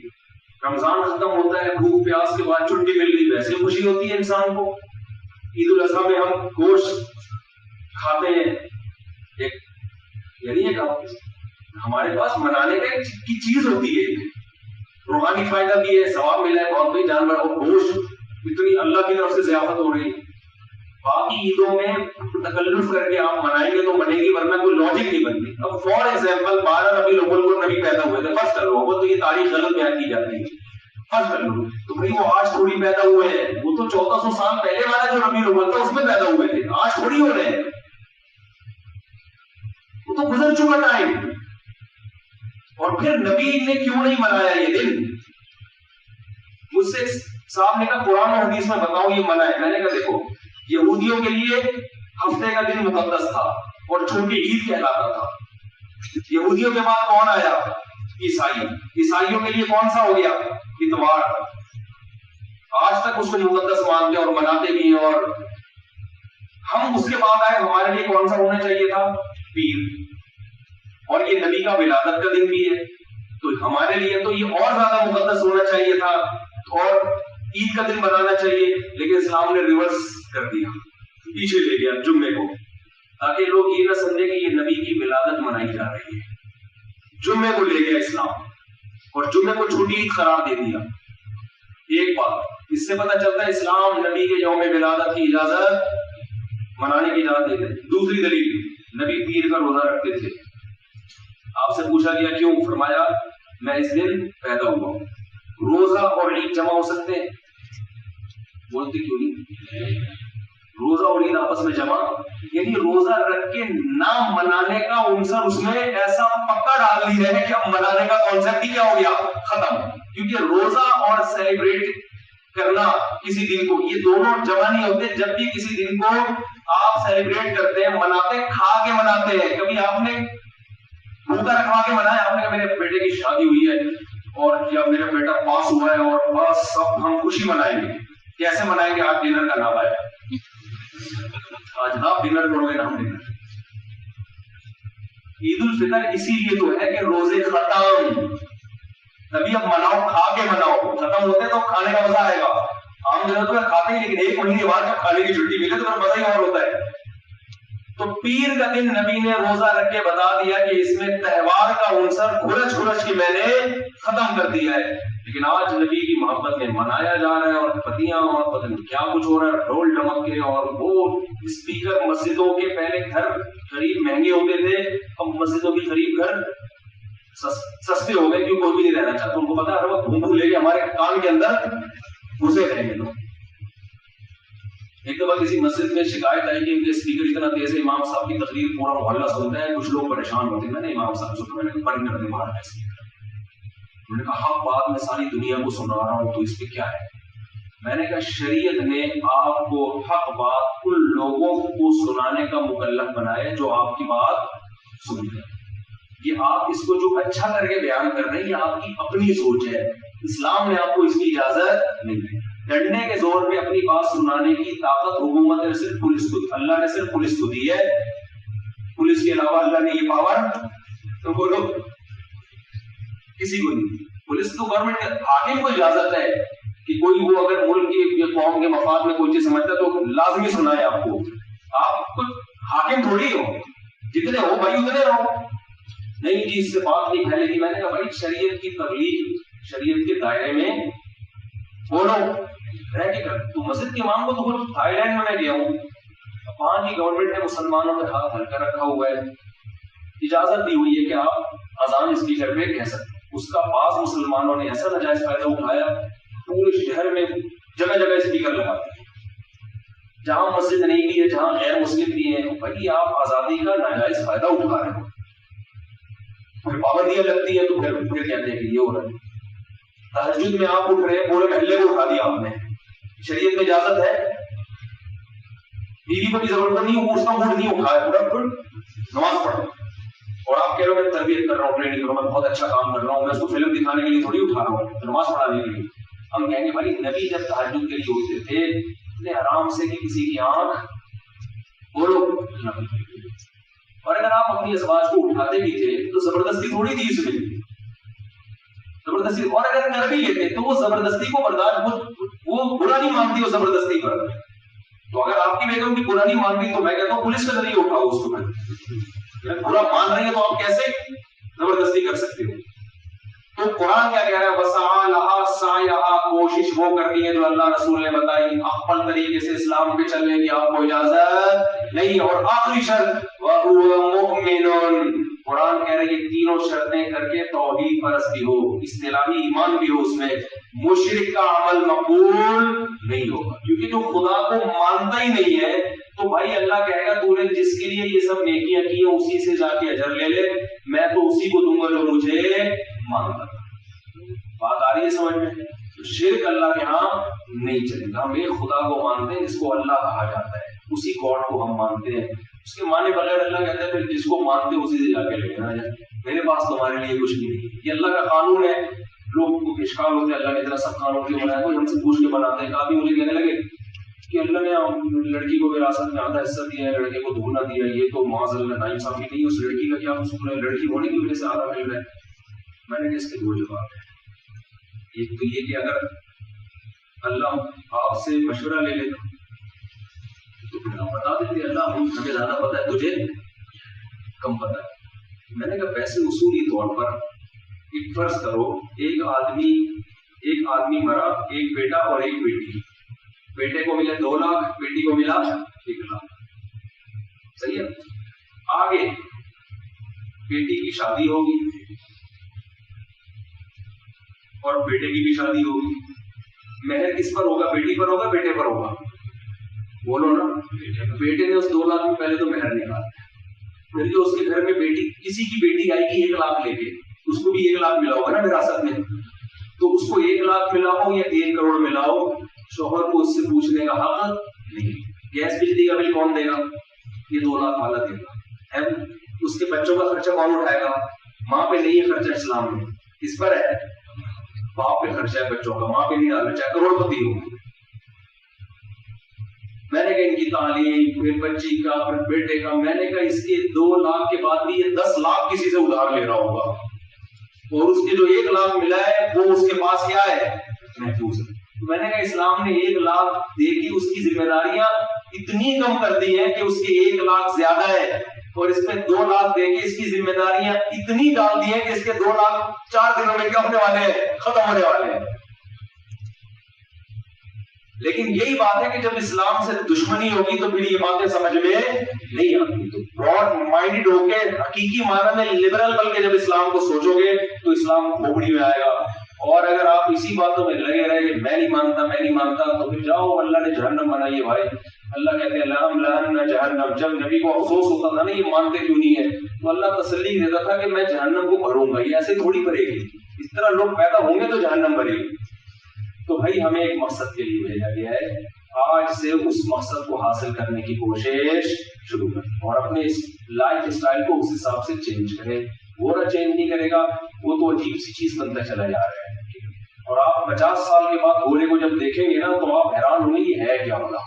رمضان ختم ہوتا ہے، بھوک پیاس کے بعد چھٹی مل گئی، ویسے خوشی ہوتی ہے انسان کو. عید الاضحیٰ میں ہم گوشت کھاتے ہیں، ایک یعنی ایک ہمارے پاس منانے کی چیز ہوتی ہے، روحانی فائدہ بھی ہے، ثواب ملا ہے بہت. بھائی جانور اور گوشت اتنی اللہ کی طرف سے ضیافت ہو رہی. باقی عیدوں میں تکلف کر کے آپ منائیں گے تو بنے گی، ورنہ کوئی لاجک نہیں بنتی. اب فار ایگزامپل 12 ربیع الاول کو نبی پیدا ہوئے تھے، فرض کر لو، وہ تو یہ تاریخ غلط بیان کی جاتی ہے، فرض کر لو، تو بھائی وہ آج تھوڑی پیدا ہوئے ہیں، وہ تو 1400 سال پہلے والا جو ربیع الاول تھا اس میں پیدا ہوئے تھے، آج تھوڑی ہو رہے ہیں، وہ تو گزر چکا ٹائم. اور پھر نبی نے کیوں نہیں منایا یہ دن؟ مجھ سے صاحب نے کہا قرآن و حدیث میں بتاؤ یہ منع ہے. میں نے کہا دیکھو، یہودیوں کے لیے ہفتے کا دن مقدس تھا اور چھوٹی عید کہلاتا تھا. یہودیوں کے بعد کون آیا؟ عیسائی. عیسائیوں کے لیے کون سا ہو گیا؟ اتوار. آج تک اس کو مقدس مانتے اور مناتے بھی ہیں. اور ہم اس کے بعد آئے، ہمارے لیے کون سا ہونا چاہیے تھا؟ پیر. اور یہ نبی کا ولادت کا دن بھی ہے، تو ہمارے لیے تو یہ اور زیادہ مقدس ہونا چاہیے تھا اور عید کا دن بنانا چاہیے. لیکن اسلام نے ریورس کر دیا، پیچھے لے گیا جمعے کو، تاکہ لوگ یہ نہ سمجھے کہ یہ نبی کی ولادت منائی جا رہی ہے. جمعے کو لے گیا اسلام اور جمعے کو چھوٹی عید قرار دے دیا. ایک بات اس سے پتہ چلتا ہے اسلام نبی کے یوم ولادت کی اجازت، منانے کی اجازت دیتے. دوسری دلیل، نبی پیر کا روزہ رکھتے تھے. آپ سے پوچھا گیا کیوں؟ فرمایا میں اس دن پیدا ہوا ہوں. روزہ اور عید جمع ہو سکتے ہیں؟ بولتے کیوں نہیں؟ روزہ اور عید آپس میں جمع، یعنی روزہ رکھ کے نہ منانے کا عنصر اس میں ایسا پکا ڈال دیا ہے کہ اب منانے کا کانسیپٹ ہی کیا ہو گیا؟ ختم. کیونکہ روزہ اور سیلیبریٹ کرنا کسی دن کو، یہ دونوں جمع نہیں ہوتے. جب بھی کسی دن کو آپ سیلیبریٹ کرتے ہیں، مناتے، کھا کے مناتے ہیں. کبھی آپ نے بھوکا رکھوا کے منایا؟ آپ نے کہا میرے بیٹے کی شادی ہوئی ہے اور یا میرا بیٹا پاس ہوا ہے اور بس سب ہم خوشی منائیں گے. کیسے منائیں گے؟ آپ ڈنر کا نام آیا آج آپ ڈنر کرو گے نا ہم ڈنر. عید الفطر اسی لیے تو ہے کہ روزے ختم، تبھی اب مناؤ، کھا کے مناؤ. ختم ہوتے تو کھانے کا مزہ آئے گا. عام دنوں تو کھاتے ہیں، لیکن ایک مہینے بعد جب کھانے کی چھٹی ملے تو پھر مزہ ہی اور ہوتا ہے. تو پیر کا دن نبی نے روزہ رکھ کے بتا دیا کہ اس میں تہوار کا عنصر کھرچ کھرچ کے میں نے ختم کر دیا ہے. لیکن آج نبی کی محبت میں منایا جا رہا ہے، اور پتیاں اور پتہ نہیں کیا کچھ ہو رہا ہے، ڈھول ڈمک کے، اور وہ اسپیکر مسجدوں کے پہلے گھر قریب مہنگے ہوتے تھے، اب مسجدوں کی قریب گھر سستے ہو گئے. کیوں؟ کوئی بھی نہیں رہنا چاہتا. ان کو پتا ہے وہ گھوم لے کے ہمارے کان کے اندر گھسے رہیں گے لوگ. ایک دفعہ کسی مسجد میں شکایت آئی کہ ان کے اسپیکر اتنا تیز ہے، امام صاحب کی تقریر پورا محلہ سنتا ہے، کچھ لوگ پریشان ہوتے ہیں. میں نے امام صاحب سے میں نے بند کر دے مارا ہے اسپیکر. انہوں نے کہا حق بات میں ساری دنیا کو سنا رہا ہوں تو اس پہ کیا ہے. میں نے کہا شریعت نے آپ کو حق بات ان لوگوں کو سنانے کا مکلف بنایا ہے جو آپ کی بات سنتے ہیں. یہ آپ اس کو جو اچھا کر کے بیان کر رہے ہیں یہ آپ کی اپنی سوچ ہے. اسلام نے آپ کو اس کی اجازت نہیں دی. ڈنڈے کے زور پہ اپنی بات سنانے کی طاقت حکومت نے صرف پولیس کو، اللہ نے صرف پولیس کو دی ہے. پولیس کے علاوہ اللہ نے یہ پاور تو بولو کسی کو نہیں. پولیس تو گورنمنٹ کے حاکم کو اجازت ہے کہ کوئی وہ اگر ملک کے قوم کے مفاد میں کوئی چیز سمجھتا ہے تو لازمی سنائے آپ کو. آپ کچھ حاکم تھوڑی ہو، جتنے ہو بھائی اتنے رہو. نہیں جی اس سے بات نہیں پھیلے گی. میں نے کہا بھائی شریعت کی تبلیغ شریعت کے دائرے میں بولو رہ کے کر. تو مسجد کے امام کو تو خود تھائی لینڈ میں گیا ہوں، وہاں کی گورنمنٹ نے مسلمانوں پہ ہاتھ ہلکا رکھا ہوا ہے، اجازت دی ہوئی ہے کہ آپ اذان اسپیکر پہ کہہ سکتے. اس کا بعض مسلمانوں نے ایسا ناجائز فائدہ اٹھایا، پورے شہر میں جگہ جگہ اسپیکر لگاتے ہیں جہاں مسجد نہیں بھی ہے، جہاں غیر مسلم بھی ہیں. بھائی آپ آزادی کا ناجائز فائدہ اٹھا رہے ہو، پھر پابندیاں لگتی ہیں تو پھر کہتے ہیں کہ یہ ہو رہا ہے. تہجد میں آپ اٹھ رہے ہیں، پورے محلے کو اٹھا دیا آپ نے. شریعت میں اجازت ہے؟ بیوی کو بھی ضرورت نہیں، اس کا موڈ نہیں اٹھا ہے، پورا نماز پڑھو. اور آپ کہہ رہے ہو میں تربیت کر رہا ہوں، ٹریننگ کر رہا ہوں، میں بہت اچھا کام کر رہا ہوں، میں اس کو فلم دکھانے کے لیے تھوڑی اٹھا رہا ہوں، نماز پڑھانے کے لیے. ہم کہیں گے بھائی نبی جب تہجد کے لیے اٹھتے تھے اتنے آرام سے کہ کسی کی آنکھ بولو. اور اگر آپ اپنی ازواج کو اٹھاتے بھی تھے تو زبردستی تھوڑی تھی اس میں، زبردستی. اور اگر کر بھی لیتے تو وہ زبردستی کو برداشت، وہ برا نہیں مانتی وہ زبردستی پر. تو اگر آپ کی بیگم کی برا نہیں مانتی تو میں کہتا ہوں پولیس کے ذریعے اٹھاؤ اس کو. میں برا مان رہی ہے تو آپ کیسے زبردستی کر سکتے ہو؟ تو قرآن کیا کہہ رہا ہے؟ وسعی لہا سعیہا، کوشش وہ کرتی ہے جو اللہ رسول نے بتائی. اپن طریقے سے اسلام پہ چلنے کی آپ کو اجازت نہیں. اور آخری شرط وَهُوَ مُؤْمِنٌ، قرآن کہہ رہے ہیں تینوں شرطیں کر کے توحید پرست بھی ہو، اصطلاحی ایمان بھی ہو، اس میں مشرک کا عمل مقبول نہیں ہوگا. کیونکہ جو خدا کو مانتا ہی نہیں ہے تو بھائی اللہ کہے گا تو نے جس کے لیے یہ سب نیکیاں کی ہیں اسی سے جا کے اجر لے لے، میں تو اسی کو دوں گا جو مجھے مانتا. بات آ رہی ہے سمجھ میں؟ تو شرک اللہ کے ہاں نہیں چلے گا. ہم ایک خدا کو مانتے ہیں جس کو اللہ کہا جاتا ہے، اسی گاڈ کو ہم مانتے ہیں. اس کے معنی بغیر اللہ کہتا ہے پھر جس کو مانتے ہیں اسی سے جا کے لے لینا جائے، میرے پاس تمہارے لیے کچھ نہیں. یہ اللہ کا قانون ہے. لوگ کو اشکال ہوتے ہیں اللہ کی طرح سب قانون کیوں بنایا؟ کوئی ہم سے پوچھ کے بناتے ہیں. کافی مجھے کہنے لگے کہ اللہ نے لڑکی کو وراثت میں آدھا حصہ دیا ہے، لڑکے کو دگنا دیا، یہ تو معاذ اللہ ناانصافی نہیں. اس لڑکی کا کیا قصور ہے؟ لڑکی ہونے کی وجہ سے آدھا مل رہا ہے. میں نے اس کے دو جواب ہے. ایک تو یہ کہ اگر اللہ آپ سے مشورہ لے لیتا تو پھر آپ بتا دیتے اللہ ہمیں زیادہ پتا ہے، تجھے کم پتا ہے. میں نے کہا ویسے اصولی طور پر ایک فرض کرو، ایک آدمی مرا، ایک بیٹا اور ایک بیٹی. بیٹے کو ملے 2 لاکھ، بیٹی کو ملا 1 لاکھ. صحیح ہے. آگے بیٹی کی شادی ہوگی اور بیٹے کی بھی شادی ہوگی. مہر کس پر ہوگا؟ بیٹی پر ہوگا بیٹے پر ہوگا؟ بولو نا. بیٹے نے اس 2 لاکھ میں پہلے تو مہر نکالا، پھر جو اس کے گھر میں بیٹی کسی کی بیٹی آئے گی 1 لاکھ لے کے، اس کو بھی 1 لاکھ ملا ہوگا نا وراثت میں. تو اس کو 1 لاکھ ملا ہو یا 1 کروڑ ملا ہو، شوہر کو اس سے پوچھنے کا حق نہیں. گیس بجلی کا بل کون دے گا؟ یہ 2 لاکھ والا دے گا. اس کے بچوں کا خرچہ کون اٹھائے گا؟ ماں پہ نہیں ہے خرچہ اسلام میں، اس پر ہے باپ پہ خرچہ ہے بچوں کا، ماں پہ نہیں ڈالنا چاہے کروڑ پتی ہو. میں نے کہا ان کی تعلیم، پھر بچی کا، پھر بیٹے کا، میں نے کہا اس کے 2 لاکھ کے بعد بھی یہ 10 لاکھ کسی سے ادھار لے رہا ہوگا، اور اس کے جو 1 لاکھ ملا ہے وہ اس کے پاس کیا ہے؟ محفوظ ہے۔ میں نے کہا اسلام نے 1 لاکھ دے کے اس کی ذمہ داریاں اتنی کم کر دی ہیں کہ اس کے 1 لاکھ زیادہ ہے، اور اس میں 2 لاکھ دے کے اس کی ذمہ داریاں اتنی ڈال دی ہیں کہ اس کے 2 لاکھ 4 دنوں میں کیا ہونے والے ہیں؟ ختم ہونے والے ہیں۔ لیکن یہی بات ہے کہ جب اسلام سے دشمنی ہوگی تو پھر یہ باتیں سمجھ میں نہیں آتی۔ تو براڈ مائنڈڈ ہو کے حقیقی معنی میں لبرل بن کے جب اسلام کو سوچو گے تو اسلام کھوپڑی میں آئے گا، اور اگر آپ اسی باتوں میں لگے رہے کہ میں نہیں مانتا تو پھر جاؤ اللہ نے جہنم بنائی ہے بھائی۔ اللہ کہتے ہیں لَأَمْلَأَنَّ جہنم، جب نبی کو افسوس ہوتا تھا نا یہ مانتے کیوں نہیں ہے، تو اللہ تسلی دیتا تھا کہ میں جہنم کو بھروں گا، یہ ایسے تھوڑی بھرے گی، اس طرح لوگ پیدا ہوں گے تو جہنم بھرے گی۔ تو بھائی ہمیں ایک مقصد کے لیے بھیجا گیا ہے، آج سے اس مقصد کو حاصل کرنے کی کوشش شروع کریں اور اپنے اس لائف اسٹائل کو اس حساب سے چینج کریں۔ وہ نہ چینج نہیں کرے گا وہ تو عجیب سی چیز بنتا چلا جا رہا ہے، اور آپ 50 سال کے بعد گھوڑے کو جب دیکھیں گے نا تو آپ حیران ہوں گے یہ ہے کیا ہوگا،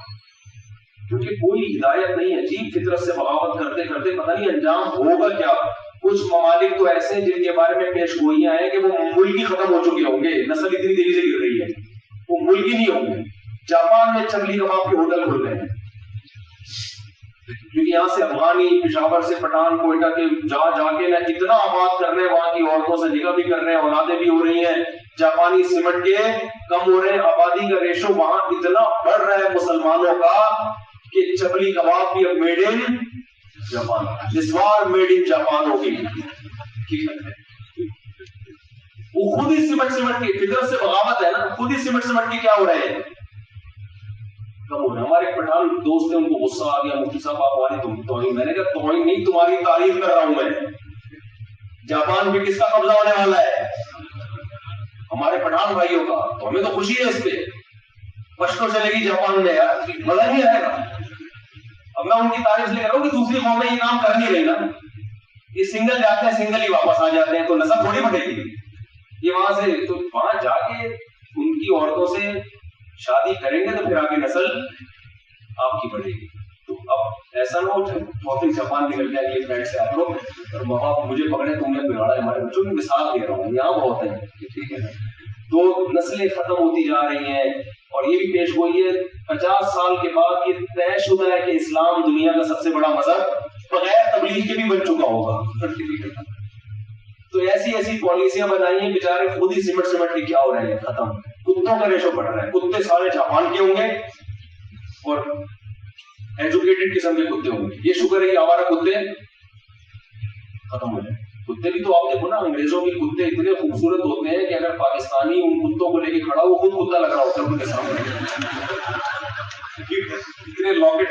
کیونکہ کوئی ہدایت نہیں، عجیب فطرت سے بغاوت کرتے کرتے پتہ نہیں انجام ہوگا کیا۔ کچھ ممالک تو ایسے ہیں جن کے بارے میں پیش گوئیاں ہیں کہ وہ ملک ہی ختم ہو چکے ہوں گے، نسل اتنی تیزی سے گر رہی ہے وہ ملک ہی نہیں ہوں گے۔ جاپان میں چملی کباب کے ہوٹل کھل گئے ہیں، کیونکہ یہاں سے افغانی، پشاور سے پٹھان، کوئٹہ کے جا کے نہ اتنا آباد کر رہے ہیں، وہاں کی عورتوں سے نکاح بھی کر رہے ہیں، اولادیں بھی ہو رہی ہیں، جاپانی سمٹ کے کم ہو رہے ہیں، آبادی کا ریشو وہاں اتنا بڑھ رہا ہے مسلمانوں کا کہ چملی کباب بھی اب میڈ ان جاپان، نسوار میڈ ان جاپان ہو گئی۔ وہ خود ہی سمٹ کے فطرت سے بغاوت ہے نا، خود ہی سمٹ کے کیا ہو رہے ہیں؟ کم ہو رہے ہیں۔ ہمارے پٹھان دوست ہیں، ان کو غصہ آ گیا، مفتی صاحب آپ ہماری توہین، میں نے کہا توہین نہیں، تمہاری تعریف کر رہا ہوں میں۔ جاپان میں کس کا قبضہ ہونے والا ہے؟ ہمارے پٹھان بھائیوں کا، تو ہمیں تو خوشی ہے اس پہ، پشتو چلے گی جاپان میں، یار مزہ نہیں آئے گا۔ اب میں ان کی تعریف لے رہا ہوں کہ دوسری قومیں یہ کام کر نہیں رہی نا، یہ سنگل جاتے ہیں سنگل ہی واپس آ جاتے ہیں، تو نسل تھوڑی بڑھے گی یہ وہاں سے، تو وہاں جا کے ان کی عورتوں سے شادی کریں گے تو پھر آگے نسل آپ کی بڑھے گی۔ تو اب ایسا نہ ہو چوتھی جاپان نکل جائے گی فرینڈ سے آپ لوگ، اور ماں باپ مجھے پکڑے تم نے بگاڑا ہے ہمارے بچوں کی، مثال دے رہا ہوں، یہاں بہت ہے، ٹھیک ہے۔ تو نسلیں ختم ہوتی جا رہی ہیں، اور یہ بھی پیش گوئی ہے 50 سال کے بعد یہ طے شدہ ہے کہ اسلام دنیا کا سب سے بڑا مذہب بغیر تبلیغ کے بھی بن چکا ہوگا۔ تو ایسی پالیسیاں بنائی ہیں، بیچارے خود ہی سمٹ کے کیا ہو رہے ہیں؟ ختم۔ کتوں کا ریشو بڑھ رہا ہے، کتے سارے جاپان کے ہوں گے اور ایجوکیٹڈ قسم کے کتے ہوں گے، یہ شکر ہے کہ ہمارا کتے ختم ہو جائے۔ کتے بھی تو آپ دیکھو نا، انگریزوں کے کتے اتنے خوبصورت ہوتے ہیں کہ اگر پاکستانی ان کتوں کو لے کے کھڑا وہ خود کتا لگ رہا ہوتا ہے ان کے سامنے، اتنے لاکٹ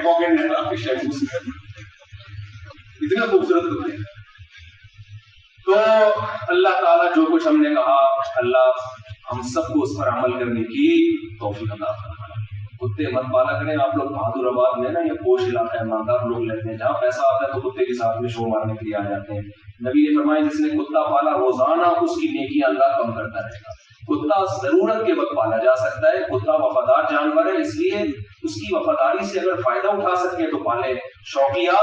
اتنے خوبصورت کتے۔ تو اللہ تعالیٰ جو کچھ ہم نے کہا، اللہ ہم سب کو اس پر عمل کرنے کی توفیق عطا فرمائے۔ کتے مت پالا کریں آپ لوگ، بہادر آباد میں نا یہ پوش علاقہ ہے، مالدار لوگ لیتے ہیں، جہاں پیسہ آتا ہے تو کتے کے ساتھ میں شو مارنے کے لیے آ جاتے ہیں۔ نبی نے فرمایا جس نے کتا پالا روزانہ اس کی نیکیاں اللہ کم کرتا رہے گا۔ کتا ضرورت کے وقت پالا جا سکتا ہے، کتا وفادار جانور ہے، اس لیے اس کی وفاداری سے اگر فائدہ اٹھا سکے تو پالے، شوقیہ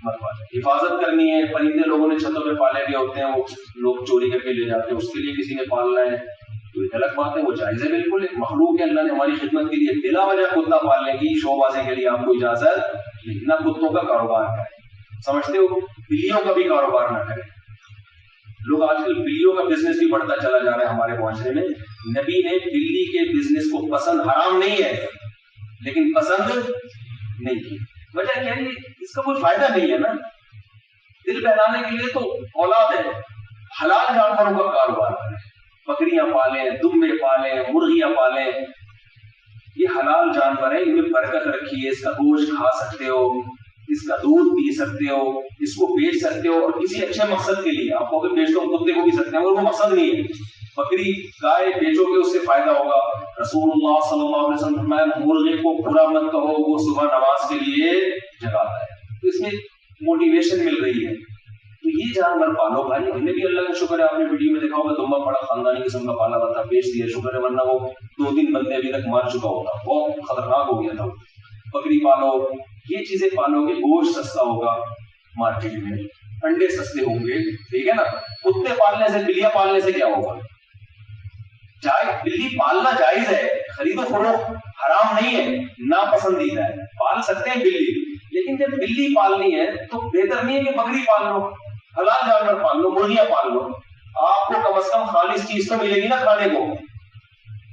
مت پالے۔ حفاظت کرنی ہے، پرندے لوگوں نے چھتوں پہ پالے ہوئے ہوتے ہیں، وہ لوگ چوری کر کے لے جاتے ہیں، اس کے لیے کسی نے پالنا ہے تو ایک الگ بات ہے، وہ جائز ہے بالکل، ایک مخلوق ہے، اللہ نے ہماری خدمت کے لیے بلا وجہ کتا پالنے کی شو بازی کے لیے آپ کو اجازت نہیں۔ نہ کتوں کا کاروبار کریں، سمجھتے ہو، بلیوں کا بھی کاروبار نہ کریں۔ لوگ آج کل بلیوں کا بزنس بھی بڑھتا چلا جا رہا ہے ہمارے معاشرے میں۔ نبی نے بلی کے بزنس کو پسند، حرام نہیں ہے لیکن پسند نہیں کی۔ وجہ کیا ہے؟ اس کا کوئی فائدہ نہیں ہے نا، دل بہلانے کے لیے تو اولاد ہے۔ حلال جانوروں کا کاروبار کریں، بکریاں پالیں، دمبے پالیں، مرغیاں پالیں، یہ حلال جانور ہیں، ان میں برکت رکھی ہے، اس کا گوشت کھا سکتے ہو، اس کا دودھ پی سکتے ہو، اس کو بیچ سکتے ہو، اور کسی اچھے مقصد کے لیے آپ کو بیچ دو، کتے کو بھی سکتے ہیں، اور وہ مقصد نہیں ہے۔ بکری گائے بیچو گے اس سے فائدہ ہوگا۔ رسول اللہ صلی اللہ علیہ وسلم فرمایا مرغے کو برا مت کہو، وہ صبح نماز کے لیے جگاتا ہے، تو اس میں موٹیویشن مل رہی ہے۔ تو یہ جانور پالو بھائی، ہم نے بھی اللہ کا شکر ہے، آپ نے ویڈیو میں دیکھا ہوگا دمبا بڑا خاندانی قسم کا پالا ہوا تھا، بیچ دیا، شکر ہے، ورنہ وہ 2-3 بندے ابھی تک مار چکا ہوتا، بہت خطرناک ہو گیا تھا۔ بکری پالو، یہ چیزیں پالو کہ گوشت سستا ہوگا مارکیٹ میں، انڈے سستے ہوں گے، ٹھیک ہے نا. کتے پالنے سے، بلیاں پالنے سے کیا ہوگا؟ بلی پالنا جائز ہے، خرید و فروخت حرام نہیں ہے، ناپسندیدہ ہے، پال سکتے ہیں بلی، لیکن جب بلی پالنی ہے تو بہتر نہیں ہے کہ بکری پال لو، حلال جانور پال لو، مرغیاں پال لو، آپ کو کم از کم خالص چیز تو ملے گی نا کھانے کو.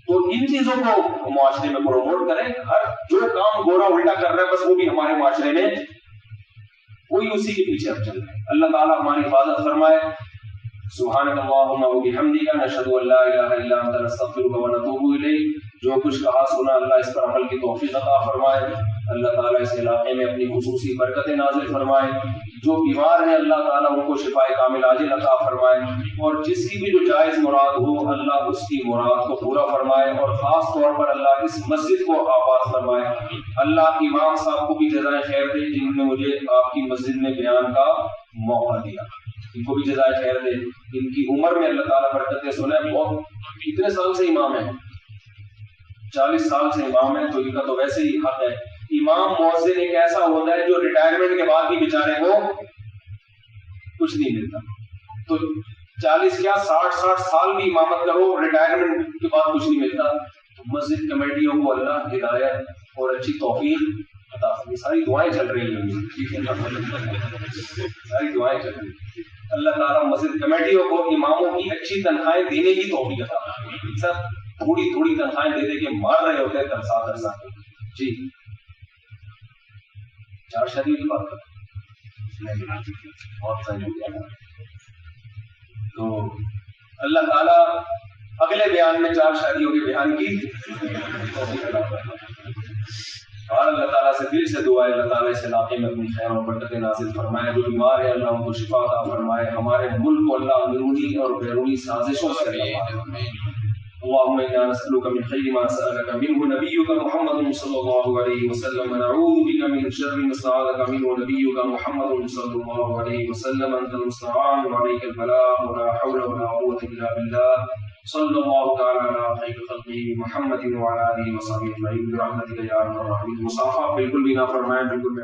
تو ان چیزوں کو معاشرے میں پروموٹ کریں. ہر جو کام گورا الٹا کر رہا ہے بس وہ بھی ہمارے معاشرے میں وہی اسی کے پیچھے ہم چل رہے ہیں. اللہ تعالیٰ ہماری حفاظت فرمائے. سبحانک اللہم و بحمدک نشہد ان لا الہ الا انت نستغفرک و نتوب الیک. جو کچھ کہا سنا اللہ اس پر عمل کی توفیق عطا فرمائے. اللہ تعالیٰ اس علاقے میں اپنی خصوصی برکتیں نازل فرمائے. جو بیمار ہیں اللہ تعالیٰ ان کو شفاء کامل عاجل عطا فرمائے، اور جس کی بھی جو جائز مراد ہو اللہ اس کی مراد کو پورا فرمائے، اور خاص طور پر اللہ اس مسجد کو آباد فرمائے. اللہ امام صاحب کو بھی جزائے خیر دے جنہوں نے مجھے آپ کی مسجد میں بیان کا موقع دیا، ان کو بھی جزائے خیر دے. ان کی عمر میں اللہ تعالیٰ برکتیں سنائے. بہت کتنے سال سے امام ہیں؟ 40 سال سے امام ہے، تو ان کا تو ویسے ہی حق ہے. امام مؤذن ایک ایسا ہوتا ہے جو ریٹائرمنٹ کے بعد بھی بیچارے کو کچھ نہیں ملتا. تو 40 کیا 60 سال بھی امامت کرو، ریٹائرمنٹ کے بعد کچھ نہیں ملتا. تو مسجد کمیٹیوں کو اللہ ہدایت اور اچھی توفیق عطا فرمائے. ساری دعائیں چل رہی ہیں، ساری دعائیں چل رہی ہیں. اللہ تعالیٰ مسجد کمیٹیوں کو اماموں کی اچھی تنخواہیں دینے کی توفیق عطا فرمائے. سر تھوڑی تھوڑی تنخواہیں دے دے کے مار رہے ہوتے ہیں ترسا. جی 4 شادی کی بات بہت صحیح ہو گیا. تو اللہ تعالیٰ اگلے بیان میں 4 شادیوں کے بیان کی اور اللہ تعالیٰ سے دل سے دعا ہے اللہ تعالیٰ اس علاقے میں اپنی خیر اور برکتیں نازل فرمائے. جو بیمار ہے اللہ ان کو شفا عطا فرمائے. ہمارے ملک کو اللہ اندرونی اور بیرونی سازشوں سے بچائے. اللهم انا نسألك من خير ما سألك منه نبيك محمد صلى الله عليه وسلم ونعوذ بك من شر ما استعاذك منه نبيك محمد صلى الله عليه وسلم. انت المستعان وعليك البلاغ ولا حول ولا قوة الا بالله. صلى الله تعالى على خير خلقه محمد وعلى اله وصحبه اجمعين برحمتك يا ارحم الراحمين. مصافحہ بالکل بھی نہ فرمائیں، بالکل